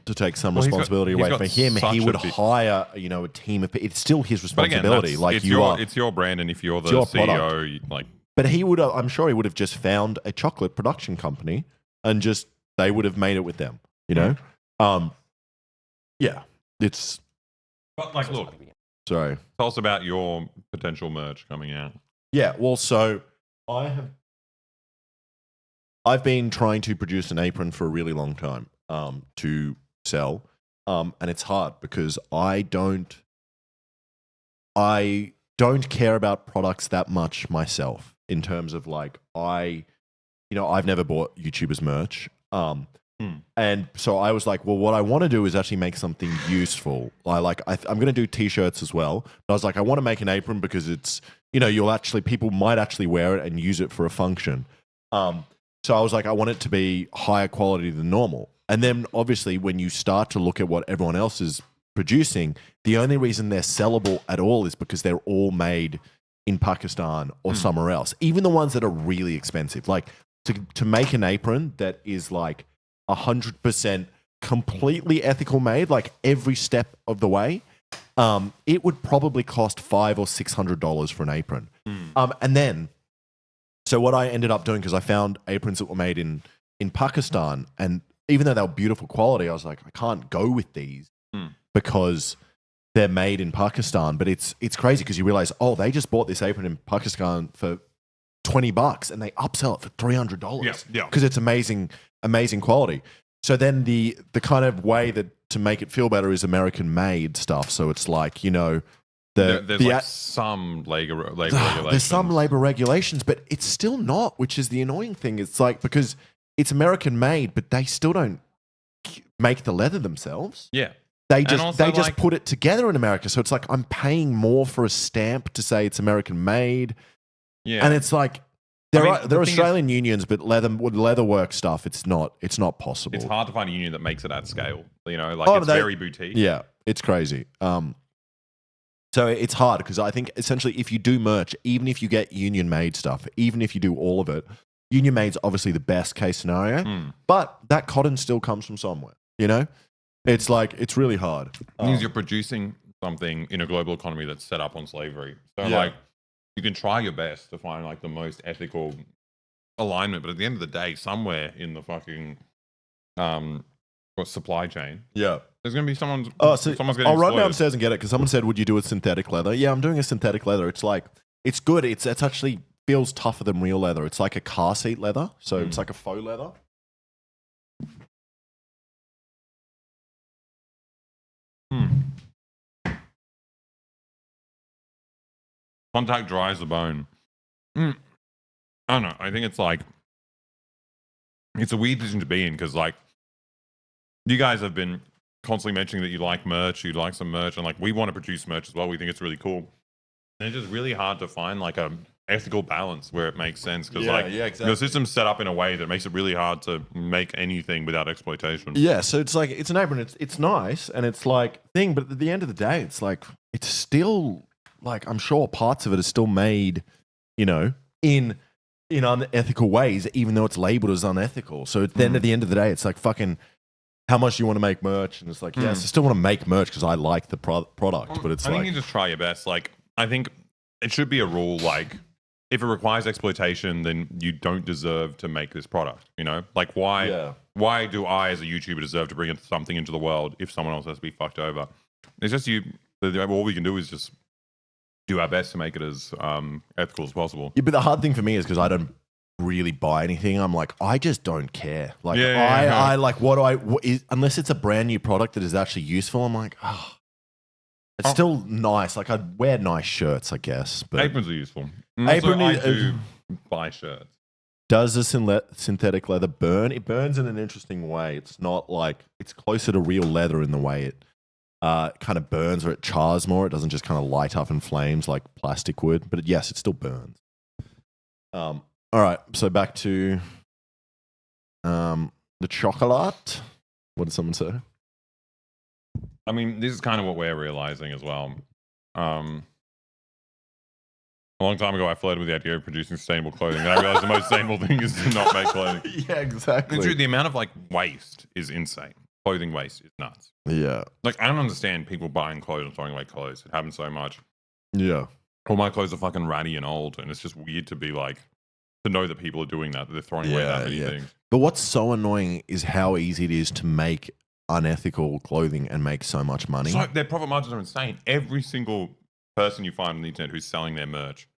to take some responsibility away from him. He would hire, a team of people. It's still his responsibility. Again, it's your brand, and if you're the CEO, like. But he would. I'm sure he would have just found a chocolate production company, and just they would have made it with them. Yeah, it's. But like, look. Sorry. Tell us about your potential merch coming out. Yeah, well, so I've been trying to produce an apron for a really long time to sell, and it's hard because I don't care about products that much myself, in terms of like I've never bought YouTubers merch. And so I was like, well, what I want to do is actually make something useful. I'm going to do t-shirts as well. But I was like, I want to make an apron because it's, people might actually wear it and use it for a function. So I was like, I want it to be higher quality than normal. And then obviously when you start to look at what everyone else is producing, the only reason they're sellable at all is because they're all made in Pakistan or somewhere else. Even the ones that are really expensive. Like to make an apron that is like 100% completely ethical made, like every step of the way, it would probably cost $500 or $600 for an apron. And then, so what I ended up doing, because I found aprons that were made in Pakistan, and even though they were beautiful quality, I was like, I can't go with these because they're made in Pakistan. But it's crazy because you realize, oh, they just bought this apron in Pakistan for $20 and they upsell it for $300 because it's amazing quality. So then the kind of way that to make it feel better is American made stuff. So it's like, there's some labor regulations. There's some labor regulations, but it's still not, which is the annoying thing. It's like, because it's American made, but they still don't make the leather themselves. Yeah. They just put it together in America. So it's like I'm paying more for a stamp to say it's American made. Yeah. And it's like there are Australian unions, but leather work stuff, it's not possible. It's hard to find a union that makes it at scale. It's very boutique. Yeah, it's crazy. So it's hard because I think essentially if you do merch, even if you get union made stuff, even if you do all of it, union made's obviously the best case scenario, but that cotton still comes from somewhere, It's like, it's really hard. Because you're producing something in a global economy that's set up on slavery. So you can try your best to find like the most ethical alignment, but at the end of the day, somewhere in the fucking supply chain, there's going to be someone's getting I'll run downstairs and get it, because someone said, would you do a synthetic leather? Yeah, I'm doing a synthetic leather. It's like, it's good. It's actually feels tougher than real leather. It's like a car seat leather. So it's like a faux leather. Contact dries the bone. I don't know. I think it's like, it's a weird position to be in because like, you guys have been constantly mentioning that you like merch, you'd like some merch, and like we want to produce merch as well. We think it's really cool. And it's just really hard to find like a ethical balance where it makes sense because exactly. your system's set up in a way that makes it really hard to make anything without exploitation. Yeah, so it's like it's an apron. It's nice and it's like thing, but at the end of the day, it's like it's still like I'm sure parts of it are still made, you know, in unethical ways, even though it's labeled as unethical. So then at the end of the day, it's like fucking how much do you want to make merch? And it's like yes, I still want to make merch because I like the product, but it's I like think you just try your best. Like I think it should be a rule like, if it requires exploitation, then you don't deserve to make this product. You know, like why do I, as a YouTuber, deserve to bring something into the world if someone else has to be fucked over? It's just you. All we can do is just do our best to make it as ethical as possible. Yeah, but the hard thing for me is because I don't really buy anything. I'm like, I just don't care. Like, I like unless it's a brand new product that is actually useful. I'm like, oh. It's still nice. Like I'd wear nice shirts, I guess. But aprons are useful. I do buy shirts. Does the synthetic leather burn? It burns in an interesting way. It's not like it's closer to real leather in the way it kind of burns or it chars more. It doesn't just kind of light up in flames like plastic would. But yes, it still burns. All right. So back to the chocolate. What did someone say? I mean, this is kind of what we're realizing as well. A long time ago, I flirted with the idea of producing sustainable clothing, and I realized the most sustainable thing is to not make clothing. Yeah, exactly. Dude, the amount of like waste is insane. Clothing waste is nuts. Yeah. Like, I don't understand people buying clothes and throwing away clothes. It happens so much. Yeah. All my clothes are fucking ratty and old, and it's just weird to be like, to know that people are doing that they're throwing away that many things. But what's so annoying is how easy it is to make unethical clothing and make so much money. So their profit margins are insane. Every single person you find on the internet who's selling their merch,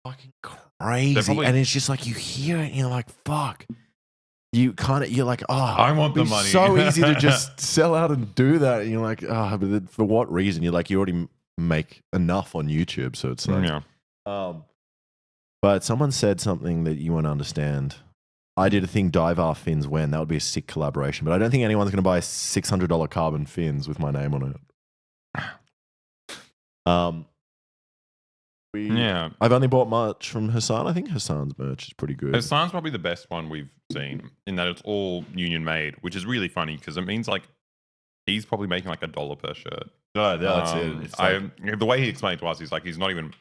fucking crazy. And it's just like you hear it and you're like, fuck. You're like, oh, I want the money. It's so easy to just sell out and do that. And you're like, oh, but for what reason? You're like, you already make enough on YouTube. So it's like, but someone said something that you won't understand. I did a thing, dive our fins when. That would be a sick collaboration. But I don't think anyone's going to buy $600 carbon fins with my name on it. I've only bought much from Hassan. I think Hassan's merch is pretty good. Hassan's probably the best one we've seen in that it's all union made, which is really funny because it means like he's probably making like $1 per shirt. No, that's it. It's like, the way he explained to us, he's like, he's not even...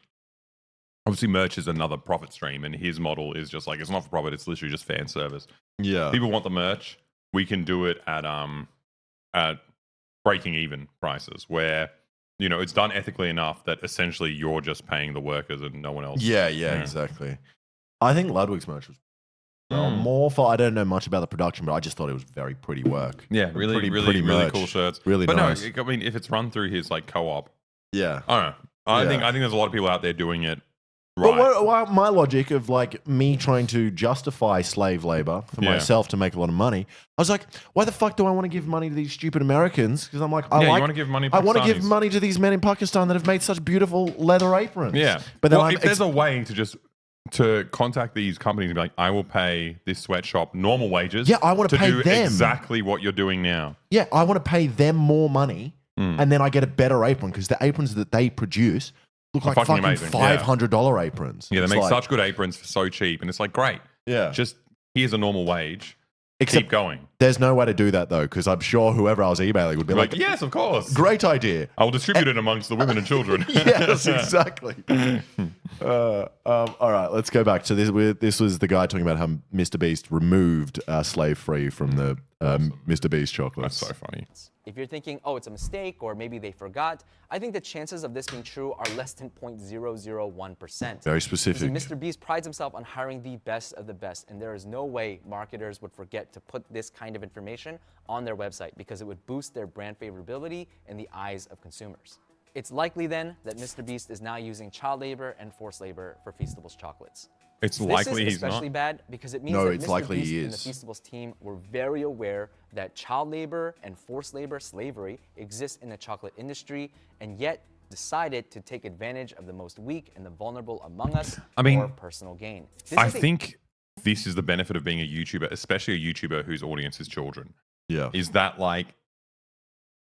Obviously, merch is another profit stream, and his model is just like, it's not for profit, it's literally just fan service. Yeah. People want the merch. We can do it at breaking even prices where, you know, it's done ethically enough that essentially you're just paying the workers and no one else. Yeah, exactly. I think Ludwig's merch was more for, I don't know much about the production, but I just thought it was very pretty work. Yeah, really cool shirts. Really nice. No, I mean, if it's run through his like co-op. Yeah. I don't know. I think there's a lot of people out there doing it. Right. But my logic of like me trying to justify slave labor for myself to make a lot of money, I was like, why the fuck do I want to give money to these stupid Americans? Because I'm like, you want to give money. I want to give money to these men in Pakistan that have made such beautiful leather aprons. Yeah, but then if there's a way to contact these companies and be like, I will pay this sweatshop normal wages. Yeah, I want to pay do them exactly what you're doing now. Yeah, I want to pay them more money, and then I get a better apron because the aprons that they produce look like fucking amazing. $500 aprons. Yeah, they make such good aprons for so cheap, and it's like, great. Yeah. Just here's a normal wage. Keep going. There's no way to do that though, because I'm sure whoever I was emailing would be like, yes, of course. Great idea. I will distribute it amongst the women and children. Yes, exactly. All right, let's go back to this. This was the guy talking about how MrBeast removed slave free from the MrBeast chocolates. That's so funny. If you're thinking, oh, it's a mistake, or maybe they forgot, I think the chances of this being true are less than 0.001%. Very specific. MrBeast prides himself on hiring the best of the best, and there is no way marketers would forget to put this kind of information on their website because it would boost their brand favorability in the eyes of consumers. It's likely then that MrBeast is now using child labor and forced labor for Feastables chocolates. It's likely this is he's not. especially bad because it means that MrBeast and the Feastables team were very aware that child labor and forced labor, slavery, exists in the chocolate industry, and yet decided to take advantage of the most weak and the vulnerable among us I mean, for personal gain. I think this is the benefit of being a YouTuber, especially a YouTuber whose audience is children. Yeah. Is that like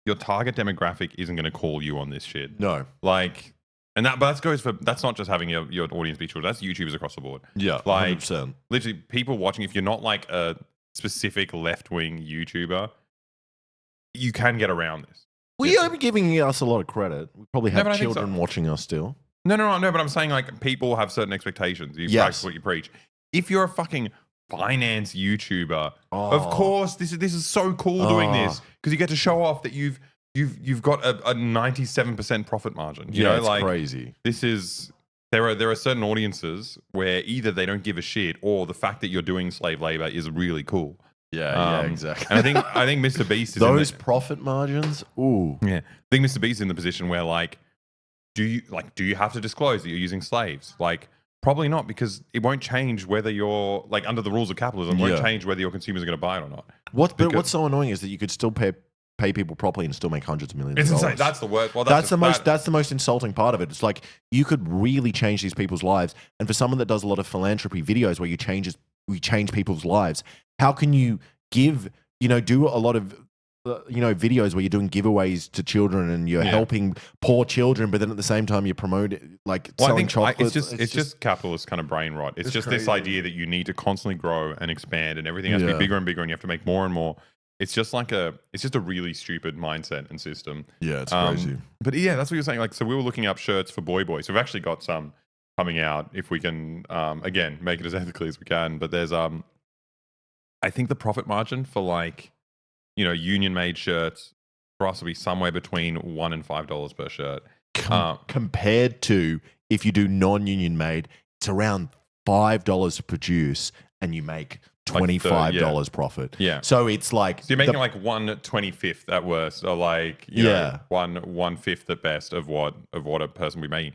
your target demographic isn't going to call you on this shit. No. Like, but that goes for, that's not just having your audience be children. That's YouTubers across the board. Yeah. Like, 100%. literally people watching, if you're not like a specific left-wing YouTuber, you can get around this. Well, you're giving us a lot of credit. We probably have but children watching us still. No, but I'm saying like people have certain expectations. You practice what you preach. If you're a fucking finance YouTuber, of course this is so cool doing this because you get to show off that you've got a 97% profit margin. You know, it's like crazy. This is there are certain audiences where either they don't give a shit or the fact that you're doing slave labor is really cool. Yeah, exactly. And I think MrBeast is those profit margins. Ooh, yeah. I think MrBeast is in the position where like, do you have to disclose that you're using slaves? Like, probably not, because it won't change whether you're like under the rules of capitalism. It won't change whether your consumers are going to buy it or not. But what's so annoying is that you could still pay people properly and still make hundreds of millions. It's of dollars. insane. That's the worst. Well, that's the most insulting part of it. It's like you could really change these people's lives, and for someone that does a lot of philanthropy videos where you change people's lives, how can you do a lot of videos where you're doing giveaways to children and you're helping poor children, but then at the same time you're promoting selling chocolate. It's just capitalist kind of brain rot. It's just crazy. This idea that you need to constantly grow and expand, and everything has to be bigger and bigger, and you have to make more and more. It's just a really stupid mindset and system. Yeah, it's crazy. But yeah, that's what you're saying. Like, so we were looking up shirts for Boy. So we've actually got some coming out if we can, again, make it as ethically as we can. But there's, I think the profit margin for union made shirts for us will be somewhere between $1 and $5 per shirt. Compared to if you do non-union made, it's around $5 to produce and you make $25 profit. Yeah. So it's like, so you're making like 1/25th at worst, or like one fifth at best of what a person would be making.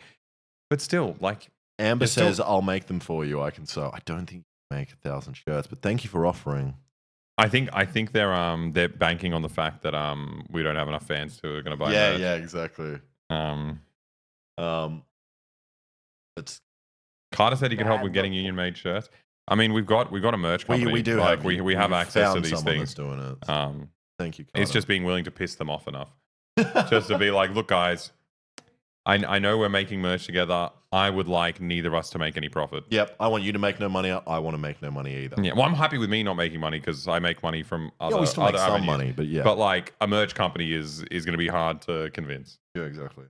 But still, like Amber says, I'll make them for you. I don't think you can make 1,000 shirts, but thank you for offering. I think they're banking on the fact that we don't have enough fans who are going to buy. Yeah, exactly. Carter said he could help with getting union made shirts. I mean, we've got a merch company. We do we have access to these things. That's doing it. Thank you, Carter. It's just being willing to piss them off enough, just to be like, look, guys, I know we're making merch together. I would like neither of us to make any profit. Yep, I want you to make no money. I want to make no money either. Yeah, well, I'm happy with me not making money because I make money from other. We still make some avenues. money, but yeah. But like a merch company is going to be hard to convince. Yeah, exactly.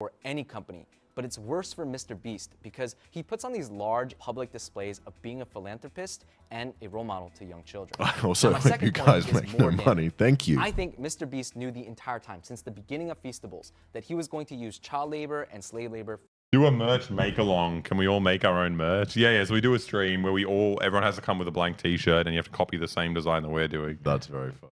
Or any company. But it's worse for MrBeast because he puts on these large public displays of being a philanthropist and a role model to young children. Also, you guys make no money. Thank you. I think MrBeast knew the entire time, since the beginning of Feastables, that he was going to use child labor and slave labor. Do a merch make-along. Can we all make our own merch? Yeah, so we do a stream where everyone has to come with a blank t-shirt and you have to copy the same design that we're doing. That's very fun.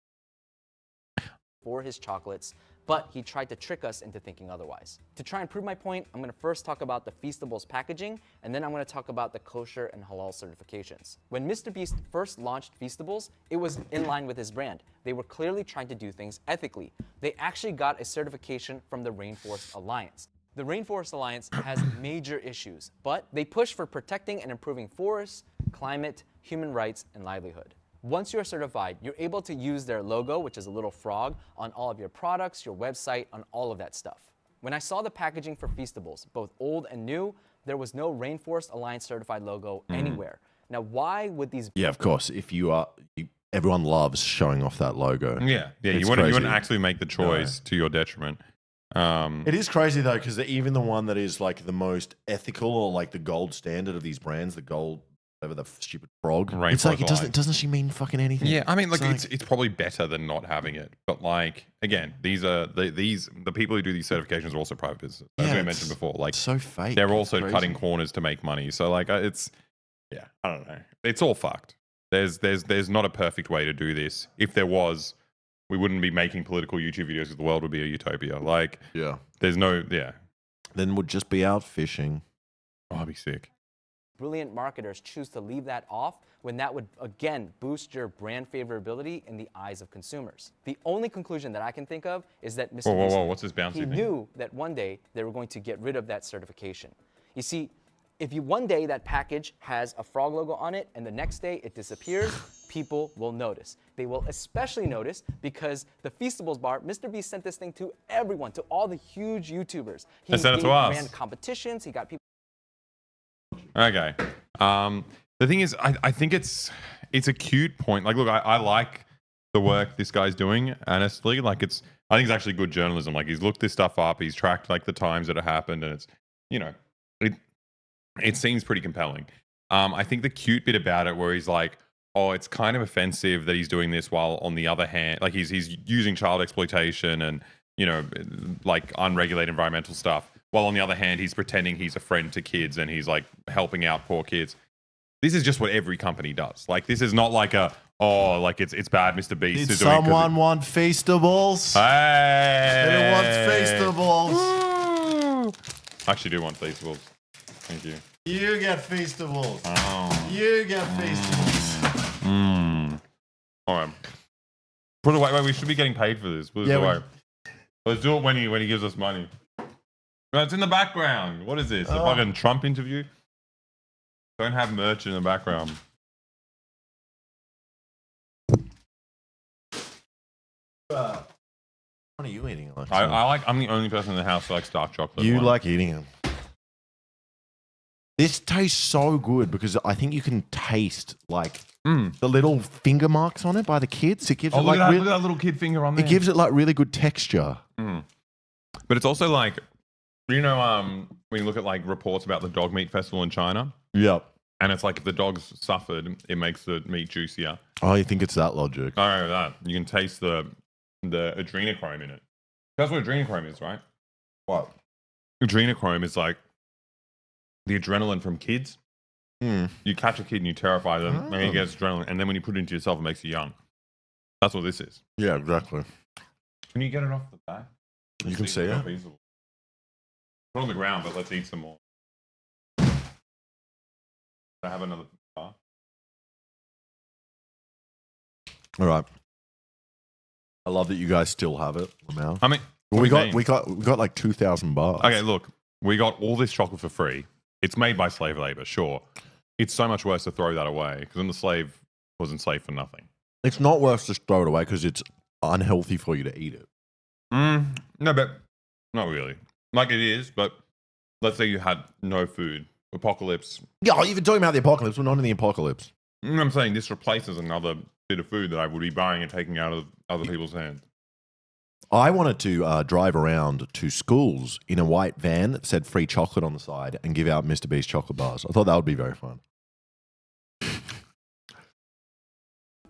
For his chocolates, but he tried to trick us into thinking otherwise. To try and prove my point, I'm going to first talk about the Feastables packaging, and then I'm going to talk about the kosher and halal certifications. When MrBeast first launched Feastables, it was in line with his brand. They were clearly trying to do things ethically. They actually got a certification from the Rainforest Alliance. The Rainforest Alliance has major issues, but they push for protecting and improving forests, climate, human rights, and livelihood. Once you're certified, you're able to use their logo, which is a little frog, on all of your products, your website, on all of that stuff. When I saw the packaging for Feastables, both old and new, there was no Rainforest Alliance certified logo anywhere. Now, why would these... Yeah, of course. If everyone loves showing off that logo. Yeah. You wouldn't actually make the choice to your detriment. It is crazy though, because even the one that is like the most ethical or like the gold standard of these brands, the gold... over the stupid frog. It's like, doesn't she mean fucking anything? Yeah, I mean, it's probably better than not having it. But like, again, these are the people who do these certifications are also private businesses, as we mentioned before. Like, so fake. They're also cutting corners to make money. So like, I don't know. It's all fucked. There's not a perfect way to do this. If there was, we wouldn't be making political YouTube videos because the world would be a utopia. Like, there's no. Then we'd just be out fishing. Oh, I'd be sick. brilliant marketers choose to leave that off when that would, again, boost your brand favorability in the eyes of consumers? The only conclusion that I can think of is that Mr. Beast, what's this bouncy he thing? knew that one day they were going to get rid of that certification. You see, if one day that package has a frog logo on it and the next day it disappears, people will notice. They will especially notice because the Feastables bar, MrBeast sent this thing to everyone, to all the huge YouTubers. He sent it to us. ran competitions, he got people. Okay. The thing is, I think it's a cute point. Like, look, I like the work this guy's doing, honestly. Like, I think it's actually good journalism. Like, he's looked this stuff up, he's tracked, like, the times that it happened, and it's, it seems pretty compelling. I think the cute bit about it where he's like, oh, it's kind of offensive that he's doing this while on the other hand, like he's using child exploitation and, like unregulated environmental stuff, while on the other hand, he's pretending he's a friend to kids and he's like helping out poor kids. This is just what every company does. Like, this is not like it's bad MrBeast. Did someone want Feastables? Hey! Who wants Feastables? I actually do want Feastables. Thank you. You get Feastables. Oh. You get Feastables. All right. Put it away. Wait, we should be getting paid for this. Put it away. Let's do it when he gives us money. No, it's in the background. What is this? A fucking Trump interview? Don't have merch in the background. What are you eating, Alex? I'm the only person in the house who likes dark chocolate. You like eating them. This tastes so good because I think you can taste like the little finger marks on it by the kids. It gives it look like at that little kid finger on there. It gives it like really good texture. But it's also like, when you look at like reports about the dog meat festival in China. Yep. And it's like if the dog's suffered, it makes the meat juicier. Oh, you think it's that logic? I don't know that. You can taste the adrenochrome in it. That's what adrenochrome is, right? What? Adrenochrome is like the adrenaline from kids. You catch a kid and you terrify them, and he gets adrenaline, and then when you put it into yourself, it makes you young. That's what this is. Yeah, exactly. Can you get it off the back? You can see it. Put it on the ground, but let's eat some more. I have another bar. All right. I love that you guys still have it. Now. I mean, we got like 2,000 bars. Okay, look, we got all this chocolate for free. It's made by slave labor, sure. It's so much worse to throw that away because then the slave was enslaved for nothing. It's not worse to throw it away because it's unhealthy for you to eat it. No, but not really. Like it is, but let's say you had no food. Apocalypse. Yeah, you've been talking about the apocalypse. We're not in the apocalypse. I'm saying this replaces another bit of food that I would be buying and taking out of other people's hands. I wanted to drive around to schools in a white van that said free chocolate on the side and give out MrBeast chocolate bars. I thought that would be very fun.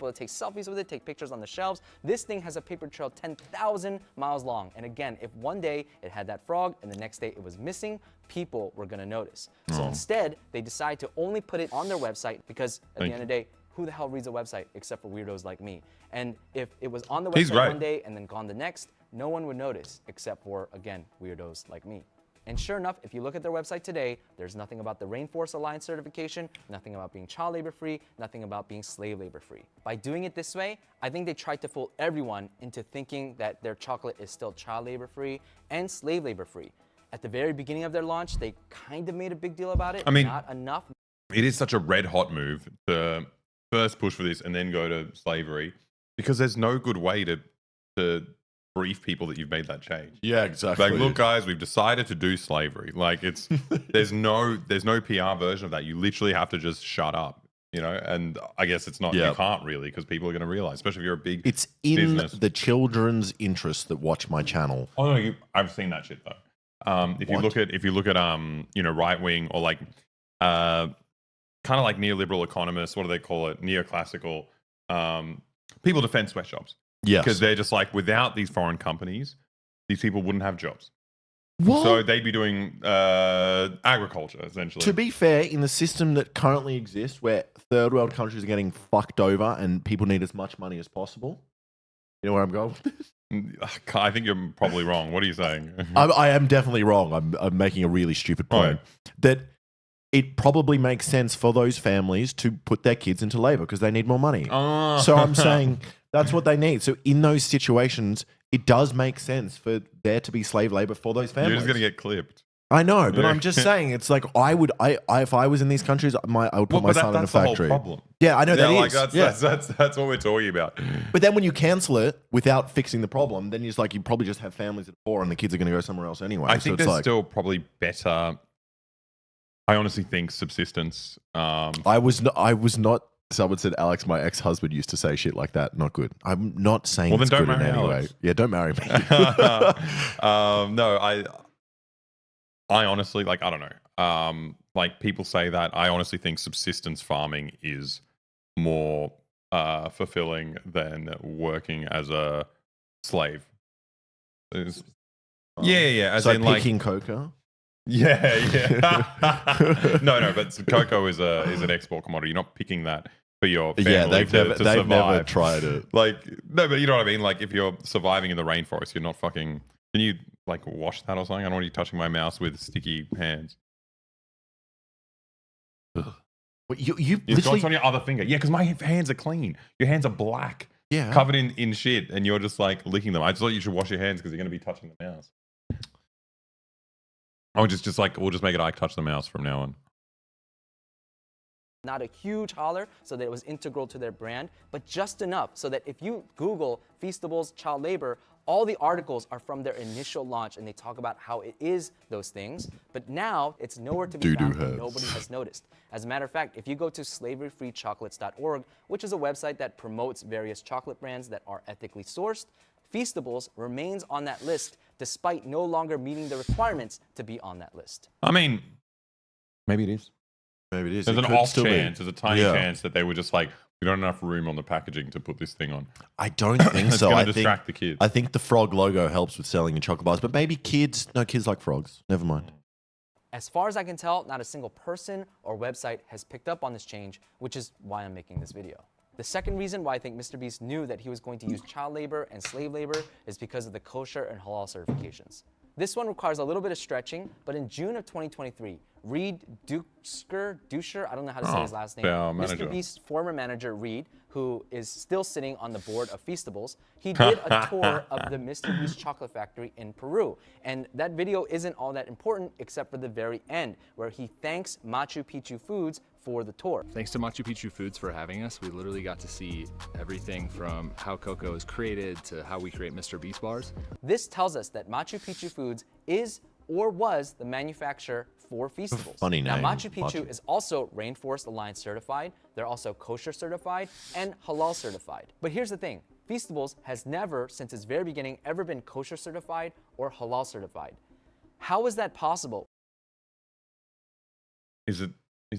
To take selfies with it, take pictures on the shelves. This thing has a paper trail 10,000 miles long. And again, if one day it had that frog and the next day it was missing, people were going to notice. So instead, they decide to only put it on their website because at the end of the day, who the hell reads a website except for weirdos like me? And if it was on the website one day and then gone the next, no one would notice except for, again, weirdos like me. And sure enough, if you look at their website today, there's nothing about the Rainforest Alliance certification, nothing about being child labor free, nothing about being slave labor free. By doing it this way, I think they tried to fool everyone into thinking that their chocolate is still child labor free and slave labor free. At the very beginning of their launch, they kind of made a big deal about it. I mean, not enough. It is such a red hot move to first push for this and then go to slavery because there's no good way to brief people that you've made that change. Yeah, exactly. Like, look, guys, we've decided to do slavery. Like, it's there's no PR version of that. You literally have to just shut up, And I guess it's not. You can't really because people are going to realize, especially if you're a big. It's in business. the children's interest that watch my channel. Oh no, I've seen that shit though. If you look at right wing or like kind of like neoliberal economists, what do they call it? Neoclassical people defend sweatshops. Yes. Because they're just like, without these foreign companies, these people wouldn't have jobs. What? So they'd be doing agriculture, essentially. To be fair, in the system that currently exists, where third world countries are getting fucked over and people need as much money as possible, you know where I'm going with this? I think you're probably wrong. What are you saying? I am definitely wrong. I'm making a really stupid point. Right. That it probably makes sense for those families to put their kids into labor because they need more money. Oh. So I'm saying that's what they need. So in those situations, it does make sense for there to be slave labor for those families. You're just going to get clipped. I know, but I'm just saying, it's like if I was in these countries, I would put my son in a factory. The whole problem. Yeah, I know That's what we're talking about. But then when you cancel it without fixing the problem, then you're just like, you probably just have families that are poor and the kids are going to go somewhere else anyway. I think there's still probably better. I honestly think subsistence. I was not. Someone said, Alex, my ex-husband used to say shit like that. Not good. I'm not saying it's good in any way. Yeah, don't marry me. No, I honestly, like, I don't know. Like, people say that. I honestly think subsistence farming is more fulfilling than working as a slave. Yeah. As so in, picking cocoa? Yeah. No, but cocoa is an export commodity. You're not picking that for your family they've never tried it. Like, no, but you know what I mean? Like, if you're surviving in the rainforest, you're not fucking... Can you, like, wash that or something? I don't want you touching my mouse with sticky hands. Ugh. You It's on your other finger. Yeah, because my hands are clean. Your hands are black. Yeah. Covered in shit, and you're just, like, licking them. I just thought you should wash your hands because you're going to be touching the mouse. We'll just make it I touch the mouse from now on. Not a huge holler so that it was integral to their brand, but just enough so that if you Google Feastables child labor, all the articles are from their initial launch and they talk about how it is those things, but now it's nowhere to be found and nobody has noticed. As a matter of fact, if you go to slaveryfreechocolates.org, which is a website that promotes various chocolate brands that are ethically sourced, Feastables remains on that list despite no longer meeting the requirements to be on that list. I mean, maybe it is. Maybe it is. There's an off chance, there's a tiny chance that they were just like, we don't have enough room on the packaging to put this thing on. I don't think so. It's going to distract the kids. I think the frog logo helps with selling in chocolate bars, but maybe kids like frogs. Never mind. As far as I can tell, not a single person or website has picked up on this change, which is why I'm making this video. The second reason why I think MrBeast knew that he was going to use child labor and slave labor is because of the kosher and halal certifications. This one requires a little bit of stretching, but in June of 2023, Reed Duscher, I don't know how to say his last name, MrBeast's former manager, Reed, who is still sitting on the board of Feastables, he did a tour of the MrBeast chocolate factory in Peru. And that video isn't all that important except for the very end, where he thanks Machu Picchu Foods for the tour. Thanks to Machu Picchu Foods for having us. We literally got to see everything from how cocoa is created to how we create MrBeast bars. This tells us that Machu Picchu Foods is or was the manufacturer for Feastables. Funny name. Now, Machu Picchu is also Rainforest Alliance certified. They're also kosher certified and halal certified. But here's the thing. Feastables has never, since its very beginning, ever been kosher certified or halal certified. How is that possible? Is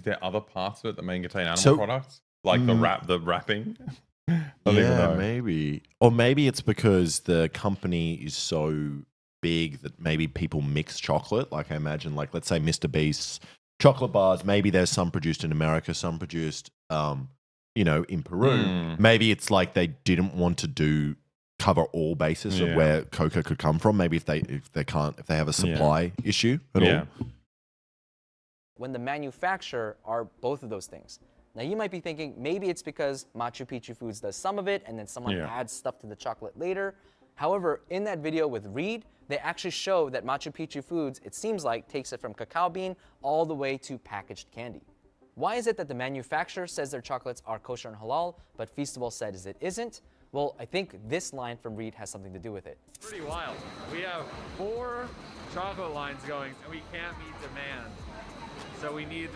there other parts of it that may contain animal products? Like the wrapping? Yeah, maybe. Or maybe it's because the company is so big that maybe people mix chocolate. Like I imagine, like let's say MrBeast's chocolate bars, maybe there's some produced in America, some produced in Peru. Maybe it's like they didn't want to cover all bases of where cocoa could come from. Maybe if they have a supply issue at all. When the manufacturer are both of those things. Now you might be thinking maybe it's because Machu Picchu Foods does some of it and then someone adds stuff to the chocolate later. However, in that video with Reed, they actually show that Machu Picchu Foods, it seems like, takes it from cacao bean all the way to packaged candy. Why is it that the manufacturer says their chocolates are kosher and halal, but Feastables says it isn't? Well, I think this line from Reed has something to do with it. Pretty wild. We have 4 chocolate lines going, and we can't meet demand. So we need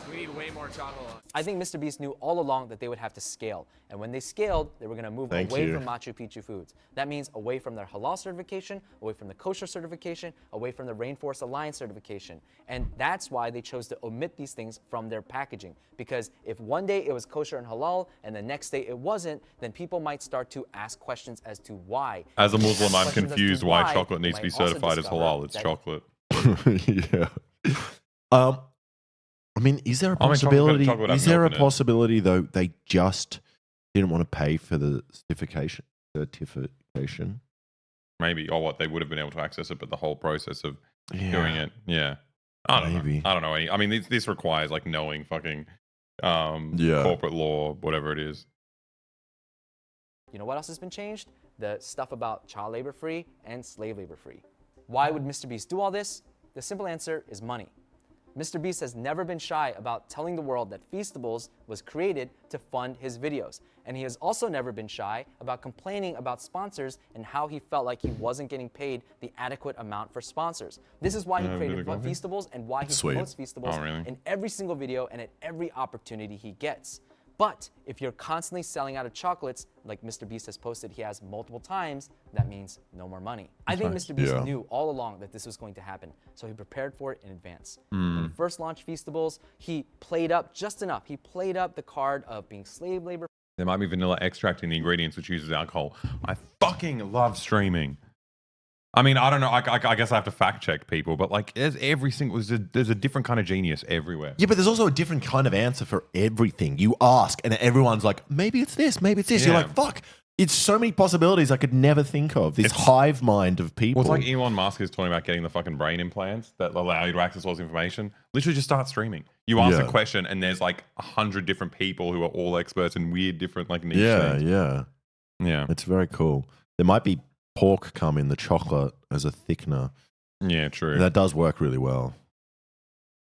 way more chocolate lines. I think MrBeast knew all along that they would have to scale. And when they scaled, they were going to move away from Machu Picchu Foods. That means away from their halal certification, away from the kosher certification, away from the Rainforest Alliance certification. And that's why they chose to omit these things from their packaging. Because if one day it was kosher and halal, and the next day it wasn't, then people might start to ask questions as to why. As a Muslim, I'm confused why chocolate needs to be certified as halal. It's chocolate. I mean, is there a possibility? Is there a possibility though they just didn't want to pay for the certification? Maybe, or what, they would have been able to access it, but the whole process of doing it, I don't Maybe. know. I don't know any. I mean, this requires like knowing fucking corporate law, whatever it is. You know what else has been changed? The stuff about child labor free and slave labor free. Why would MrBeast do all this? The simple answer is money. MrBeast has never been shy about telling the world that Feastables was created to fund his videos. And he has also never been shy about complaining about sponsors and how he felt like he wasn't getting paid the adequate amount for sponsors. This is why he created Feastables and why he promotes Feastables in every single video and at every opportunity he gets. But if you're constantly selling out of chocolates, like MrBeast has posted he has multiple times, that means no more money. I think MrBeast knew all along that this was going to happen, so he prepared for it in advance. When he first launched Feastables, he played up just enough. He played up the card of being slave labor. There might be vanilla extract in the ingredients which uses alcohol. I fucking love streaming. I mean, I don't know. I guess I have to fact check people, but like, there's a different kind of genius everywhere. Yeah, but there's also a different kind of answer for everything. You ask, and everyone's like, maybe it's this, maybe it's this. Yeah. You're like, fuck. It's so many possibilities I could never think of. This hive mind of people. Well, it's like Elon Musk is talking about getting the fucking brain implants that allow you to access all this information. Literally just start streaming. You ask a question and there's like 100 different people who are all experts in weird different like niche things. Yeah. It's very cool. There might be pork come in the chocolate as a thickener. Yeah, true. That does work really well.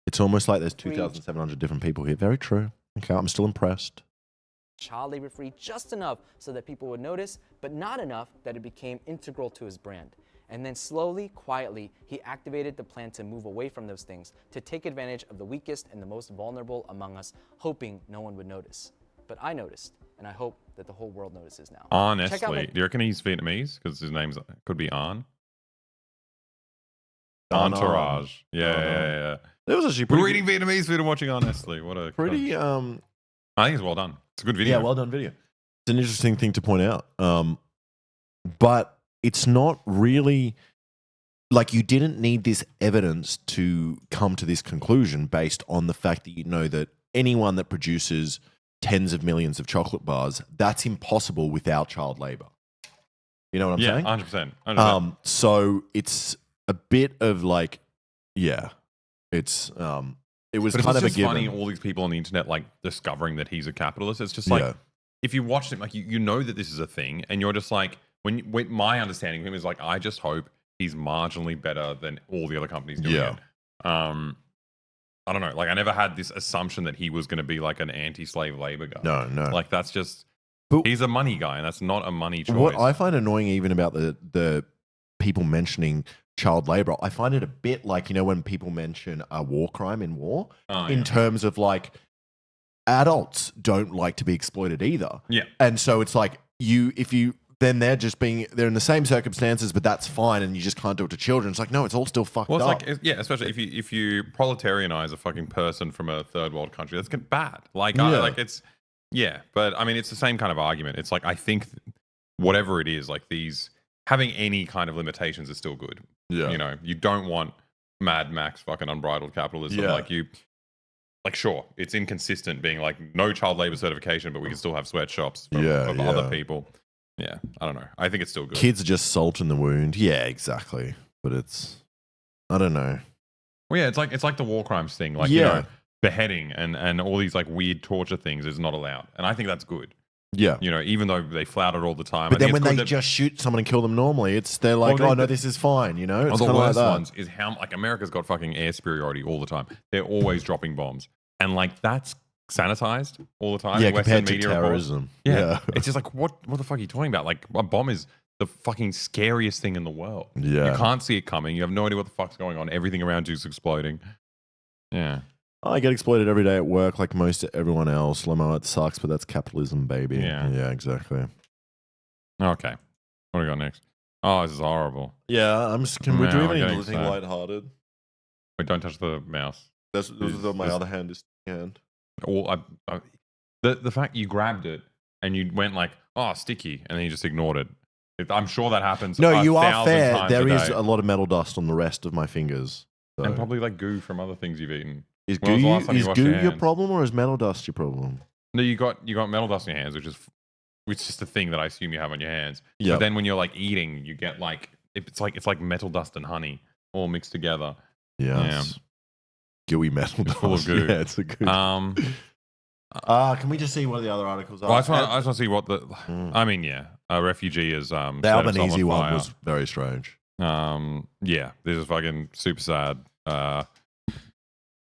It's almost like there's 2,700 different people here. Very true. Okay, I'm still impressed. Child labor free just enough so that people would notice, but not enough that it became integral to his brand. And then slowly, quietly, he activated the plan to move away from those things, to take advantage of the weakest and the most vulnerable among us, hoping no one would notice. But I noticed, and I hope that the whole world notices now. Honestly, do you reckon he's Vietnamese? Because his name could be An. Entourage. Yeah. It was actually pretty. We're eating Vietnamese food and watching Honestly. What a pretty. I think it's well done. It's a good video. Yeah, well done video. It's an interesting thing to point out. But it's not really like you didn't need this evidence to come to this conclusion based on the fact that you know that anyone that produces tens of millions of chocolate bars, that's impossible without child labor. You know what I'm saying? 100%. So it's a bit of like, it's it was kind of a given. Funny, all these people on the internet like discovering that he's a capitalist. It's just like if you watch him, like you know that this is a thing, and you're just like, when my understanding of him is like, I just hope he's marginally better than all the other companies doing it. I don't know. Like I never had this assumption that he was going to be like an anti-slave labor guy. No. Like that's just he's a money guy, and that's not a money choice. What I find annoying even about the people mentioning child labor, I find it a bit like, you know, when people mention a war crime in war, in terms of like adults don't like to be exploited either. Yeah. And so it's like then they're in the same circumstances, but that's fine, and you just can't do it to children. It's like, no, it's all still fucked up. Like, especially if you proletarianize a fucking person from a third world country, that's bad. Like, but I mean, it's the same kind of argument. It's like, I think whatever it is, like having any kind of limitations is still good. Yeah. You know, you don't want Mad Max fucking unbridled capitalism. Yeah. Sure, it's inconsistent being like no child labor certification, but we can still have sweatshops of other people. Yeah, I don't know. I think it's still good. Kids are just salt in the wound. Yeah, exactly. But I don't know. Well, yeah, it's like the war crimes thing. Like, you know, beheading and all these like weird torture things is not allowed. And I think that's good. Yeah. You know, even though they flout it all the time. But then when they just shoot someone and kill them normally, they're like, no, this is fine, you know? It's the worst like ones is how, like, America's got fucking air superiority all the time. They're always dropping bombs. And, like, that's sanitized all the time. Yeah, in Western compared to media terrorism. Yeah. It's just like, what the fuck are you talking about? Like, a bomb is the fucking scariest thing in the world. Yeah. You can't see it coming. You have no idea what the fuck's going on. Everything around you is exploding. Yeah. I get exploited every day at work like most everyone else. Lemo, it sucks, but that's capitalism, baby. Yeah, exactly. Okay. What do we got next? Oh, this is horrible. Yeah, can we do anything lighthearted? Wait, don't touch the mouse. This is on my other hand. The fact you grabbed it and you went like, oh, sticky, and then you just ignored it. I'm sure that happens. No, you are fair. Times there is a lot of metal dust on the rest of my fingers. So. And probably like goo from other things you've eaten. Is goo your problem or is metal dust your problem? No, you got metal dust in your hands, which is just a thing that I assume you have on your hands. Yeah. But then when you're like eating, you get like it's like metal dust and honey all mixed together. Yes. gooey metal dust. full of goo. Yeah, it's a good. Can we just see what the other articles are? Well, I just want to see what the. I mean, yeah, a refugee is. The Albanese one was very strange. Yeah, this is fucking super sad. I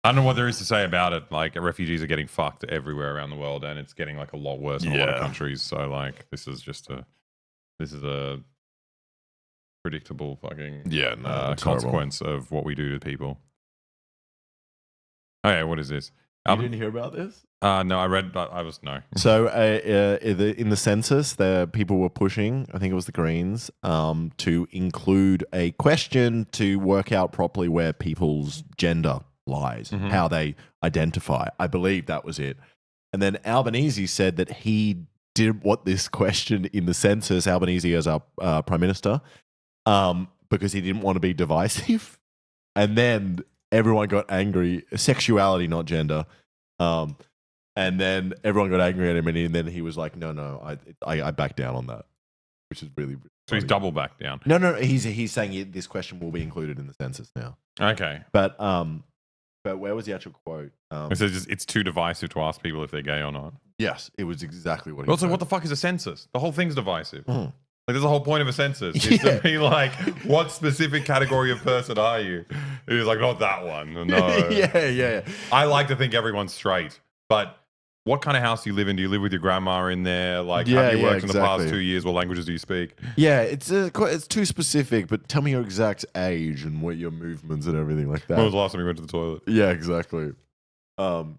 don't know what there is to say about it. Like, refugees are getting fucked everywhere around the world, and it's getting like a lot worse in a lot of countries. So, like, this is a predictable fucking consequence of what we do to people. Okay, what is this? You didn't hear about this? No, I read. No. So in the census, the people were pushing, I think it was the Greens, to include a question to work out properly where people's gender lies, how they identify. I believe that was it. And then Albanese said that he didn't want this question in the census, Albanese as our Prime Minister, because he didn't want to be divisive. And then everyone got angry. Sexuality, not gender. And then everyone got angry at him, and then he was like, "No, I back down on that," which is really. So he's double back down. No, he's saying this question will be included in the census now. Okay, but where was the actual quote? It says it's too divisive to ask people if they're gay or not. Yes, it was exactly what. Also, what the fuck is a census? The whole thing's divisive. Like, there's the whole point of a census is to be like, what specific category of person are you? It was like, not that one. No. yeah. I like to think everyone's straight, but what kind of house do you live in? Do you live with your grandma in there? Like, have you worked in the past 2 years? What languages do you speak? Yeah, it's too specific, but tell me your exact age and what your movements and everything like that. When was the last time you went to the toilet? Yeah, exactly. So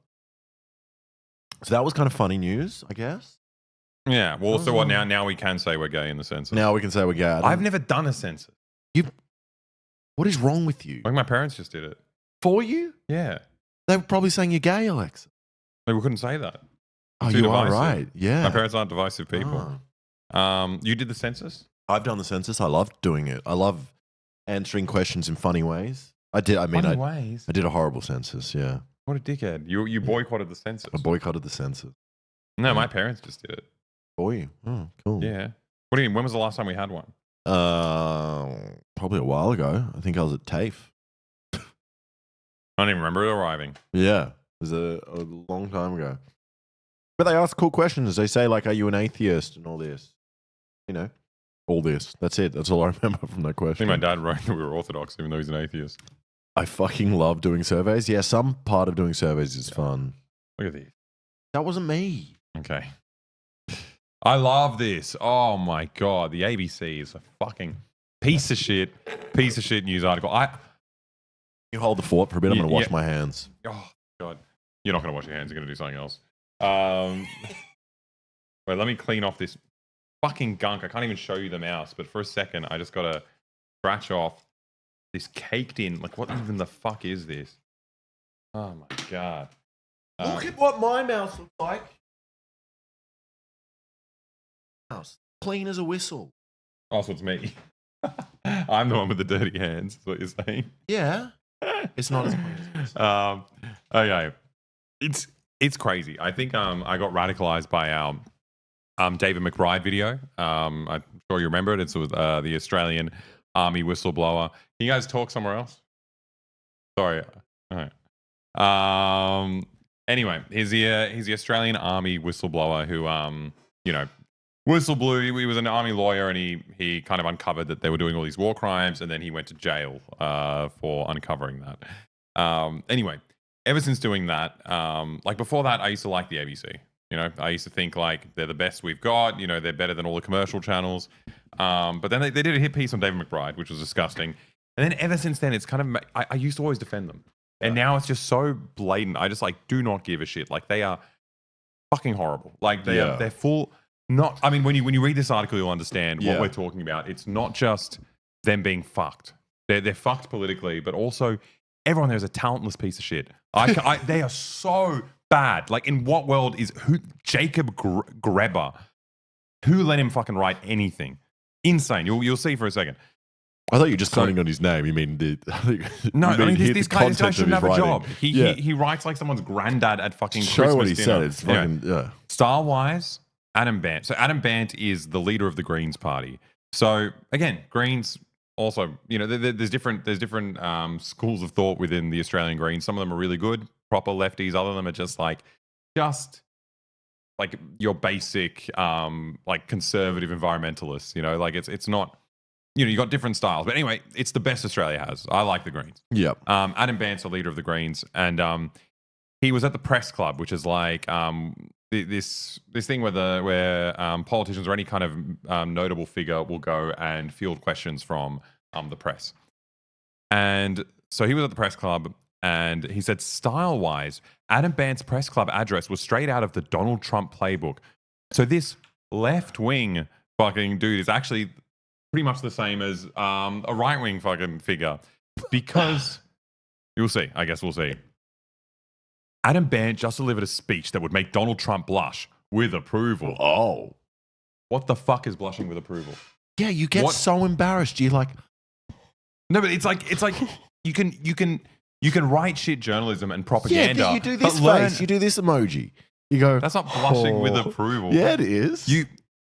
that was kind of funny news, I guess. Yeah. Well, so what now? Now we can say we're gay in the census. Now we can say we're gay. I've never done a census. What is wrong with you? Like, my parents just did it. For you? Yeah. They were probably saying you're gay, Alexa. Like, we couldn't say that. Oh, you are right. Yeah. My parents aren't divisive people. You did the census? I've done the census. I loved doing it. I love answering questions in funny ways. I did. I did a horrible census. Yeah. What a dickhead. You boycotted the census. I boycotted the census. No, my parents just did it. For you? Oh, cool. Yeah. What do you mean? When was the last time we had one? Probably a while ago. I think I was at TAFE. I don't even remember it arriving. Yeah. It was a long time ago. But they ask cool questions. They say, like, are you an atheist and all this? You know, all this. That's it. That's all I remember from that question. I think my dad wrote that we were Orthodox, even though he's an atheist. I fucking love doing surveys. Yeah, some part of doing surveys is fun. Look at this. That wasn't me. Okay. I love this. Oh, my God. The ABC is a fucking piece of shit news article. You hold the fort for a bit. I'm going to wash my hands. Oh, God. You're not going to wash your hands. You're going to do something else. Wait, let me clean off this fucking gunk. I can't even show you the mouse, but for a second, I just got to scratch off this caked in. Like, what even the fuck is this? Oh, my God. Look at what my mouse looks like. Mouse. Clean as a whistle. Oh, so it's me. I'm the one with the dirty hands, is what you're saying. Yeah. It's not as clean as okay. It's crazy. I think I got radicalized by our David McBride video. I'm sure you remember it. It's with the Australian Army whistleblower. Can you guys talk somewhere else? Sorry. All right. Anyway, he's the Australian Army whistleblower who whistle blew. He was an army lawyer, and he kind of uncovered that they were doing all these war crimes, and then he went to jail for uncovering that. Anyway, ever since doing that, like before that, I used to like the ABC. You know, I used to think like they're the best we've got. You know, they're better than all the commercial channels. But then they did a hit piece on David McBride, which was disgusting. And then ever since then, it's kind of I used to always defend them, and now it's just so blatant. I just like do not give a shit. Like they are fucking horrible. Like they're full. Not. I mean, when you read this article, you'll understand what we're talking about. It's not just them being fucked. They're fucked politically, but also everyone there is a talentless piece of shit. They are so bad. Like, in what world is Jacob Greber? Who let him fucking write anything? Insane. You'll see for a second. I thought you were just commenting on his name. You mean no? I mean this guy shouldn't have a job. He writes like someone's granddad at fucking Christmas what he dinner. said. It's fucking Style-wise, Adam Bandt. So Adam Bandt is the leader of the Greens party. So again, Greens also, you know, there's different schools of thought within the Australian Greens. Some of them are really good, proper lefties. Other of them are just like your basic like conservative environmentalists. You know, like it's not. You know, you got different styles, but anyway, it's the best Australia has. I like the Greens. Yep. Adam Bandt's the leader of the Greens, and he was at the press club, which is like this thing where politicians or any kind of notable figure will go and field questions from the press. And so he was at the press club, and he said, style-wise, Adam Bandt's press club address was straight out of the Donald Trump playbook. So this left-wing fucking dude is actually pretty much the same as a right-wing fucking figure, because you'll see. I guess we'll see. Adam Bandt just delivered a speech that would make Donald Trump blush with approval. Oh, what the fuck is blushing with approval? Yeah, you get so embarrassed. You're like, no, but it's like you can write shit journalism and propaganda. Yeah, you do this face, you do this emoji. You go, that's not blushing with approval. Yeah, it is.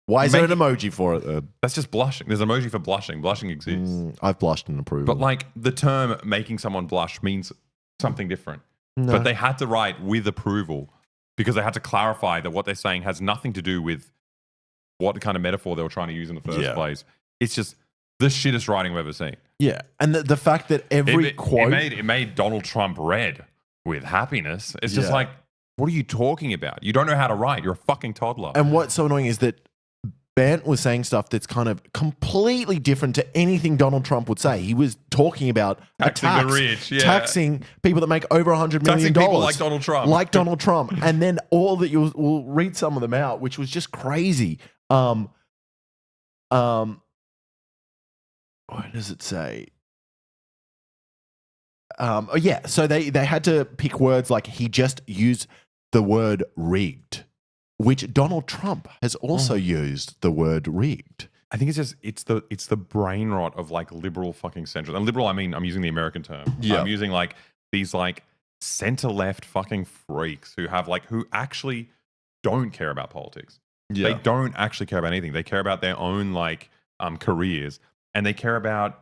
Why is there an emoji for it then? That's just blushing. There's an emoji for blushing. Blushing exists. I've blushed in approval. But like the term making someone blush means something different. No. But they had to write with approval because they had to clarify that what they're saying has nothing to do with what kind of metaphor they were trying to use in the first place. It's just the shittest writing I've ever seen. Yeah. And the fact that every quote... It made Donald Trump red with happiness. It's just like, what are you talking about? You don't know how to write. You're a fucking toddler. And what's so annoying is that Bandt was saying stuff that's kind of completely different to anything Donald Trump would say. He was talking about taxing the rich, taxing people that make over $100 million. Taxing people like Donald Trump. Like Donald Trump. And then all that we'll read some of them out, which was just crazy. What does it say? So they had to pick words like he just used the word rigged, which Donald Trump has also used the word rigged. I think it's the brain rot of like liberal fucking central. And liberal, I mean, I'm using the American term. Yeah. I'm using like these like center left fucking freaks who actually don't care about politics. Yeah. They don't actually care about anything. They care about their own like careers, and they care about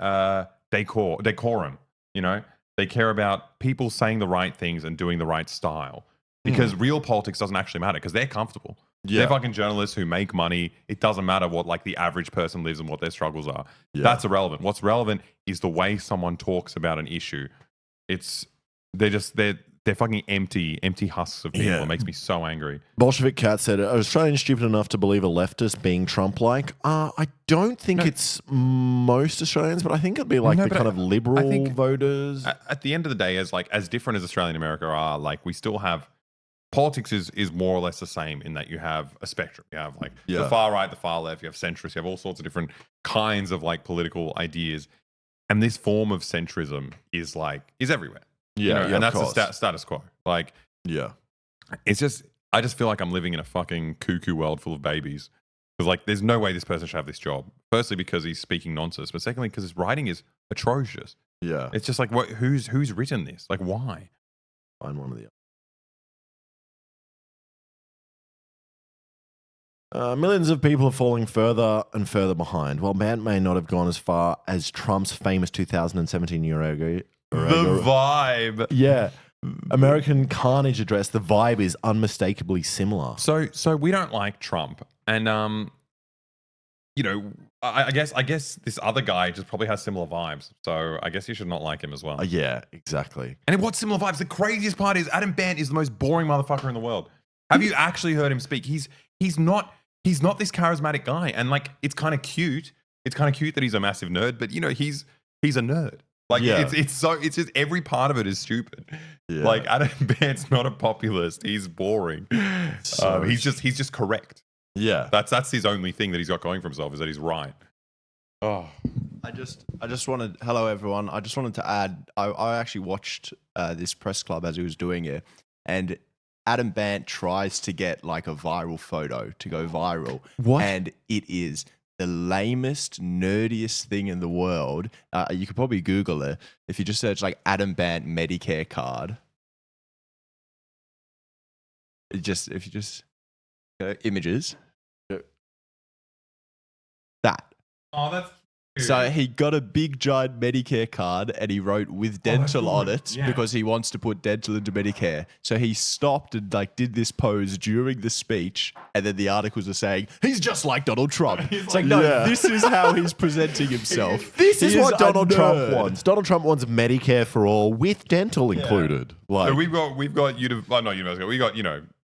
decorum, you know? They care about people saying the right things and doing the right style. Because real politics doesn't actually matter because they're comfortable. Yeah. They're fucking journalists who make money. It doesn't matter what like the average person lives and what their struggles are. Yeah. That's irrelevant. What's relevant is the way someone talks about an issue. They're fucking empty husks of people. It makes me so angry. Bolshevik Cat said, "Are Australians stupid enough to believe a leftist being Trump-like?" I don't think it's most Australians, but I think it'd be like the kind of liberal voters. At the end of the day, as different as Australia and America are, like we still have politics is more or less the same in that you have a spectrum. You have like the far right, the far left, you have centrists, you have all sorts of different kinds of like political ideas. And this form of centrism is everywhere. Yeah, you know, and that's the status quo. Like, it's just, I just feel like I'm living in a fucking cuckoo world full of babies. Because like, there's no way this person should have this job. Firstly, because he's speaking nonsense, but secondly, because his writing is atrocious. Yeah, it's just like, who's written this? Like, why? Find one of the millions of people are falling further and further behind. While Bandt may not have gone as far as Trump's famous 2017 The vibe. Yeah. American Carnage address, the vibe is unmistakably similar. So we don't like Trump. And, you know, I guess this other guy just probably has similar vibes. So I guess you should not like him as well. Yeah, exactly. And what similar vibes? The craziest part is Adam Bandt is the most boring motherfucker in the world. Have you actually heard him speak? He's not this charismatic guy. And like, it's kind of cute. It's kind of cute that he's a massive nerd, but you know, he's a nerd. Like it's just every part of it is stupid. Yeah. Like Adam Bandt's not a populist. He's boring. He's just correct. Yeah. That's his only thing that he's got going for himself is that he's right. Oh. I just wanted, hello everyone. I just wanted to add, I actually watched this press club as he was doing it, and Adam Bandt tries to get like a viral photo to go viral. What? And it is the lamest, nerdiest thing in the world. You could probably Google it. If you just search like Adam Bandt Medicare card. If you just go images. That. Oh, that's So he got a big giant Medicare card and he wrote with dental on it because he wants to put dental into Medicare. So he stopped and like did this pose during the speech, and then the articles are saying he's just like Donald Trump. It's like no, this is how he's presenting himself. This is what Donald Trump wants. Donald Trump wants Medicare for all with dental included. Like So we've got not university. We got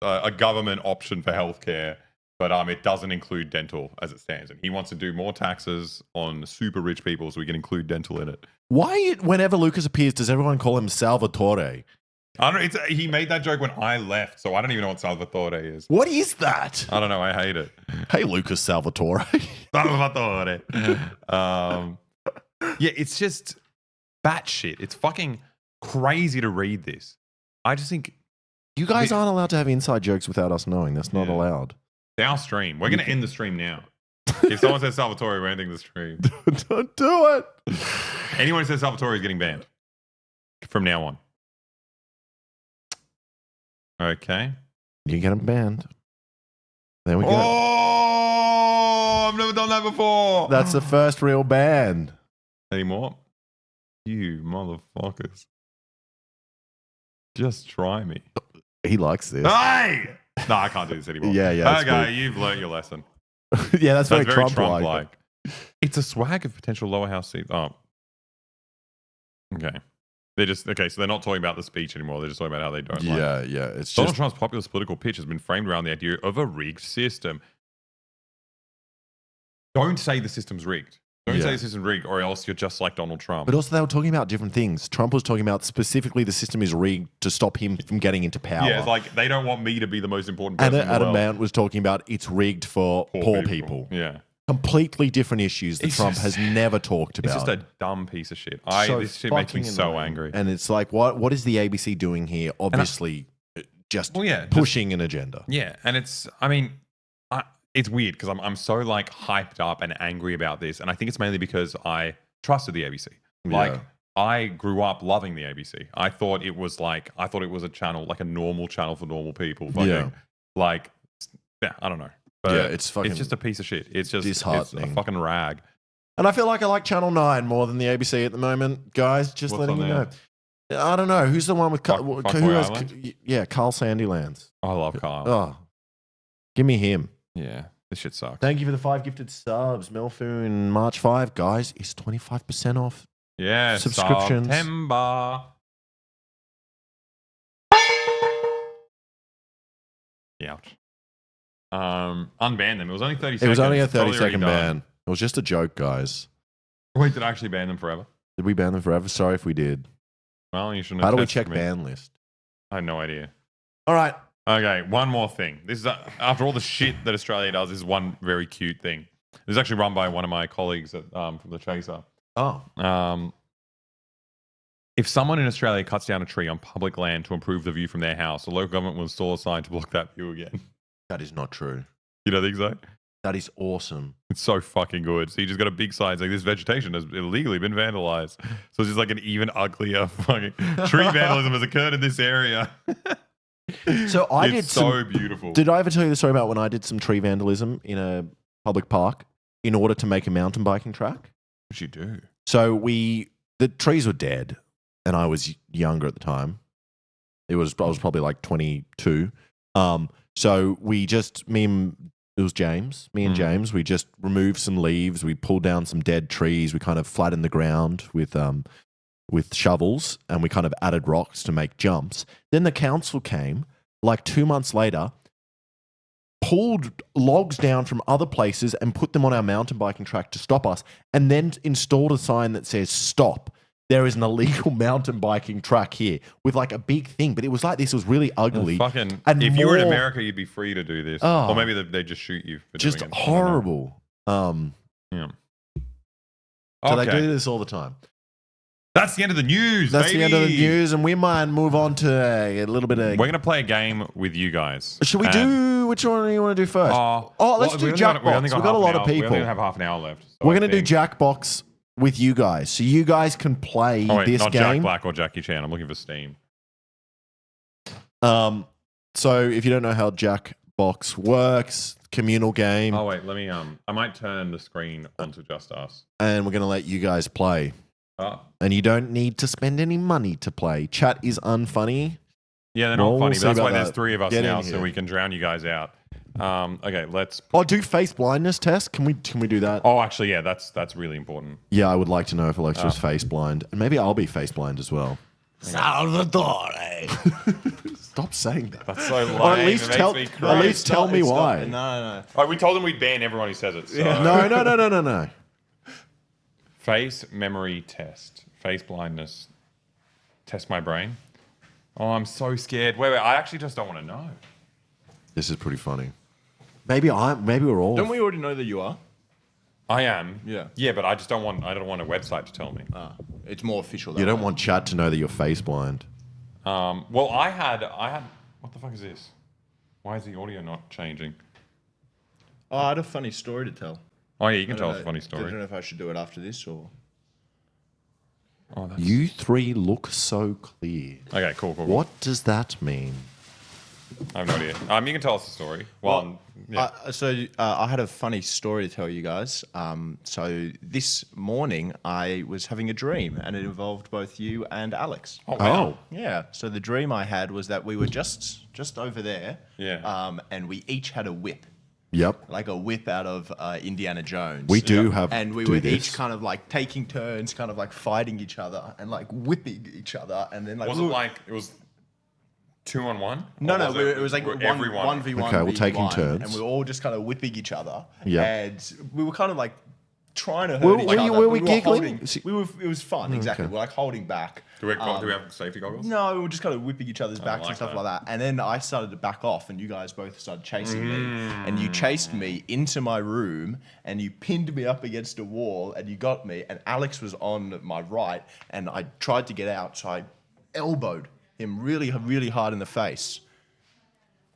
a government option for healthcare. But it doesn't include dental as it stands. And he wants to do more taxes on super rich people so we can include dental in it. Why, whenever Lucas appears, does everyone call him Salvatore? I don't know. He made that joke when I left, so I don't even know what Salvatore is. What is that? I don't know. I hate it. Hey, Lucas Salvatore. Salvatore. It's just batshit. It's fucking crazy to read this. I just think... You guys aren't allowed to have inside jokes without us knowing. That's not allowed. It's our stream. We're going to end the stream now. If someone says Salvatore, we're ending the stream. Don't do it. Anyone who says Salvatore is getting banned from now on. Okay. You get him banned. There we go. Oh, I've never done that before. That's the first real ban. Any more? You motherfuckers. Just try me. He likes this. Hey! No, I can't do this anymore. Yeah. Okay, you've learnt your lesson. Yeah, that's very Trump-like. It's a swag of potential lower house seats. Oh. Okay. So they're not talking about the speech anymore. They're just talking about how they don't like it. Yeah. It's Donald Trump's populist political pitch has been framed around the idea of a rigged system. Don't say the system's rigged. Don't say the system's rigged, or else you're just like Donald Trump. But also they were talking about different things. Trump was talking about specifically the system is rigged to stop him from getting into power. Yeah, it's like they don't want me to be the most important person in the Adam world. Mount was talking about it's rigged for poor people. Yeah. Completely different issues that Trump has never talked about. It's just a dumb piece of shit. This shit makes me so angry. And it's like, what is the ABC doing here? Obviously, just pushing an agenda. Yeah, and it's weird because I'm so like hyped up and angry about this, and I think it's mainly because I trusted the ABC. Like I grew up loving the ABC. I thought it was a channel, like a normal channel for normal people. I don't know. But it's just a piece of shit. It's just it's a fucking rag. And I feel like I like Channel 9 more than the ABC at the moment, guys. Just letting you know. I don't know. Who's the one with who else? Yeah, Carl Sandilands. I love Carl. Oh, give me him. Yeah, this shit sucks. Thank you for the 5 gifted subs. Melfoon March 5, guys, is 25% off. Yeah, subscriptions. September. Ouch. Unban them. It was only 30 seconds. It was only a 30-second ban. It was just a joke, guys. Wait, did I actually ban them forever? Did we ban them forever? Sorry if we did. Well, you shouldn't How have do we tested check me. ban list? I had no idea. All right. Okay, one more thing. This is after all the shit that Australia does. This is one very cute thing. This is actually run by one of my colleagues from the Chaser. Oh. If someone in Australia cuts down a tree on public land to improve the view from their house, the local government will install a sign to block that view again. That is not true. You don't think so? That is awesome. It's so fucking good. So you just got a big sign saying this vegetation has illegally been vandalized. So it's just like an even uglier fucking tree vandalism has occurred in this area. So It's so beautiful. Did I ever tell you the story about when I did some tree vandalism in a public park in order to make a mountain biking track? What'd you do? So the trees were dead, and I was younger at the time. I was probably like 22. So it was James, me and James. We just removed some leaves. We pulled down some dead trees. We kind of flattened the ground with shovels, and we kind of added rocks to make jumps. Then the council came, like 2 months later, pulled logs down from other places and put them on our mountain biking track to stop us, and then installed a sign that says, "Stop. There is an illegal mountain biking track here," with like a big thing. But it was like this was really ugly. If you were in America, you'd be free to do this. Or maybe they just shoot you for just doing it. horrible. Yeah. So they do this all the time. That's the end of the news. That's the end of the news, and we might move on to a little bit of. We're going to play a game with you guys. Should we do? Which one do you want to do first? Let's do Jackbox. We've got a lot of people. We only have half an hour left. So we're going to do Jackbox with you guys, so you guys can play this not game. Jack Black or Jackie Chan. I'm looking for Steam. So if you don't know how Jackbox works, communal game. Oh wait, let me. I might turn the screen onto just us. And we're going to let you guys play. And you don't need to spend any money to play. Chat is unfunny. Yeah, they're not funny, but that's why there's 3 of us now, so we can drown you guys out. Okay, let's. Oh, do face blindness test. Can we do that? Oh, actually, yeah, that's really important. Yeah, I would like to know if Alexa's face blind, and maybe I'll be face blind as well. Salvatore. Stop saying that. That's so lame. Or at least tell me why. No. Oh, we told them we'd ban everyone who says it. So. Yeah. No. Face memory test. Face blindness. Test my brain. Oh, I'm so scared. Wait. I actually just don't want to know. This is pretty funny. Maybe we're all. Don't we already know that you are? I am. Yeah. Yeah, but I don't want a website to tell me. It's more official. You don't want chat to know that you're face blind. Well, I had. What the fuck is this? Why is the audio not changing? Oh, I had a funny story to tell. Oh yeah, you can tell us a funny I story. don't know if I should do it after this or. Oh, You 3 look so clear. Okay, cool. What does that mean? I have no idea. You can tell us the story. I had a funny story to tell you guys. So this morning I was having a dream, and it involved both you and Alex. Oh, wow. Yeah. So the dream I had was that we were just over there. Yeah. And we each had a whip. Yep. Like a whip out of Indiana Jones. We do have. And we were each kind of like taking turns, kind of like fighting each other and like whipping each other, and then like. It was 2-on-1? No, it was like everyone. 1v1. Okay, we're taking turns. And we were all just kind of whipping each other. Yeah. And we were kind of like trying to hurt each other. Were we giggling? It was fun, exactly. Okay. We're like holding back. Do we have safety goggles? No, we were just kind of whipping each other's backs and stuff like that. And then I started to back off, and you guys both started chasing me. And you chased me into my room, and you pinned me up against a wall, and you got me. And Alex was on my right, and I tried to get out, so I elbowed him really, really hard in the face.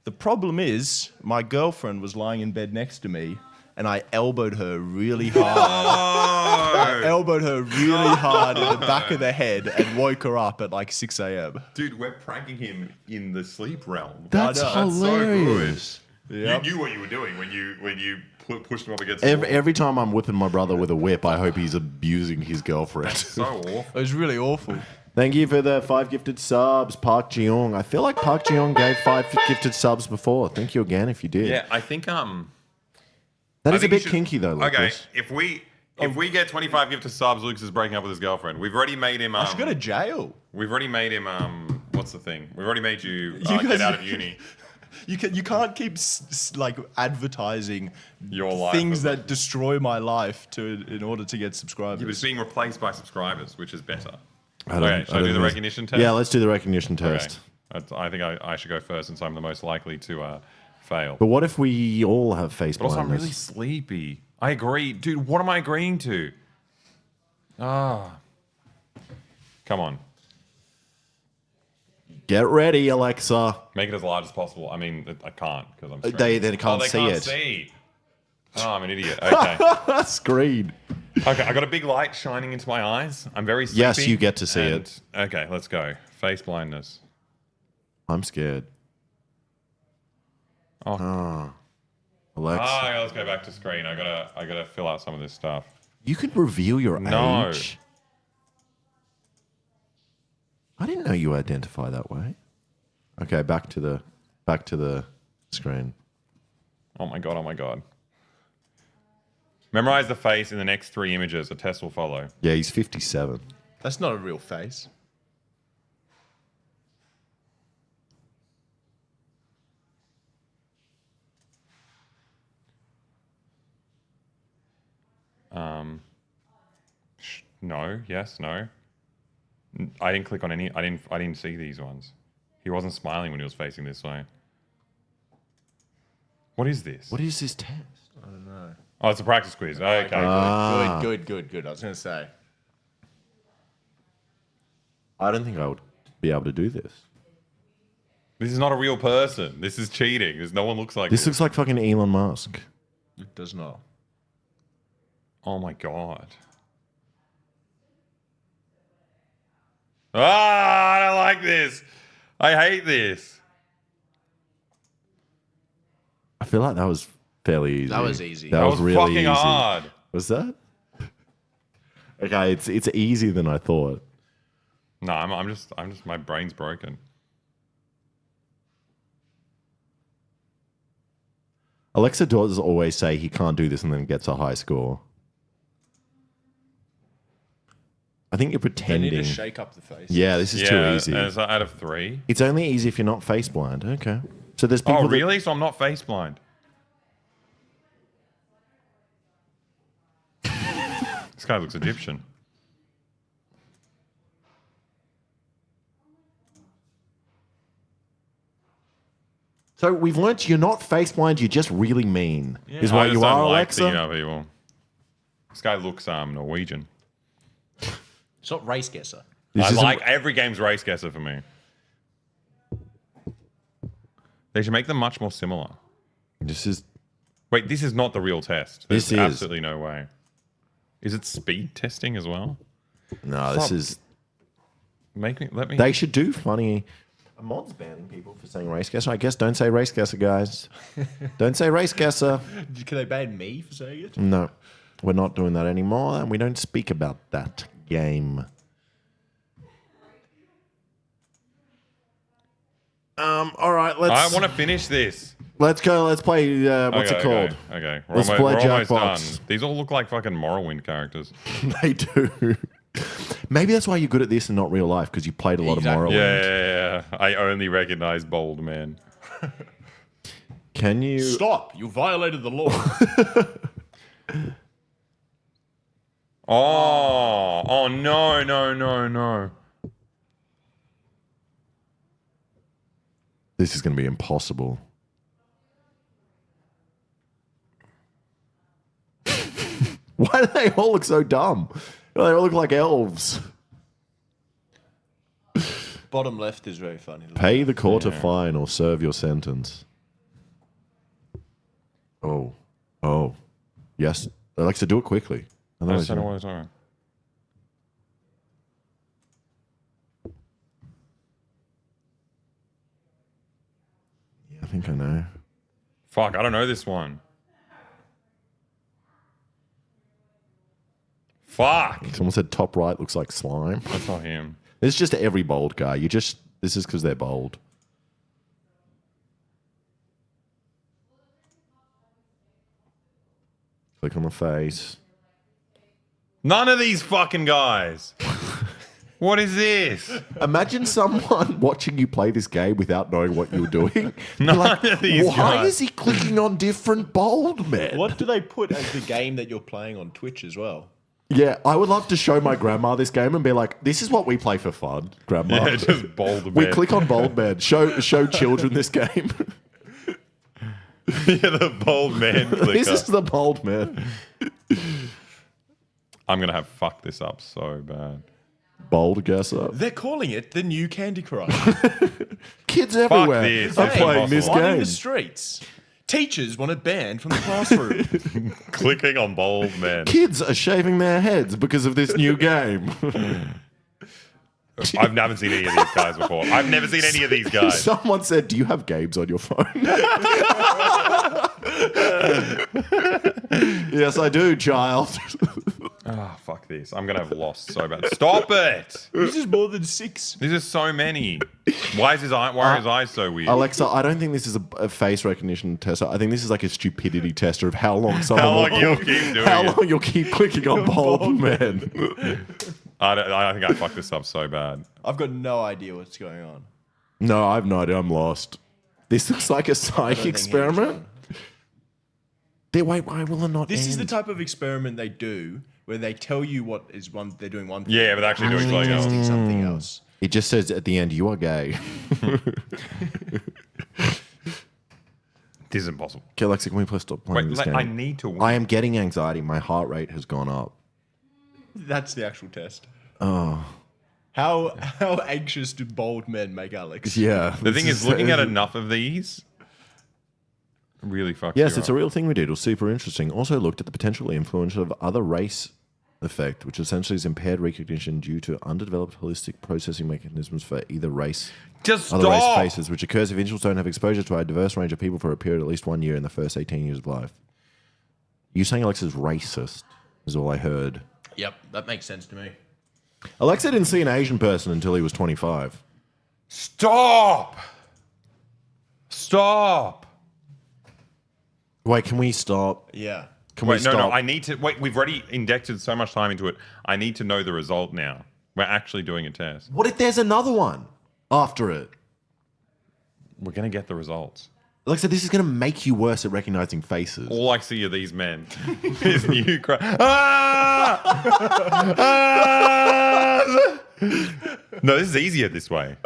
The problem is, my girlfriend was lying in bed next to me, and I elbowed her really hard. I elbowed her really hard in the back of the head and woke her up at like 6 a.m. Dude, we're pranking him in the sleep realm. That's hilarious. So good. Yep. You knew what you were doing when you pushed him up against the wall. Every time I'm whipping my brother with a whip, I hope he's abusing his girlfriend. That's so awful. It was really awful. Thank you for the 5 gifted subs, Park Jeong. I feel like Park Jeong gave 5 gifted subs before. Thank you again if you did. Yeah, I think that is a bit kinky though, Lucas. Okay, if we get 25 gifted subs, Lucas is breaking up with his girlfriend. We've already made him. I should go to jail. We've already made him. What's the thing? We've already made you get out of uni. You can't keep like advertising your life things that destroy my life in order to get subscribers. He was being replaced by subscribers, which is better. Should I do the recognition test? Yeah, let's do the recognition test. Okay. I think I should go first since I'm the most likely to fail. But what if we all have face blindness? But also, I'm really sleepy. I agree. Dude, what am I agreeing to? Come on. Get ready, Alexa. Make it as large as possible. I mean, I can't because I'm They can't see it. See. Oh, I'm an idiot. Okay. Screen. Okay, I got a big light shining into my eyes. I'm very sleepy. Yes, you get to see it. Okay, let's go. Face blindness. I'm scared. Oh. Alexa. Let's go back to screen. I gotta fill out some of this stuff. You could reveal your age. I didn't know you identify that way. Okay, back to the screen. Oh my god. Memorize the face in the next 3 images. A test will follow. Yeah, he's 57. That's not a real face. No. Yes. No. I didn't click on any. I didn't see these ones. He wasn't smiling when he was facing this way. What is this? What is this test? I don't know. Oh, it's a practice quiz. Okay. Good. I was going to say. I don't think I would be able to do this. This is not a real person. This is cheating. No one looks like this. This looks like fucking Elon Musk. It does not. Oh my god. I don't like this. I hate this. I feel like that was Fairly easy. That was easy. That was really fucking easy. hard. Was that? Okay, it's easier than I thought. No, I'm just my brain's broken. Alexa does always say he can't do this and then gets a high score. I think you're pretending. They need to shake up the face. Yeah, this is too easy. And it's out of 3. It's only easy if you're not face blind. Okay. So there's people. Oh, really? So I'm not face blind. This guy looks Egyptian. So we've learnt you're not face blind. You're just really mean. Yeah. Is what I you just are, don't like Alexa. thinking of people. This guy looks Norwegian. It's not race guesser. I like every game's race guesser for me. They should make them much more similar. This is. Wait, this is not the real test. There's This is. absolutely no way. Is it speed testing as well? No, this is. Let me. They should do funny. A mod's banning people for saying race guesser. I guess don't say race guesser, guys. Don't say race guesser. Can they ban me for saying it? No, we're not doing that anymore, and we don't speak about that game. All right, let's. I want to finish this. Let's go. Let's play. What's it called? Okay. Let's play we're almost Jackbox. done. These all look like fucking Morrowind characters. They do. Maybe that's why you're good at this and not real life, because you played a lot of Morrowind. Yeah. I only recognize bold men. Can you Stop! You violated the law. Oh no. This is going to be impossible. Why do they all look so dumb? They all look like elves. Bottom left is very funny. Pay the court a fine or serve your sentence. Oh. Yes. Alexa, do it quickly. I Otherwise don't know you- what it's on. Yeah, I think I know. Fuck, I don't know this one. Fuck. Someone said top right looks like slime. That's not him. It's just every bold guy. This is because they're bold. Click on the face. None of these fucking guys. What is this? Imagine someone watching you play this game without knowing what you're doing. None of these Why guys. is he clicking on different bold men? What do they put as the game that you're playing on Twitch as well? Yeah, I would love to show my grandma this game and be like, "This is what we play for fun, Grandma." Yeah, just bold men. We click on bold men. Show children this game. Yeah, the bold man clicker. This is the bold man. I'm gonna have fucked this up so bad. Bold guesser. They're calling it the new Candy Crush. Kids everywhere this. are It's playing this Lining game. the streets. Teachers want it banned from the classroom. Clicking on bold men. Kids are shaving their heads because of this new game. I've never seen any of these guys before. I've never seen any of these guys. Someone said, "Do you have games on your phone?" Yes, I do, child. Oh, fuck this. I'm going to have lost so bad. Stop it. This is more than 6. This is so many. Why are his eyes so weird? Alexa, I don't think this is a face recognition tester. I think this is like a stupidity tester of how long someone How long you'll keep doing how it. long you'll keep clicking on bold men. I think I fucked this up so bad. I've got no idea what's going on. No, I have no idea. I'm lost. This looks like a I psych don't think experiment. Wait, why will it not This is the end? type of experiment they do where they tell you what is one they're doing one thing. Yeah, but they're actually doing something else. testing something else. It just says at the end, "You are gay." This is impossible. Okay, Alexa, can we please stop playing Wait, this game? I need to win. I am getting anxiety. My heart rate has gone up. That's the actual test. Oh. How anxious do bold men make Alex? Yeah. The thing is, looking at enough of these really fucks Yes, you it's up. a real thing we did. It was super interesting. Also looked at the potential influence of other race effect, which essentially is impaired recognition due to underdeveloped holistic processing mechanisms for either race. Just other race stop! faces, which occurs if individuals don't have exposure to a diverse range of people for a period of at least 1 year in the first 18 years of life. You saying Alexa's racist is all I heard. Yep, that makes sense to me. Alexa didn't see an Asian person until he was 25. Stop! Stop! Wait, can we stop? Yeah. Can we stop? No, I need to... Wait, we've already injected so much time into it. I need to know the result now. We're actually doing a test. What if there's another one after it? We're going to get the results. Alexa, this is going to make you worse at recognizing faces. All I see are these men. This new cry. Ah! Ah! No, this is easier this way.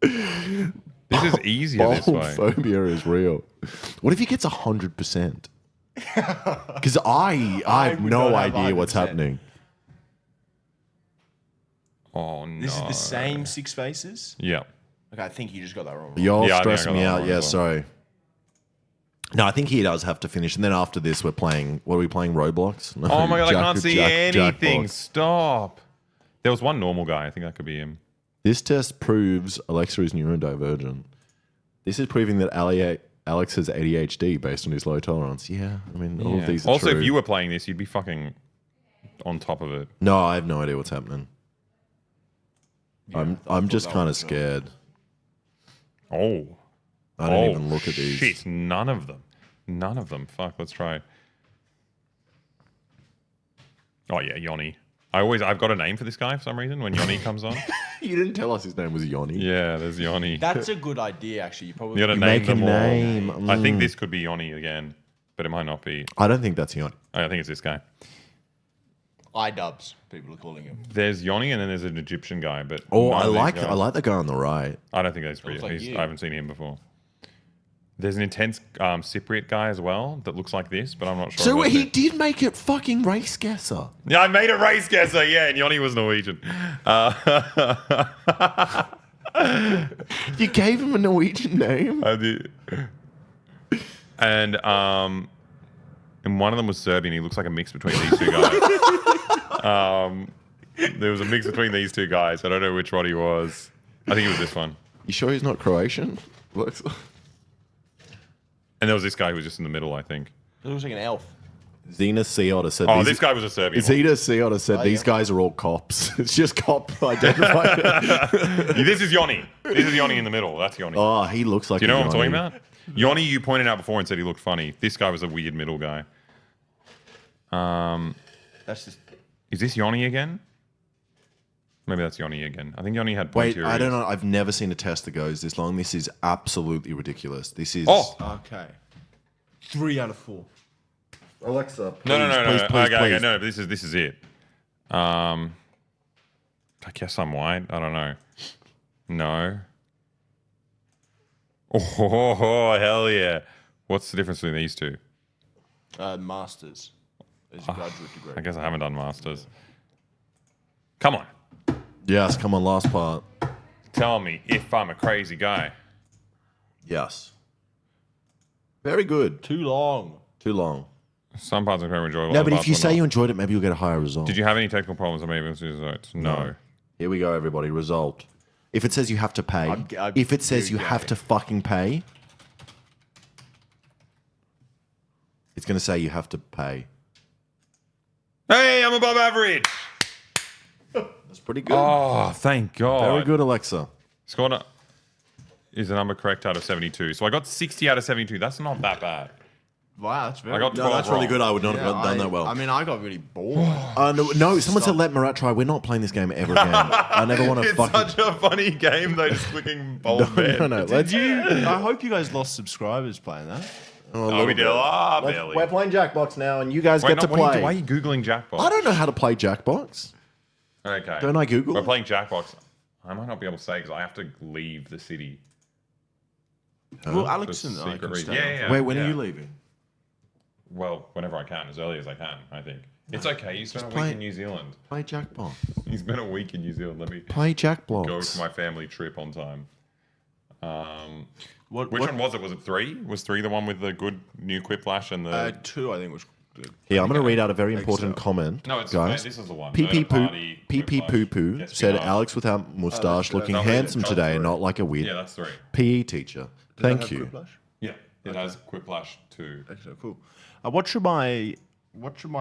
This is easier this way. Phobia is real. What if he gets 100%? Because I have no idea what's happening. Oh, no. This is the same 6 faces? Yeah. Okay, I think you just got that wrong. You're Yeah, I think I stressing got me that out. wrong Yeah, as well. sorry. No, I think he does have to finish. And then after this, we're playing... What are we playing? Roblox? No, Oh my God, I can't see anything. Jackbox. Stop. There was one normal guy. I think that could be him. This test proves Alexa is neurodivergent. This is proving that Alex has ADHD based on his low tolerance. Yeah, I mean, all of these are Also, true. if you were playing this, you'd be fucking on top of it. No, I have no idea what's happening. I'm just kind of scared. Oh. I don't even look at these. Shit, none of them. None of them. Fuck, let's try. Oh yeah, Yoni. I've got a name for this guy for some reason when Yoni comes on. You didn't tell us his name was Yoni. Yeah, there's Yoni. That's a good idea, actually. You probably You gotta name make a them all. name. I think this could be Yoni again, but it might not be. I don't think that's Yoni. I think it's this guy. iDubbbz, people are calling him. There's Yoni and then there's an Egyptian guy, but Oh, none I of these like guys- the guy on the right. I don't think that's real. looks like you. I haven't seen him before. There's an intense Cypriot guy as well that looks like this, but I'm not sure. So about he it. did make it fucking race guesser. Yeah, I made a race guesser. Yeah, and Yoni was Norwegian. You gave him a Norwegian name? I did. And one of them was Serbian. He looks like a mix between these two guys. There was a mix between these two guys. I don't know which one he was. I think it was this one. You sure he's not Croatian? Looks. And there was this guy who was just in the middle, I think. It looks like an elf. Zena Seotta said. Oh, this guy was a Serbian. Zena Seotta said these guys are all cops. It's just cop identified. This is Yoni. This is Yoni in the middle. That's Yoni. Oh, he looks like. Do you know a what I'm talking Yoni. about? Yoni, you pointed out before and said he looked funny. This guy was a weird middle guy. That's just. Is this Yoni again? Maybe that's Yoni again. I think Yoni had Wait, pointier I don't ears. know. I've never seen a test that goes this long. This is absolutely ridiculous. This is. Oh! Okay. 3 out of 4. Alexa. No. please, Okay, no. This is it. I guess I'm white. I don't know. No. Oh, hell yeah! What's the difference between these two? Masters. Is a graduate degree. I guess I haven't done masters. Come on, Yes, come on, last part. tell me if I'm a crazy guy. Yes. Very good. Too long. Too long. Some parts are very enjoyable. No, other but if parts you were say not. you enjoyed it, maybe you'll get a higher result. Did you have any technical problems? I may be able to use those. No. Here we go, everybody. Result. If it says you have to pay, I'm if it says you very have gay. to fucking pay, it's going to say you have to pay. Hey, I'm above average. That's pretty good. Oh, thank God. Very good, Alexa. Scored is the number correct out of 72. So I got 60 out of 72. That's not that bad. Wow, that's very I got No, 12 that's really wrong. good. I would not have done that well. I mean, I got really bored. No, someone said let Marat try. We're not playing this game ever again. I never want to It's fucking... such a funny game, though, just clicking bold No, let's... I hope you guys lost subscribers playing that. Oh, we did a lot, barely. We're playing Jackbox now, and you guys Wait, get to no, why play. are you Googling Jackbox? I don't know how to play Jackbox. Okay. Don't I Google We're it? playing Jackbox. I might not be able to say because I have to leave the city. Well, Alex For and I secret can reason. stay. Yeah. Wait, when are yeah. you leaving? Well, whenever I can, as early as I can, I think. It's okay. You spent a play- week in New Zealand. Play Jackbox. You spent a week in New Zealand. Let me Play Jackbox. go for my family trip on time. Which Which one was it? Was it 3? Was 3 the one with the good new quiplash and the... 2, I think, was Yeah, I'm going to read out a very important comment, No, it's guys. this is the one. PP Murder party, Poo Poo Yes, said we are. Alex without mustache looking No, handsome that's today, three. not like a weird Yeah, that's 3. PE teacher. Thank you. Yeah, it has Quiplash 2. Okay, cool. What should my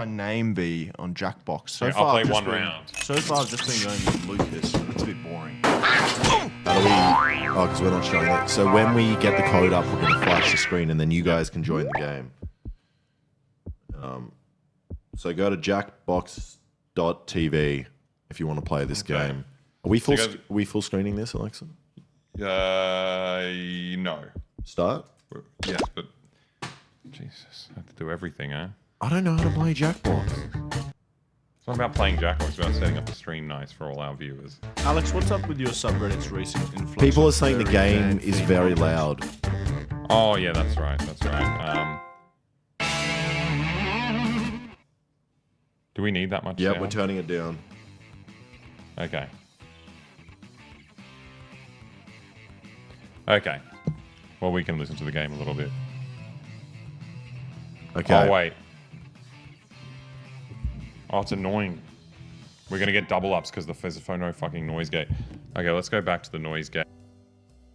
name be on Jackbox? So Yeah, far, I'll play I've just one been- round. So far, I've just been going with Lucas. It's a bit boring. How do we? Oh, because we're not showing it. So when we get the code up, we're going to flash the screen, and then you guys can join the game. So go to jackbox.tv if you want to play this game. Are we full? Are we full screening this, Alexa? No. Start. Yes, but Jesus, I have to do everything, eh? I don't know how to play Jackbox. It's not about playing Jackbox, it's about setting up the stream nice for all our viewers. Alex, what's up with your subreddit's recent influx? People are of saying the furry game fan is female very content? loud. Oh yeah, that's right. That's right. Do we need that much? Yeah, sound? we're turning it down. Okay. Okay. Well, we can listen to the game a little bit. Okay. Oh wait. Oh, it's annoying. We're gonna get double ups because there's no fucking noise gate. Okay, let's go back to the noise gate.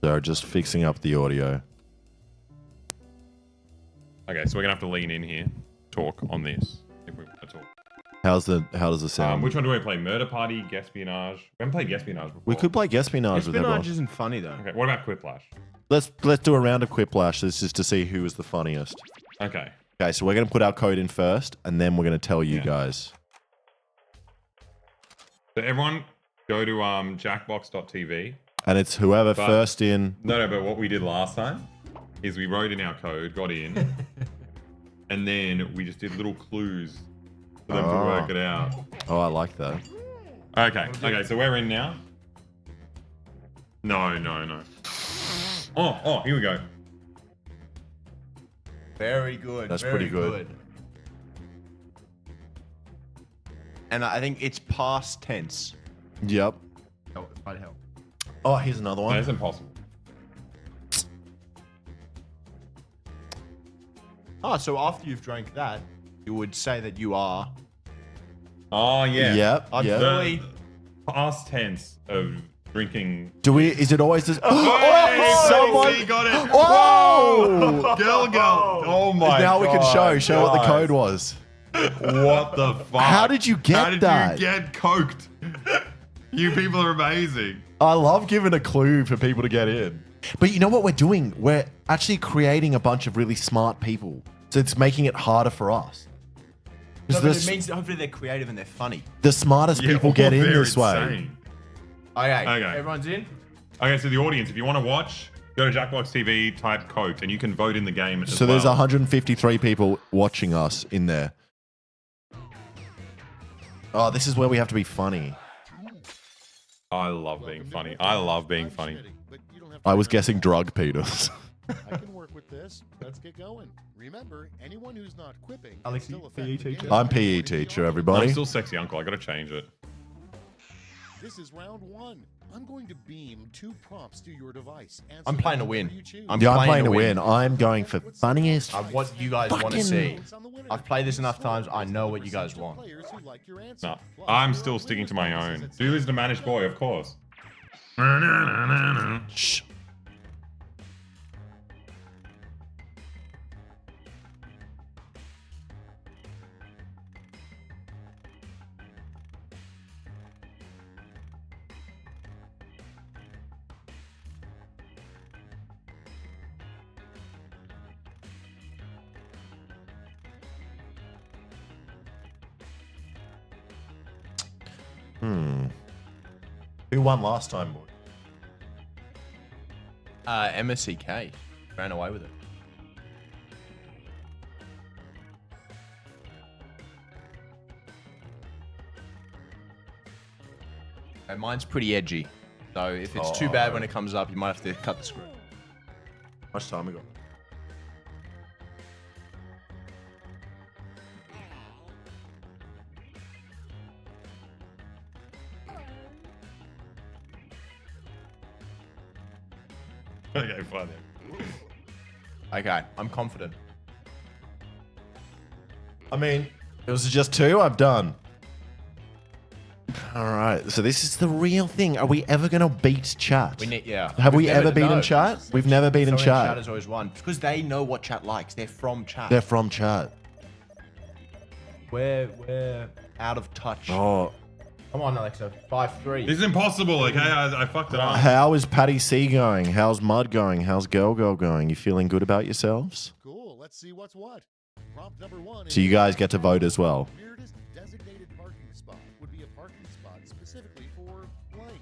So just fixing up the audio. Okay, so we're gonna have to lean in here, talk on this if we want to talk. How does it sound? Which one do we play? Murder Party, Guespionage? We haven't played Guespionage before. We could play Guespionage with everyone. Espionage isn't funny though. Okay, what about Quiplash? Let's do a round of Quiplash. This is to see who is the funniest. Okay. Okay, so we're going to put our code in first, and then we're going to tell you guys. So everyone go to jackbox.tv. And it's whoever first in. No, but what we did last time is we wrote in our code, got in, and then we just did little clues for them to work it out. Oh, I like that. Okay, so we're in now. No. Oh, here we go. Very good. That's very pretty good. And I think it's past tense. Yep. Oh, might help. Oh, here's another one. That's impossible. Oh, so after you've drank that, you would say that you are. Oh, yeah. Yep. I'm yep. fully. Past tense of drinking. Is it always this? Someone got it. Whoa! Girl. Oh my Now god. we can show what the code was. What the fuck? How did you get that? How did you get coked? You people are amazing. I love giving a clue for people to get in. But you know what we're doing? We're actually creating a bunch of really smart people. So it's making it harder for us. No, but it means that hopefully they're creative and they're funny. The smartest people get in this way. Insane. Okay, everyone's in? Okay, so the audience, if you want to watch, go to Jackbox TV, type Coke, and you can vote in the game as So well. there's 153 people watching us in there. Oh, this is where we have to be funny. I love being funny. I love being funny. I was guessing drug Peters. I can work with this. Let's get going. Remember, anyone who's not quipping Alex, can still PE affect the teacher? game. I'm PE teacher, everybody. I'm still sexy uncle. I gotta change it. This is round one. I'm going to beam 2 prompts to your device. Answer I'm playing to whatever win. you choose. I'm playing to win. I'm going for funniest. What you guys want to see. I've played this enough times. I know what you guys want. Players who like your answer. No, I'm still sticking to my own. Do listen to Managed Boy, of course. Shh. Who won last time, boy? MSCK ran away with it. And mine's pretty edgy. So if it's too bad when it comes up, you might have to cut the screen. How much time we got? Okay, fine. Okay, I'm confident. I mean, it was just 2 I've done. All right, so this is the real thing. Are we ever going to beat chat? Have we ever beaten chat? We've never beaten chat. Chat has always won because they know what chat likes. They're from chat. They're from chat. We're out of touch. Oh. Come on, Alexa. 5-3. This is impossible. Okay, I fucked it up. How is Patty C going? How's Mud going? How's Girl going? You feeling good about yourselves? Cool. Let's see what's what. Prompt number 1. So you guys get to vote as well. Weirdest designated parking spot would be a parking spot specifically for blank.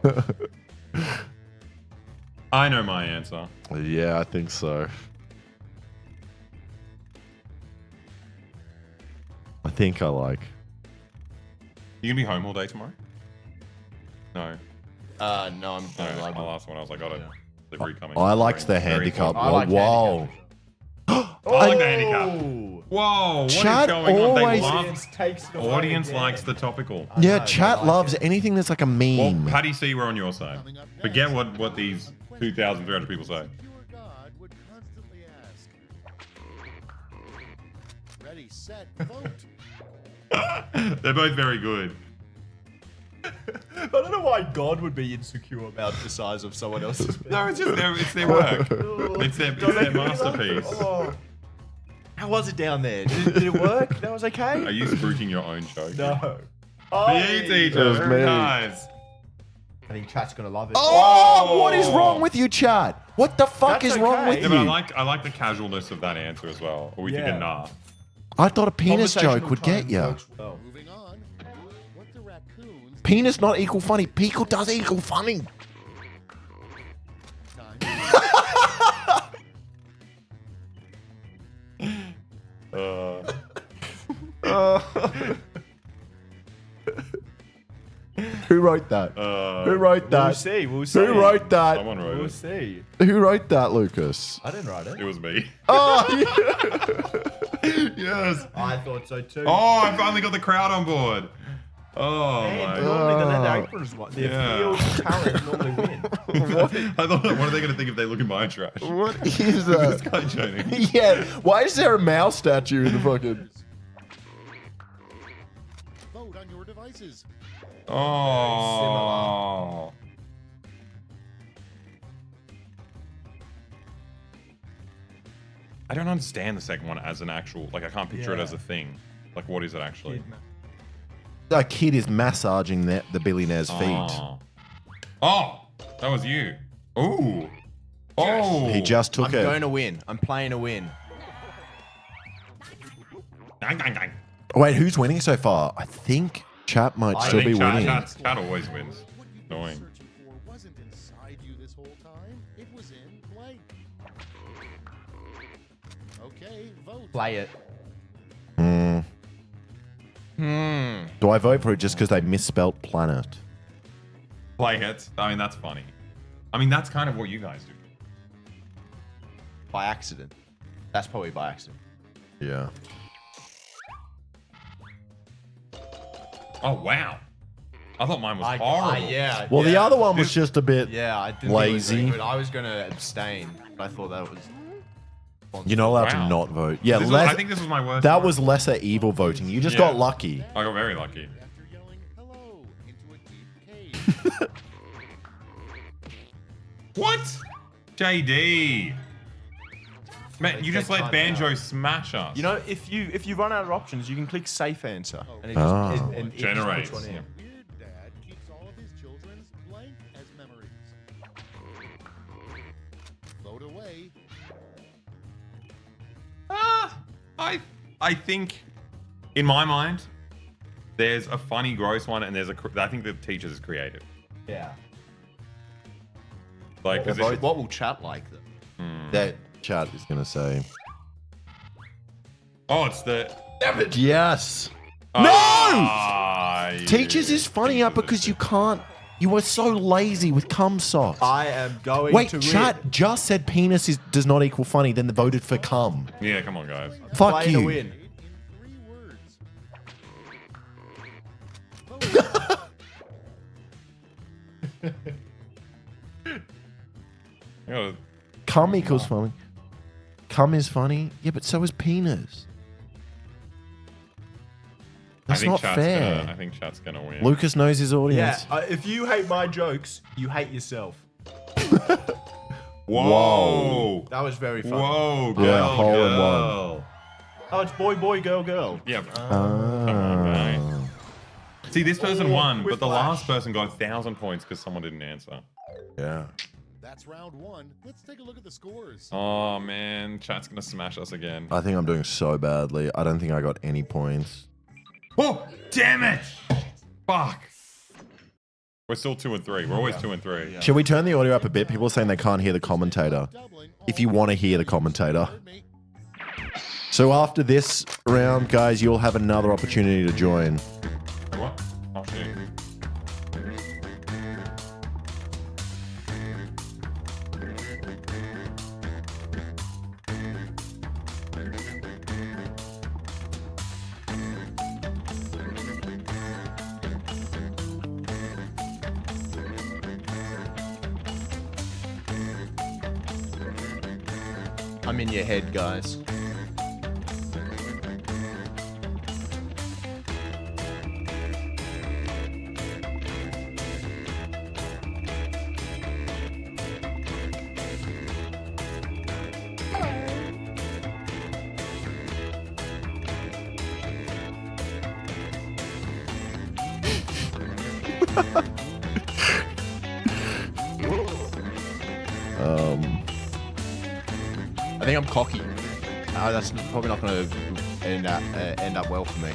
Okay. I know my answer. Yeah, I think so. I think I like. You gonna be home all day tomorrow? No. No, I'm No, my last one. I was like, got it. Delivery coming. I liked the handicap. Whoa. I like the handicap. Whoa, what is Chat going always- on? Audience likes the topical. Yeah, chat loves anything that's like a meme. Well, Patty C, we're on your side. Forget what these 2,300 people say. Ready, set, vote. They're both very good. I don't know why God would be insecure about the size of someone else's. No, it's just it's their work. It's their masterpiece. How was it down there? Did it work? That was okay? Are you spruiking your own show? No. PE teacher, very nice. I think chat's gonna love it. Oh, what is wrong with you, chat? What the fuck That's is wrong with Yeah, but you? I like the casualness of that answer as well. Or we think a nah. I thought a penis joke would get you. Moving on. What the raccoons Penis not equal funny. Pickle does equal funny. Who wrote that? Who wrote that? We'll see. We'll see. Who wrote that? Someone wrote We'll it. see. Who wrote that, Lucas? I didn't write it. It was me. Oh, Yes. I thought so too. Oh, I finally got the crowd on board. Oh my Normally the aprons one. The field talent normally win. I thought, what are they going to think if they look in my trash? What is that? This guy joining. Yeah. Why is there a mouse statue in the fucking? vote on your devices. Oh. I don't understand the second one as an actual, like I can't picture it as a thing. Like what is it actually? A kid is massaging the billionaire's feet. Oh, that was you. Ooh. Oh. He just took I'm it. going to win. I'm playing to win. Dang, dang, dang. Wait, who's winning so far? I think chat might I still think be winning. Chat always wins. Annoying. Searching for wasn't inside you this whole time. It was in blank. Okay, vote. Play it. Do I vote for it just because they misspelt planet? Play it. I mean, that's funny. I mean, that's kind of what you guys do. By accident. That's probably by accident. Yeah. Oh, wow. I thought mine was horrible. Yeah. Well, the yeah. other one was just a bit Yeah, I didn't think it was lazy. very good. I was going to abstain, but I thought that was... You're not allowed Wow. to not vote. Yeah, This is- less, I think this was my worst that one. was lesser evil voting. You just Yeah. got lucky. I got very lucky. After yelling hello into a deep cave. What? JD. Man, you just let time Banjo out. smash us. You know, if you run out of options, you can click safe answer. And it Ah. just, and it just Generates. puts one in. Weird dad keeps all of his children's blank as memories. Vote away. I think, in my mind, there's a funny, gross one, and I think the teachers is creative. Yeah. Like, 'cause What, it's- what will chat like then? That chat is going to say. oh, it's the Yes. Ah, No! Teachers is funnier because you can't. You were so lazy with cum socks. I am going Wait, to chat win. just said penis does not equal funny, then they voted for cum. Yeah, come on, guys. Fuck Play to you. win. In 3 words. You gotta- Cum equals funny. Cum is funny. Yeah, but so is penis. That's not fair. I think chat's gonna win. Lucas knows his audience. Yeah, if you hate my jokes, you hate yourself. Whoa. That was very funny. Whoa, Yeah, girl, hole in girl. one. Oh, it's boy, boy, girl, girl. Yeah. Come on, mate. See, this person won, but the last person got 1,000 points because someone didn't answer. Yeah. That's round one. Let's take a look at the scores. Oh, man. Chat's going to smash us again. I think I'm doing so badly. I don't think I got any points. Oh, damn it. Fuck. We're still 2 and 3. We're always 2 and 3. Should we turn the audio up a bit? People are saying they can't hear the commentator. If you want to hear the commentator. So after this round, guys, you'll have another opportunity to join. What? Oh, shit. I'm in your head, guys. I think I'm cocky. That's probably not going to end up well for me.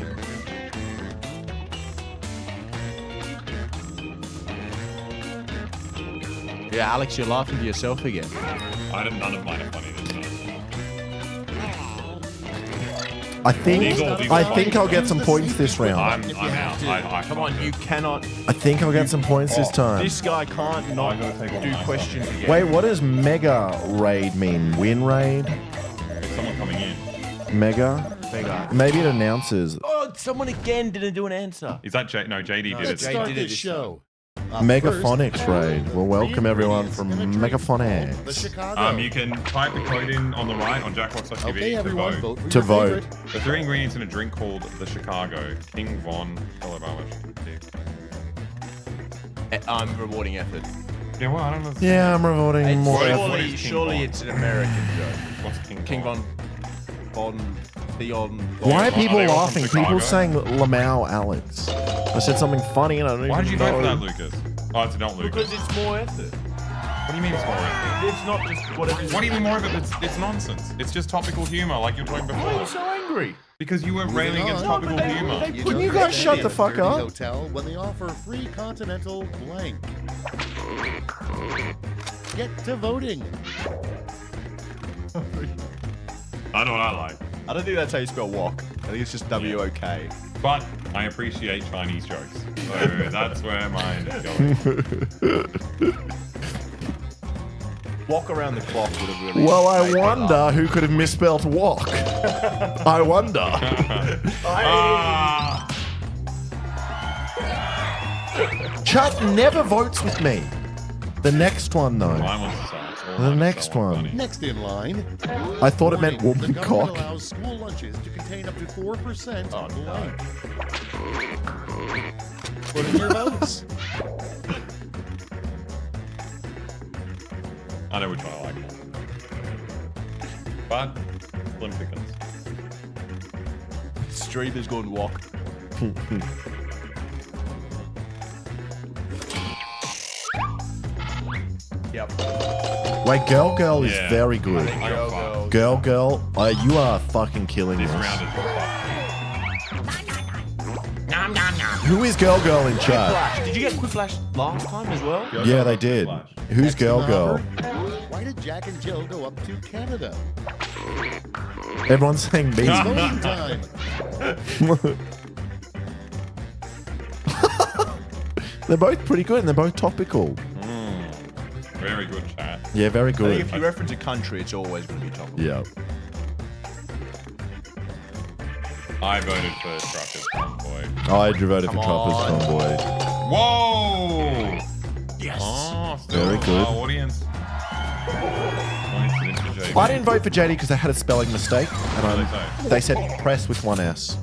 Yeah, Alex, you're laughing to yourself again. None of mine are funny this time. I think I'll get some points this round. I'm out. Come on, you cannot. I think I'll get some points this time. This guy can't not do questions again. Wait, what does mega raid mean? Win raid? There's someone coming in. Mega? Mega. Maybe it announces. Oh, someone again didn't do an answer. Is that No, JD did it. Let's start this show. Megaphonics raid. Well, welcome everyone from Megaphonics. The Chicago. You can type the code in on the right on jackbox.tv Okay, everyone, vote for To your vote. favorite. The 3 ingredients in a drink called the Chicago. King Von. Hello, I'm rewarding effort. Yeah, well, I don't know. Yeah, I'm rewarding more effort. Surely it's an American joke. What's King King Von Theon. Why are people they all from laughing? Chicago? People saying Lamau Alex. I said something funny and I don't Why did even you vote know. for that, Lucas? Oh, it's not Lucas. Because it's more effort. What do you mean it's more effort? It's not just whatever. What do you mean more effort? It's nonsense. It's just topical humor, like you were talking Why are you before. so angry? Because you were railing against topical humor. Can you guys shut the fuck up? Hotel when they offer free continental blank. Get to voting. I know what I like. I don't think that's how you spell wok. I think it's just W-O-K. But I appreciate Chinese jokes. So that's where mine is going. Walk around the clock would have really. Well, I made me wonder laugh. who could have misspelled walk. I wonder. Chat never votes with me. The next one, though. Mine was sucks. The next one. Next in line. I thought it meant Warning, woman the government cock. allows school lunches to contain up to 4% blank. Put in your votes. I know which one I like more. But slim pickings. Streamer's gone wok. Yep. Wait, Girl Girl is Yeah. very good. Girl Girl, you are fucking killing This this. round is Who is Girl Girl in chat? Flash. Did you get Quick Flash last time as well? Yeah, they did. Who's Next Girl in Girl? offer. Why did Jack and Jill go up to Canada? Everyone's saying me. Voting time. They're both pretty good and they're both topical. very good chat. Yeah, very I think good. if you reference a country, it's always going to be topical. Yeah. I voted for Truckers Convoy. I voted for Come Truckers on. Convoy. Whoa! Yes. Oh, still Very good. our audience. Points to Mr. JD. I didn't vote for JD because they had a spelling mistake, and they said press with one S.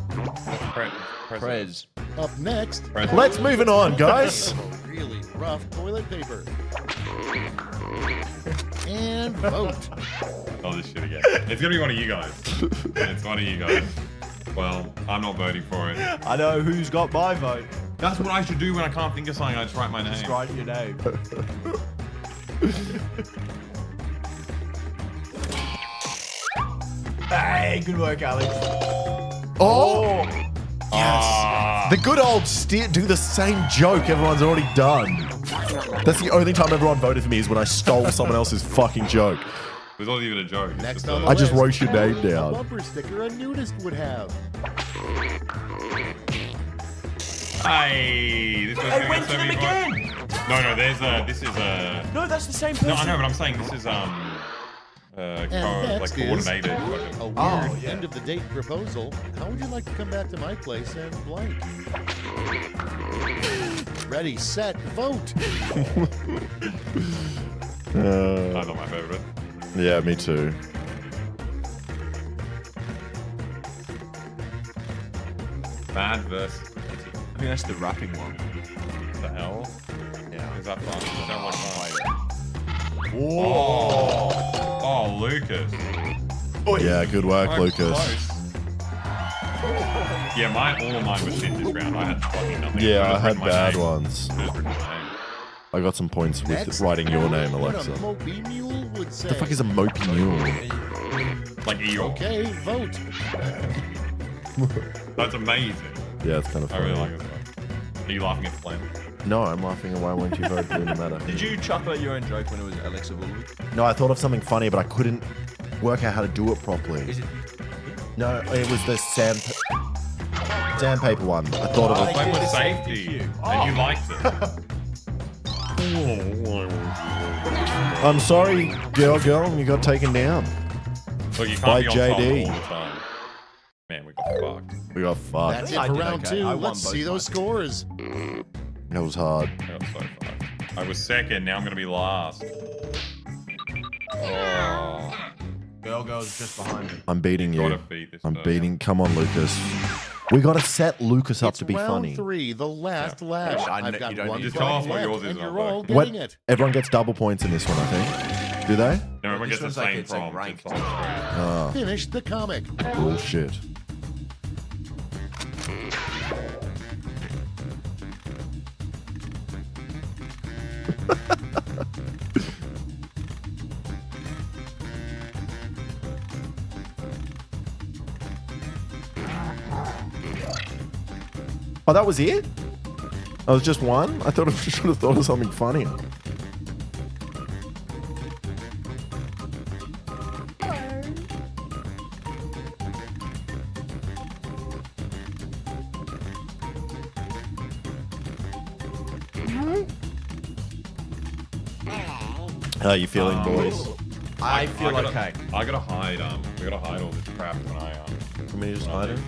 Prez. Up next, Let's move it on, guys. really rough toilet paper. And vote. Oh, this shit again. It's gonna be one of you guys. It's one of you guys. Well, I'm not voting for it. I know who's got my vote. That's what I should do when I can't think of something. I just write my name. Just write your name. Hey, good work, Alex. Oh! Yes. The good old do the same joke everyone's already done. That's the only time everyone voted for me is when I stole someone else's fucking joke. It wasn't even a joke. Next on the I just list, wrote your name a down. bumper sticker a nudist would have. Hey, this was I went to them again. No, this is a. No, that's the same person. No, I know, but I'm saying this is like next is coordinated. a weird end of the date proposal. How would you like to come back to my place and blank? Ready, set, vote. That's not my favorite. Yeah, me too. Bad versus. I think that's the rapping one. What the hell? Yeah. Is that fun? Does that look fun? Whoa. Oh, Lucas. Yeah, good work, Oh, Lucas. close. Yeah, all of mine was shit this round. I had fucking nothing. Yeah, I had my bad name. ones. I just written my name. I got some points with Next, writing your name, what Alexa. a mopey mule would say. The fuck is a mopey mule? Like Eeyore. Okay, vote. That's amazing. Yeah, it's kind of I funny. really like this one. Are you laughing at the plan? No, I'm laughing. Why won't you vote? Didn't matter. Did you chuckle at your own joke when it was Alexa Woolwood? No, I thought of something funny, but I couldn't work out how to do it properly. Is it? No, it was the sandpaper one. I thought it I was. played with safety, and you liked it. I'm sorry, girl, you got taken down. Look, you can't By be on JD. top all the time. Man, we got fucked. We got fucked. That's it I for did round okay. two. I won Let's both see those scores. That was hard. I got so fucked. I was second, now I'm gonna be last. Oh. Girl goes just behind me. I'm beating you. Gotta beat this I'm stuff. beating. Come on, Lucas. We gotta set Lucas up It's to be round funny. 3, the last lash. I know I've you got don't one need to. Just tell us point what left, yours is and and you're I'll all vote. What? getting it. Everyone gets double points in this one, I think. Do they? No, everyone This gets the one's like same it's like prompt. ranked. It's on screen. Oh, Finish the comic. bullshit. Oh, that was it? That was just one? I thought I should have thought of something funnier. How are you feeling, boys? I feel okay. I gotta hide. We gotta hide all this crap when I You mean just hide it?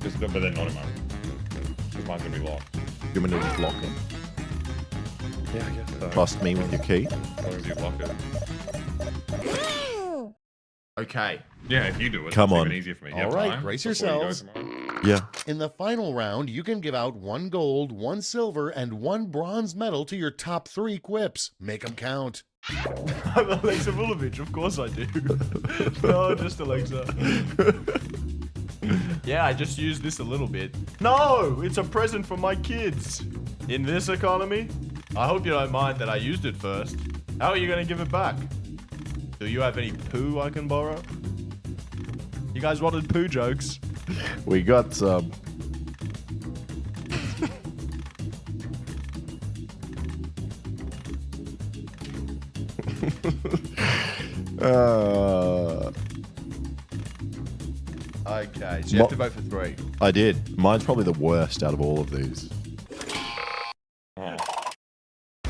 Just, but they're not in mine. Because mine's gonna be locked. You mean to just lock it? Yeah, I guess so. Bust me with your key? As long as you lock it. Okay. Yeah, if you do it, Come it's on. even easier for me. You All have right, time brace before you go yourselves. tomorrow? Yeah. In the final round, you can give out 1 gold, 1 silver, and 1 bronze medal to your top 3 quips. Make them count. I'm Alexa Vulovic, of course I do. No, just Alexa. Yeah, I just used this a little bit. No, it's a present for my kids. In this economy, I hope you don't mind that I used it first. How are you going to give it back? Do you have any poo I can borrow? You guys wanted poo jokes? We got some. Okay, so you have to vote for 3. I did. Mine's probably the worst out of all of these.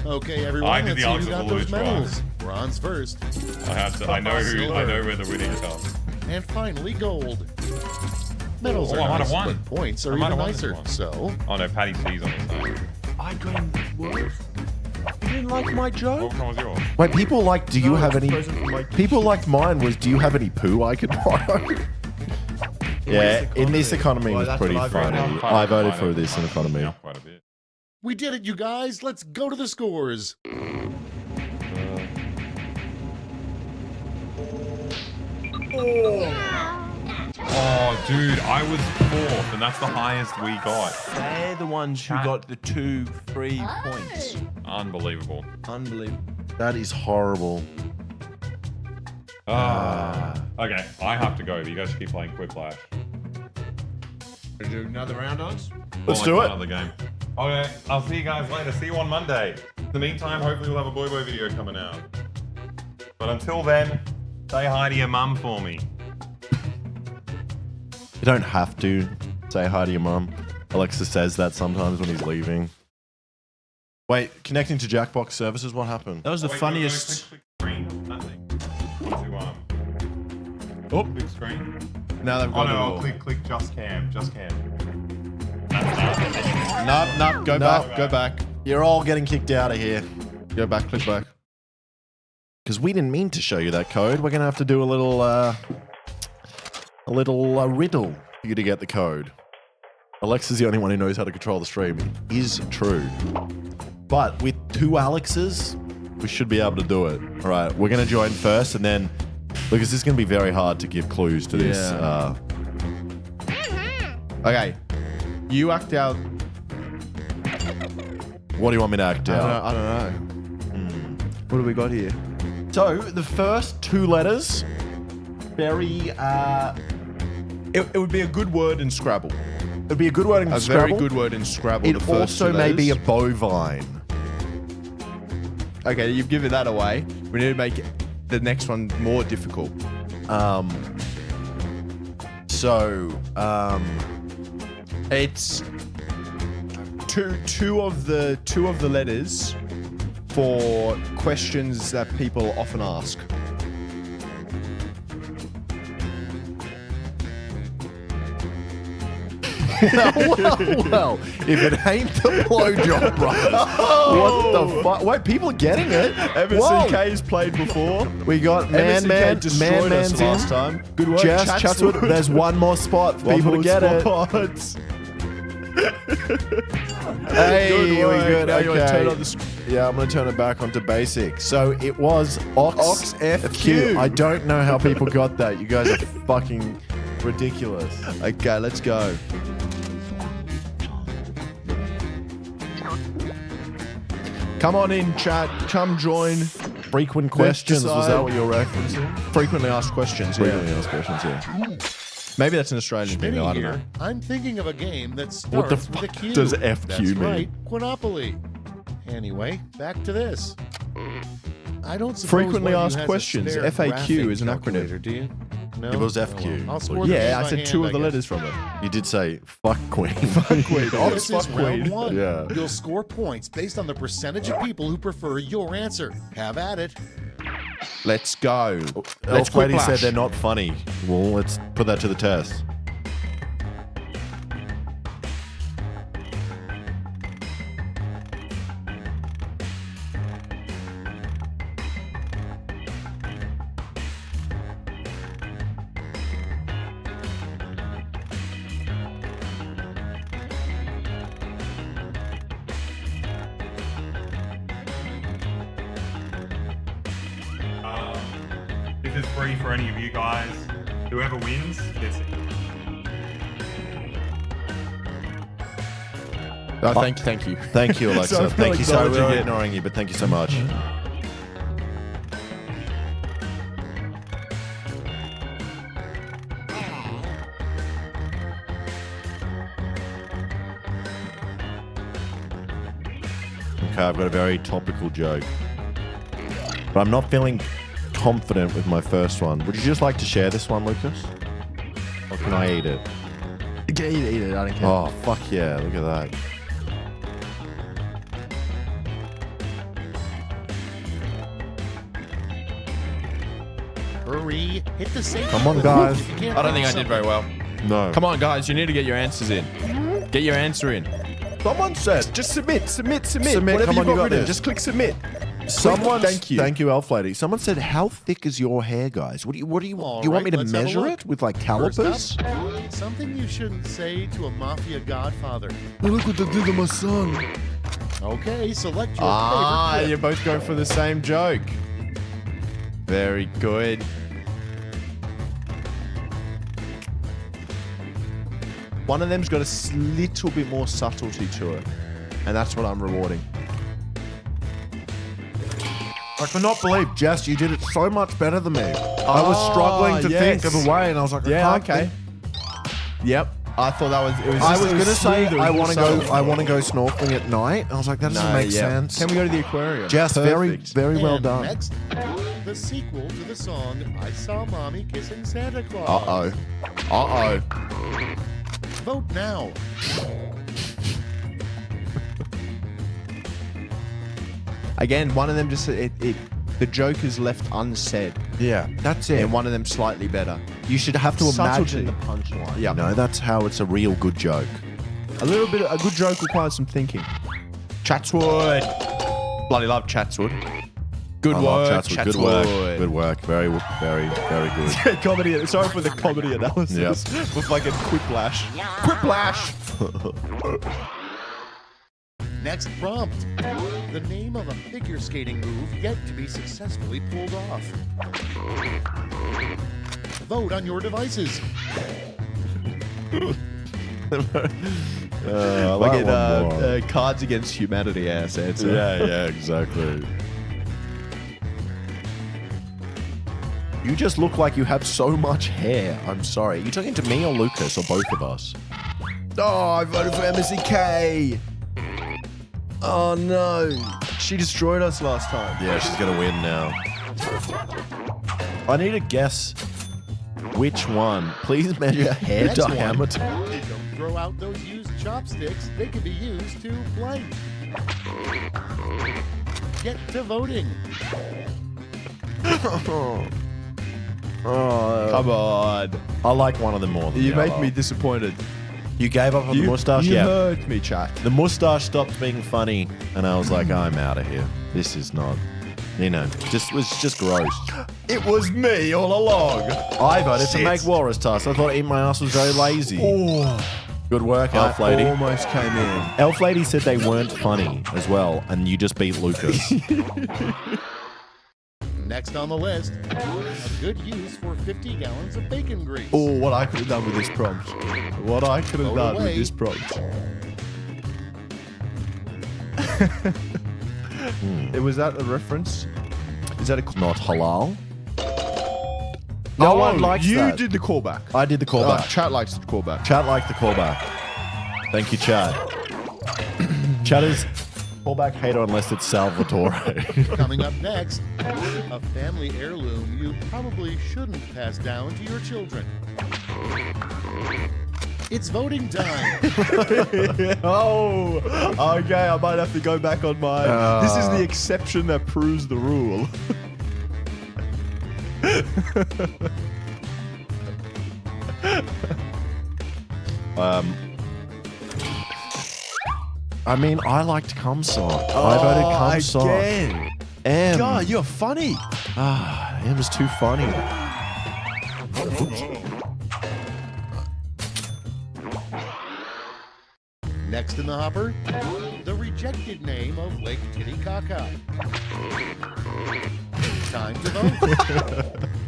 Okay, I everyone, did let's the see who got those Alexa Vulovic medals. Bronze first. I have to. I know where the winning is. And finally, gold. Medals Oh, are I might nice, have won. but points I are might even have won this nicer. one. So, Oh no, Patty C's on the side. I got him worse. You didn't like my joke? What was yours? Wait, people like, do you No, have it's any? present from my People liked mine was, do you have any poo I could borrow? Yeah, in this economy Well, was that's pretty what I voted funny. on. I voted for this in economy. Quite a bit. We did it, you guys. Let's go to the scores. Oh, dude, I was 4th, and that's the highest we got. They're the ones who got the 2 free points. Unbelievable. Unbelievable. That is horrible. Okay, I have to go, but you guys keep playing Quiplash. Do another round on us? Let's do it. Another game. Okay, I'll see you guys later. See you on Monday. In the meantime, hopefully we'll have a Boy Boy video coming out. But until then, say hi to your mum for me. You don't have to say hi to your mum. Alexa says that sometimes when he's leaving. Wait, connecting to Jackbox services, what happened? That was the funniest. Click screen. Nothing. Oh, big screen. Now they've got it all. Click just cam. Just cam. No, go back, go back. You're all getting kicked out of here. Go back, click back. Because we didn't mean to show you that code. We're going to have to do a little riddle for you to get the code. Alexa's the only one who knows how to control the stream. It is true. But with 2 Alexes, we should be able to do it. All right, we're going to join first, and then, because this is going to be very hard to give clues to this. Yeah. Okay, you act out. What do you want me to act out? I don't know. What do we got here? So, the first 2 letters, very... It would be a good word in Scrabble. It would be a good word in A Scrabble. very good word in Scrabble. It the first also 2 may be a letters. bovine. Okay, you've given that away. We need to make the next one more difficult. It's two of the letters for questions that people often ask. well, if it ain't the blowjob brothers, what the fuck? Wait, people are getting it. MCK's played before. We got Man Man's in. last time. Good work. Chatswood. There's one more spot for people to get it. Hey, Good work. we good. Now you wanna turn Okay. on the Yeah, I'm going to turn it back onto basic. So it was Ox FQ. I don't know how people got that. You guys are fucking ridiculous. Okay, let's go. Come on in, chat. Come join. Frequent questions. Was that what you're referencing? Frequently asked questions. Frequently Yeah. asked questions, yeah. Maybe that's an Australian thing, Vinny though. I don't here. know. I'm thinking of a game that What the starts with a fuck Q. does FQ That's mean? right, Quinopoly. Anyway, back to this. I don't suppose Frequently one of you asked has a questions. spare FAQ is an calculator, acronym. Do you? No. It was Oh, FQ. well. I'll score this Yeah, I by said hand, 2 of the guess. letters from it. You did say fuck queen. Queen. Oh, This fuck is round Queen. 1. Yeah. You'll score points based on the percentage of people who prefer your answer. Have at it. Let's go. Let's quit He said Flash. they're not funny. Well, let's put that to the test. This is free for any of you guys. Whoever wins gets it. Oh, thank you. Thank you, Alexa. So Thank you. Sorry, acknowledging we're it. ignoring you, but thank you so much. Okay, I've got a very topical joke. But I'm not feeling confident with my first one. Would you just like to share this one, Lucas? Or can I eat it? Eat it. I don't care. Oh, fuck yeah. Look at that. Hurry. Hit the save. Come on, button. guys. If you can't I don't think I find did very well. No. Come on, guys. You need to get your answers in. Get your answer in. Someone said, just submit. Submit, Whatever come on, you got written, this. just click submit. Someone, Thank you. Thank you, Elf Lady. Someone said, "How thick is your hair, guys? What do you All you want me right, to let's have a measure look. it with like First calipers?" up, something you shouldn't say to a mafia godfather. Look what they did to my son. Okay, select your Ah, favorite you're clip. both going for the same joke. Very good. One of them's got a little bit more subtlety to it, and that's what I'm rewarding. I cannot believe, Jess, you did it so much better than me. I was struggling to think of a way, and I was like, I can't think. Yep. I thought that was. It was. I just- was it gonna say smooth, it I was want to more go. subtle. I want to go snorkeling at night. I was like, that doesn't make sense. Can we go to the aquarium? Jess, very, Perfect. very well And done. Next, the sequel to the song "I Saw Mommy Kissing Santa Claus." Uh-oh. Vote now. Again, one of them just the joke is left unsaid, Yeah, that's it. and one of them slightly better. You should have to Subtlety. imagine the punchline. Yeah. You know, that's how it's a real good joke. A good joke requires some thinking. Chatswood. Bloody love Chatswood. Good I love work, Chatswood. Good work. Good work. Very, very, very good. Comedy. Sorry for the comedy analysis. Yep. With like a quiplash. Quiplash. Next prompt. The name of a figure skating move yet to be successfully pulled off. Vote on your devices. Like in Cards Against Humanity ass answer. Yeah, exactly. You just look like you have so much hair. I'm sorry. Are you talking to me or Lucas or both of us? Oh, I voted for MSK. Oh no. She destroyed us last time. Yeah, she's gonna win now. I need to guess which one. Please measure hair Next one. diameter. Don't throw out those used chopsticks. They can be used to blank. Get to voting. Oh, Come on. I like one of them more than You the make other. me disappointed. You gave up on the mustache? You Yeah. hurt me, chat. The mustache stopped being funny, and I was like, I'm out of here. This is not, was just gross. It was me all along. I voted to Shit. make Walrus Tusk. I thought eating my ass was very lazy. Oh, Good work, Elf Lady. almost came in. Elf Lady said they weren't funny as well, and you just beat Lucas. Next on the list, a good use for 50 gallons of bacon grease. Oh, what I could have done with this prompt. What I could have Vote done with away. this prompt. Was that a reference? Is that a Not halal. No one likes you that. did the callback. I did the callback. Chat likes the callback. Chat liked the callback. Thank you, Chad. Chad is callback hater unless it's Salvatore. Coming up next, a family heirloom you probably shouldn't pass down to your children. It's voting time. Oh, okay. I might have to go back on my. This is the exception that proves the rule. I mean, I liked cum sock. I voted cum sock. again. M. God, you're funny. M was too funny. Next in the hopper, the rejected name of Lake Titicaca. Time to vote.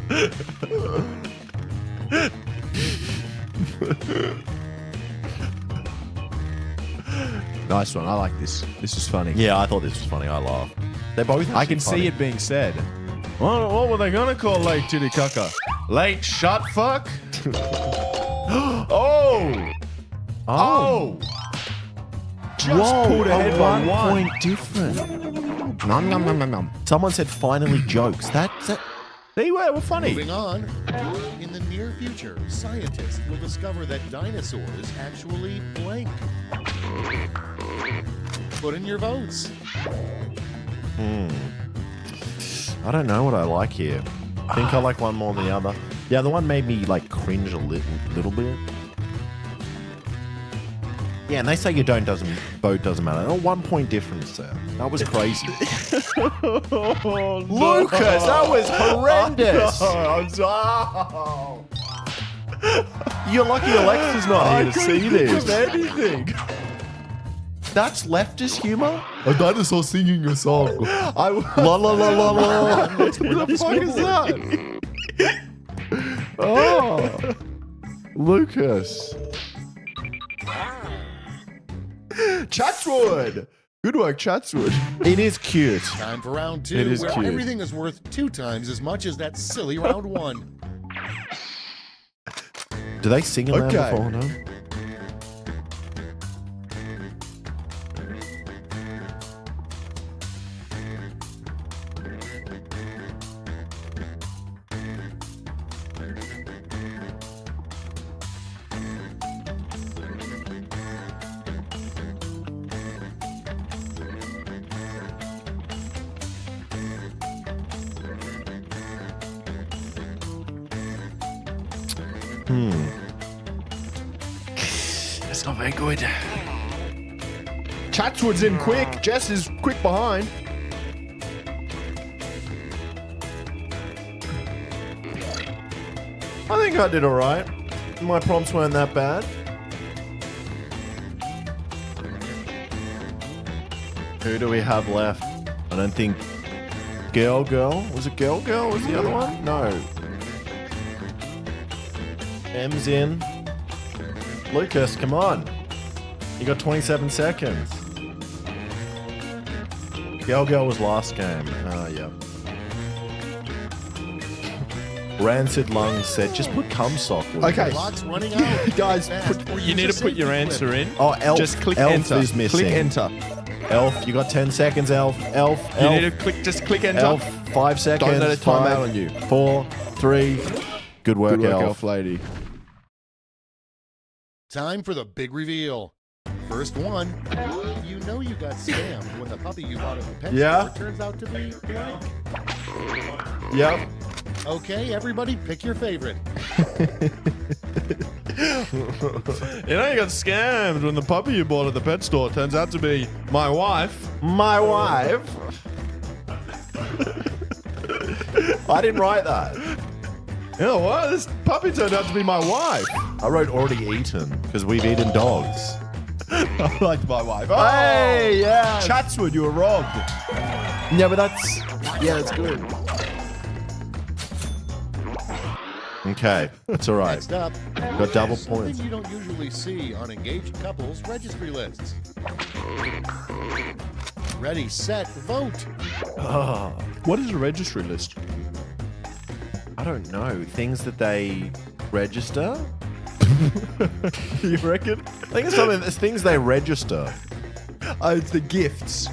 Nice one. I like this. This is funny. Yeah, I thought this was funny. I laughed. They both. I can see it being said. What were they gonna call Lake Titicaca? Late shut fuck? Oh! Oh! Just pulled ahead by one. point different. Nom, nom, nom, nom, nom. Someone said finally jokes. That's it. They were funny. Moving on. In the near future, scientists will discover that dinosaurs actually blank. Put in your votes. I don't know what I like here. I think I like one more than the other. Yeah, the one made me like cringe a little bit. Yeah, and they say your vote doesn't matter. Oh, 1 point difference there. That was crazy. Lucas, that was horrendous. You're lucky Alexa's not here to see this. Anything. That's leftist humor? A dinosaur singing a song. La la la la la. Who the fuck is that? Oh, Lucas. Chatswood. Good work, Chatswood. It is cute. Time for round 2, It is where cute. everything is worth 2 times as much as that silly round 1. Do they sing in Okay. that before? No. That's not very good. Chatswood's in quick. Jess is quick behind. I think I did all right. My prompts weren't that bad. Who do we have left? I don't think Girl. Was it Girl? Was the other one? No. M's in. Lucas, come on. You got 27 seconds. Girl was last game. Oh, yeah. Rancid Lungs said, just put cum sock. Okay. Clock's running out. Guys, You need to put your answer in. Oh, Elf. just click Elf enter. is missing. Click enter. Elf, you got 10 seconds, Elf. Elf. You need to just click enter. Elf, 5 seconds. Don't let it time 5, out on you. 4, 3. Good work, Good work, Elf. Elf lady. Time for the big reveal. First one. You know you got scammed when the puppy you bought at the pet Yeah. store turns out to be blank. Yep. Okay, everybody pick your favorite. You know you got scammed when the puppy you bought at the pet store turns out to be my wife. My wife. I didn't write that. Yeah, what? This puppy turned out to be my wife. I wrote already eaten because we've eaten dogs. I liked my wife. Hey, yeah. Chatswood, you were robbed. Yeah, but that's good. Okay, that's all right. Next up, Got double something points. you don't usually see on engaged couples registry lists. Ready, set, vote. Oh, What is a registry list? I don't know. Things that they register? You reckon? I think it's things they register. Oh, it's the gifts.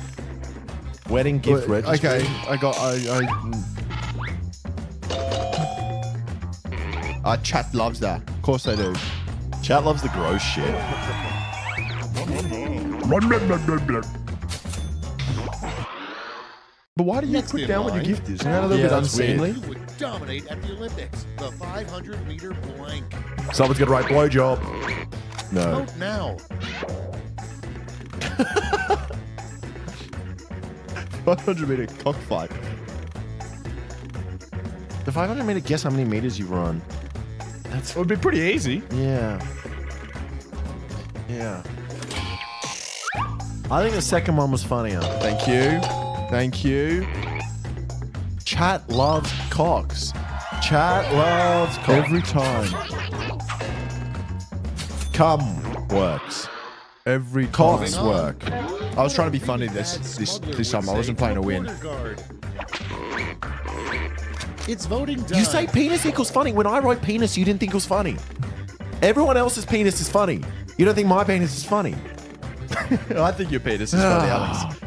Wedding gift registry. Okay, Chat loves that. Of course they do. Chat loves the gross shit. But why do you Next put in down what your line. gift is? Isn't that a little bit that's weird. unseemly? You would dominate at the Olympics. The 500-meter blank. Someone's gonna write blowjob. No. Vote now. 500-meter cockfight. The 500 meter, guess how many meters you run. It would be pretty easy. Yeah. Yeah. I think the second one was funnier. Thank you. Thank you. Chat loves cocks. Chat loves cocks. Every time. Cum works. Every time. Cocks work. I was trying to be funny this time. I wasn't playing to win. It's voting time. You say penis equals funny. When I wrote penis, you didn't think it was funny. Everyone else's penis is funny. You don't think my penis is funny. I think your penis is funny, Alex.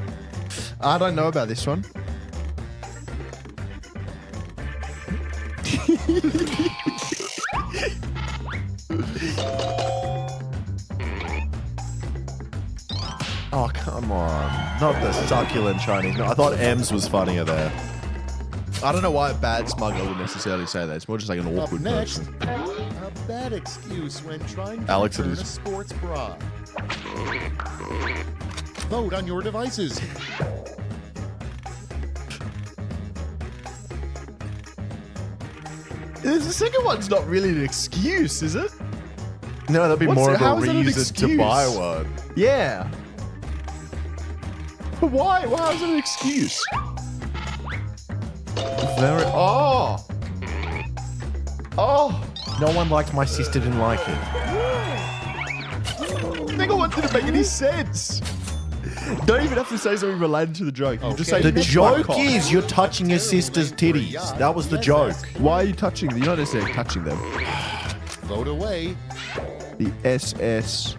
I don't know about this one. Oh, come on. Not the succulent Chinese. No, I thought M's was funnier there. I don't know why a bad smuggler would necessarily say that. It's more just like an Up awkward next, person. a bad excuse when trying to Alex, it return is. a sports bra. Vote on your devices. The second one's not really an excuse, is it? No, that'd be more of how a is that an reason to excuse? buy one. Yeah. But why? Why is it an excuse? Very. Oh. Oh. No one liked my sister didn't like it. Second one didn't make any sense. Don't even have to say something related to the joke. You just say The "Nick joke Blackhawk." is you're touching your sister's titties. That was the joke. Why are you touching them? You're not necessarily touching them. Vote away. The SS.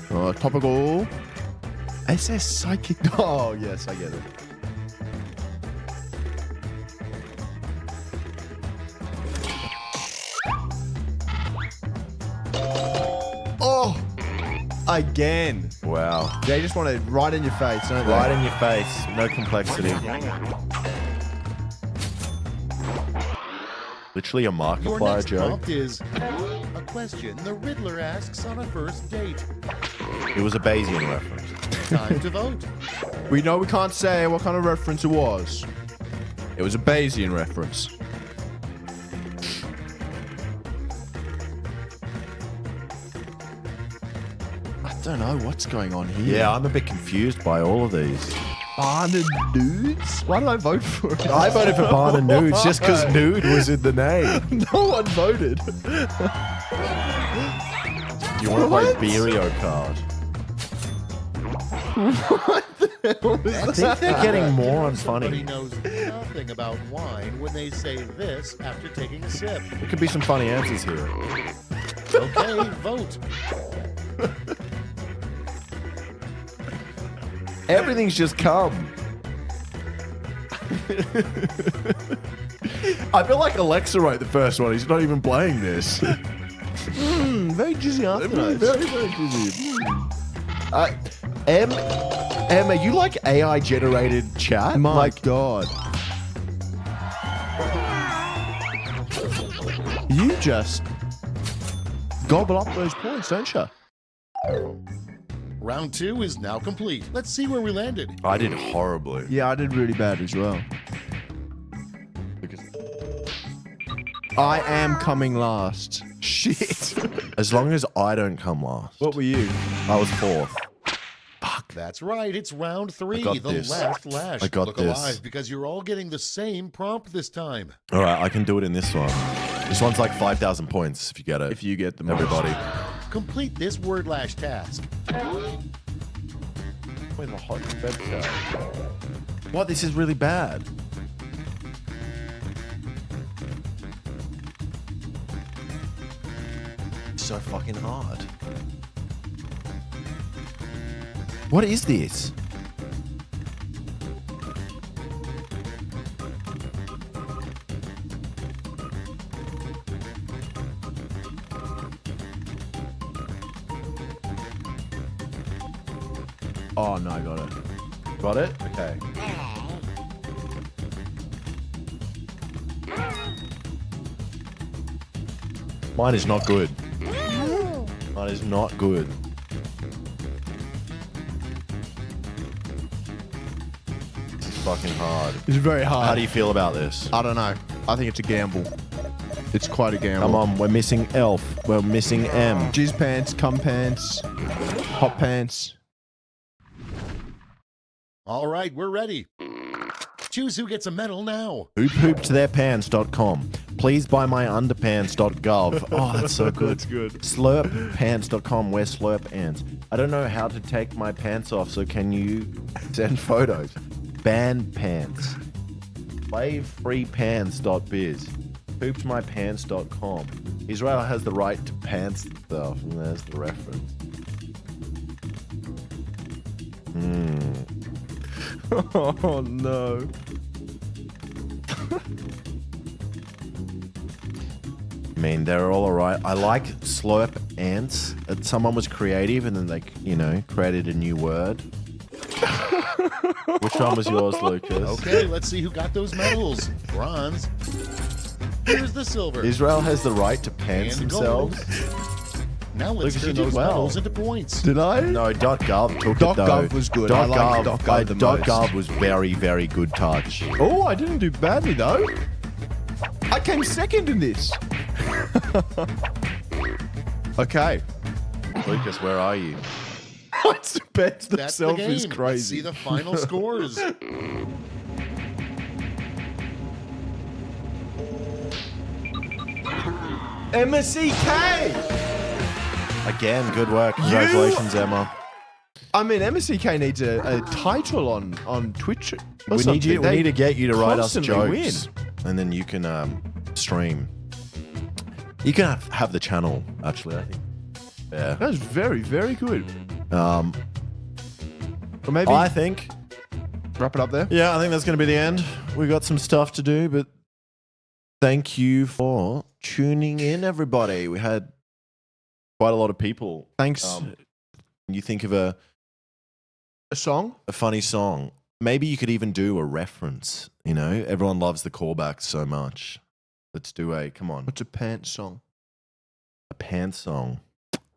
Topical. SS psychic. Oh, yes, I get it. Oh, again. Wow. They just want it right in your face, don't they? Right in your face. No complexity. Literally a Your Markiplier next joke. prompt is a question the Riddler asks on a first date. It was a Bayesian reference. Time to vote. We know we can't say what kind of reference it was. It was a Bayesian reference. I don't know what's going on here. Yeah, I'm a bit confused by all of these. Barnard Nudes? Why did I vote for it? I voted for Barnard Nudes just because nude was in the name. No one voted. You want to play Beerio card? What the hell is I think they're getting more unfunny. Somebody knows nothing about wine when they say this after taking a sip. There could be some funny answers here. Okay, vote. Everything's just cum. I feel like Alexa wrote the first one. He's not even playing this. Very jizzy afternoon. Very, very jizzy. Em, are you like AI generated chat? My like, God. You just gobble up those points, don't you? Round 2 is now complete. Let's see where we landed. I did horribly. Yeah, I did really bad as well. I am coming last. Shit. As long as I don't come last. What were you? I was fourth. That's right. It's round 3, I got the this. last lash. I got Look this. alive because you're all getting the same prompt this time. All right, I can do it in this one. This one's like 5,000 points if you get it. If you get them, everybody. Complete this word lash task. Where's the hot website? What? This is really bad. So fucking hard. What is this? Oh, no, I got it. Got it? Okay. Mine is not good. Mine is not good. This is fucking hard. It's very hard. How do you feel about this? I don't know. I think it's a gamble. It's quite a gamble. Come on, we're missing Elf. We're missing M. Jizz pants, cum pants, hot pants. All right, we're ready. Choose who gets a medal now. Hoophoopedtheirpants.com. Please buy my underpants.gov. Oh, that's so good. That's good. Slurppants.com. Wear slurp ants. I don't know how to take my pants off, so can you send photos? Band pants. Playfreepants.biz. Hoopedmypants.com. Israel has the right to pants stuff, and there's the reference. Oh, no. I mean, they're all alright. I like slurp ants. Someone was creative and then they, created a new word. Which one was yours, Lucas? Okay, let's see who got those medals. Bronze. Here's the silver. Israel has the right to pants And themselves. Now let's Look, turn you did those well. medals into points. Did I? No, .gov took Doc it though. Gov was good. I like Doc Gov the most. .gov was very, very good touch. Oh, I didn't do badly though. I came second in this. Okay. Lucas, where are you? What's the bets That's the themselves game. is Let's crazy. see the final scores. MSCK! Again, good work. Congratulations, Emma. I mean, MSCK needs a title on Twitch. Or We need to get you to write us constantly jokes, and then you can stream. You can have the channel. Actually, I think. Yeah. That was very, very good. Or maybe I think. Wrap it up there. Yeah, I think that's going to be the end. We got some stuff to do, but thank you for tuning in, everybody. We had quite a lot of people. Thanks. You think of a song, a funny song. Maybe you could even do a reference. You know, everyone loves the callbacks so much. Let's do a come on. What's a pants song? A pants song.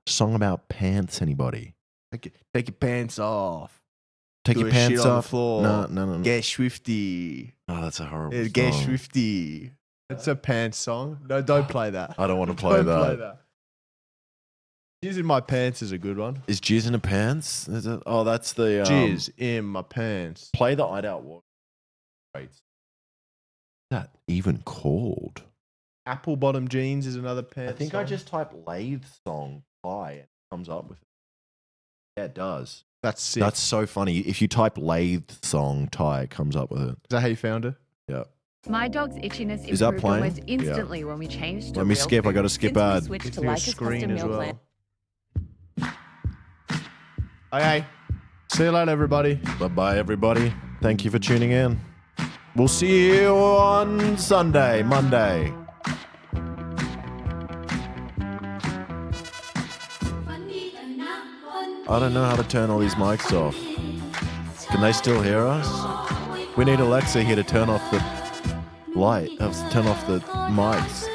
Song about pants. Anybody? Take your pants off. Take Do your a pants shit off. on the floor. No. Get swifty. Oh, that's a horrible Yeah, song. Get swifty. It's a pants song. No, don't play that. I don't want to play Don't that. play that. Jizz in my pants is a good one. Is jizz in the pants? Is it? Oh, that's the Jizz in my pants. Play the Hideout Walk. Wait. That even called? Apple bottom jeans is another pants. I think song. I just type lathe song play and it comes up with it. Yeah, it does. That's sick. That's so funny. If you type lathe song tie, it comes up with it. Is that how you found it? Yeah. My dog's itchiness Is that improved playing? almost Yeah. instantly when we changed to Let me real skip. I food. got to skip Since we ad. switched Give to you a Lycus screen custom as meal well. plan. Okay. See you later, everybody. Bye-bye, everybody. Thank you for tuning in. We'll see you on Sunday, Monday. I don't know how to turn all these mics off. Can they still hear us? We need Alexa here to turn off the light. Turn off the mics.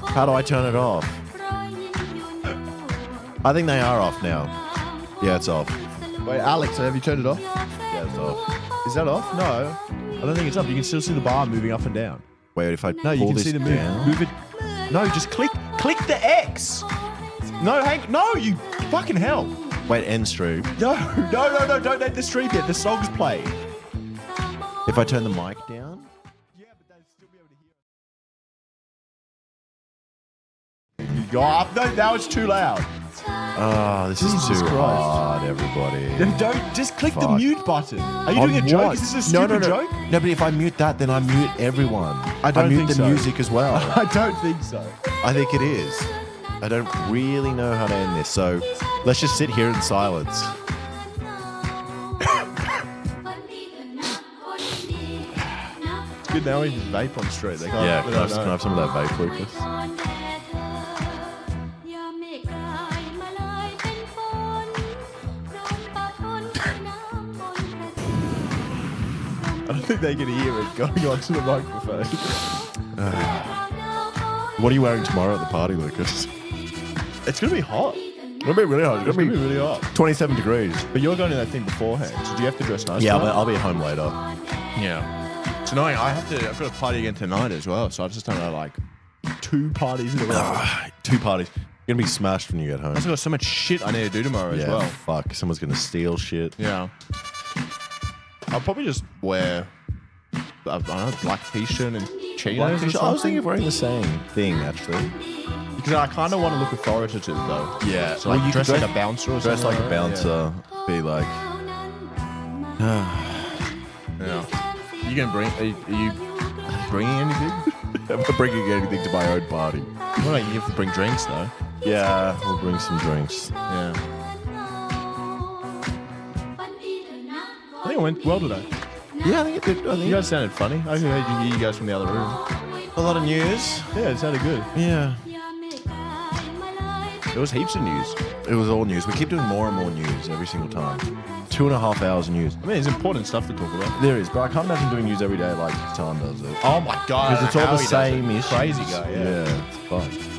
How do I turn it off? I think they are off now. Yeah, it's off. Wait, Alex, have you turned it off? Yeah, it's off. Is that off? No. I don't think it's up. You can still see the bar moving up and down. Wait, if I No, you pull can this see the down? move it. No, just click the X. No, Hank. No, you fucking hell. Wait, end stream. No, don't end the stream yet. The song's playing. If I turn the mic down? Go up. No, now it's too loud. Oh, this is Jesus too Christ. hard, everybody. Don't just click the Fuck. mute button. Are you On doing a joke? what? Is this a stupid no. joke? No, but if I mute that, then I mute everyone. I don't mute think the so. music as well. I don't think so. I think it is. I don't really know how to end this, so let's just sit here in silence. It's good now we can vape on street. They can't, Yeah, they can I don't have know. some of that vape, Lucas? I don't think they can hear it going onto the microphone. What are you wearing tomorrow at the party, Lucas? It's going to be hot. It's going to be really hot. It's going to be really hot. 27 degrees. But you're going to that thing beforehand, so do you have to dress nice? Yeah, tonight? I'll be home later. Yeah. It's annoying. I've got a party again tonight as well, so I've just done like 2 parties in a row. 2 parties. You're going to be smashed when you get home. I've got so much shit I need to do tomorrow as well. Fuck. Someone's going to steal shit. Yeah. I'll probably just wear, I don't know, black t-shirt and chinos or something. I was thinking of wearing the same thing, actually. Because I kind of want to look authoritative, though. Yeah. So like you dress could like a bouncer or dress something. like a bouncer. Be like... Yeah. You gonna bring? Are you bringing anything? I'm not bringing anything to my own party. Well, like, you have to bring drinks though. Yeah, we'll bring some drinks. Yeah. I think it went well today. Yeah, I think it did. I think You guys sounded funny. I can hear you guys from the other room. a lot of news. Yeah, it sounded good. Yeah. There was heaps of news. It was all news. We keep doing more and more news every single time. 2.5 hours of news. I mean, there's important stuff to talk about. There is, but I can't imagine doing news every day like Tom does it. Oh my god! Because it's all the How he does it. same issues. Crazy guy. Yeah. It's fun.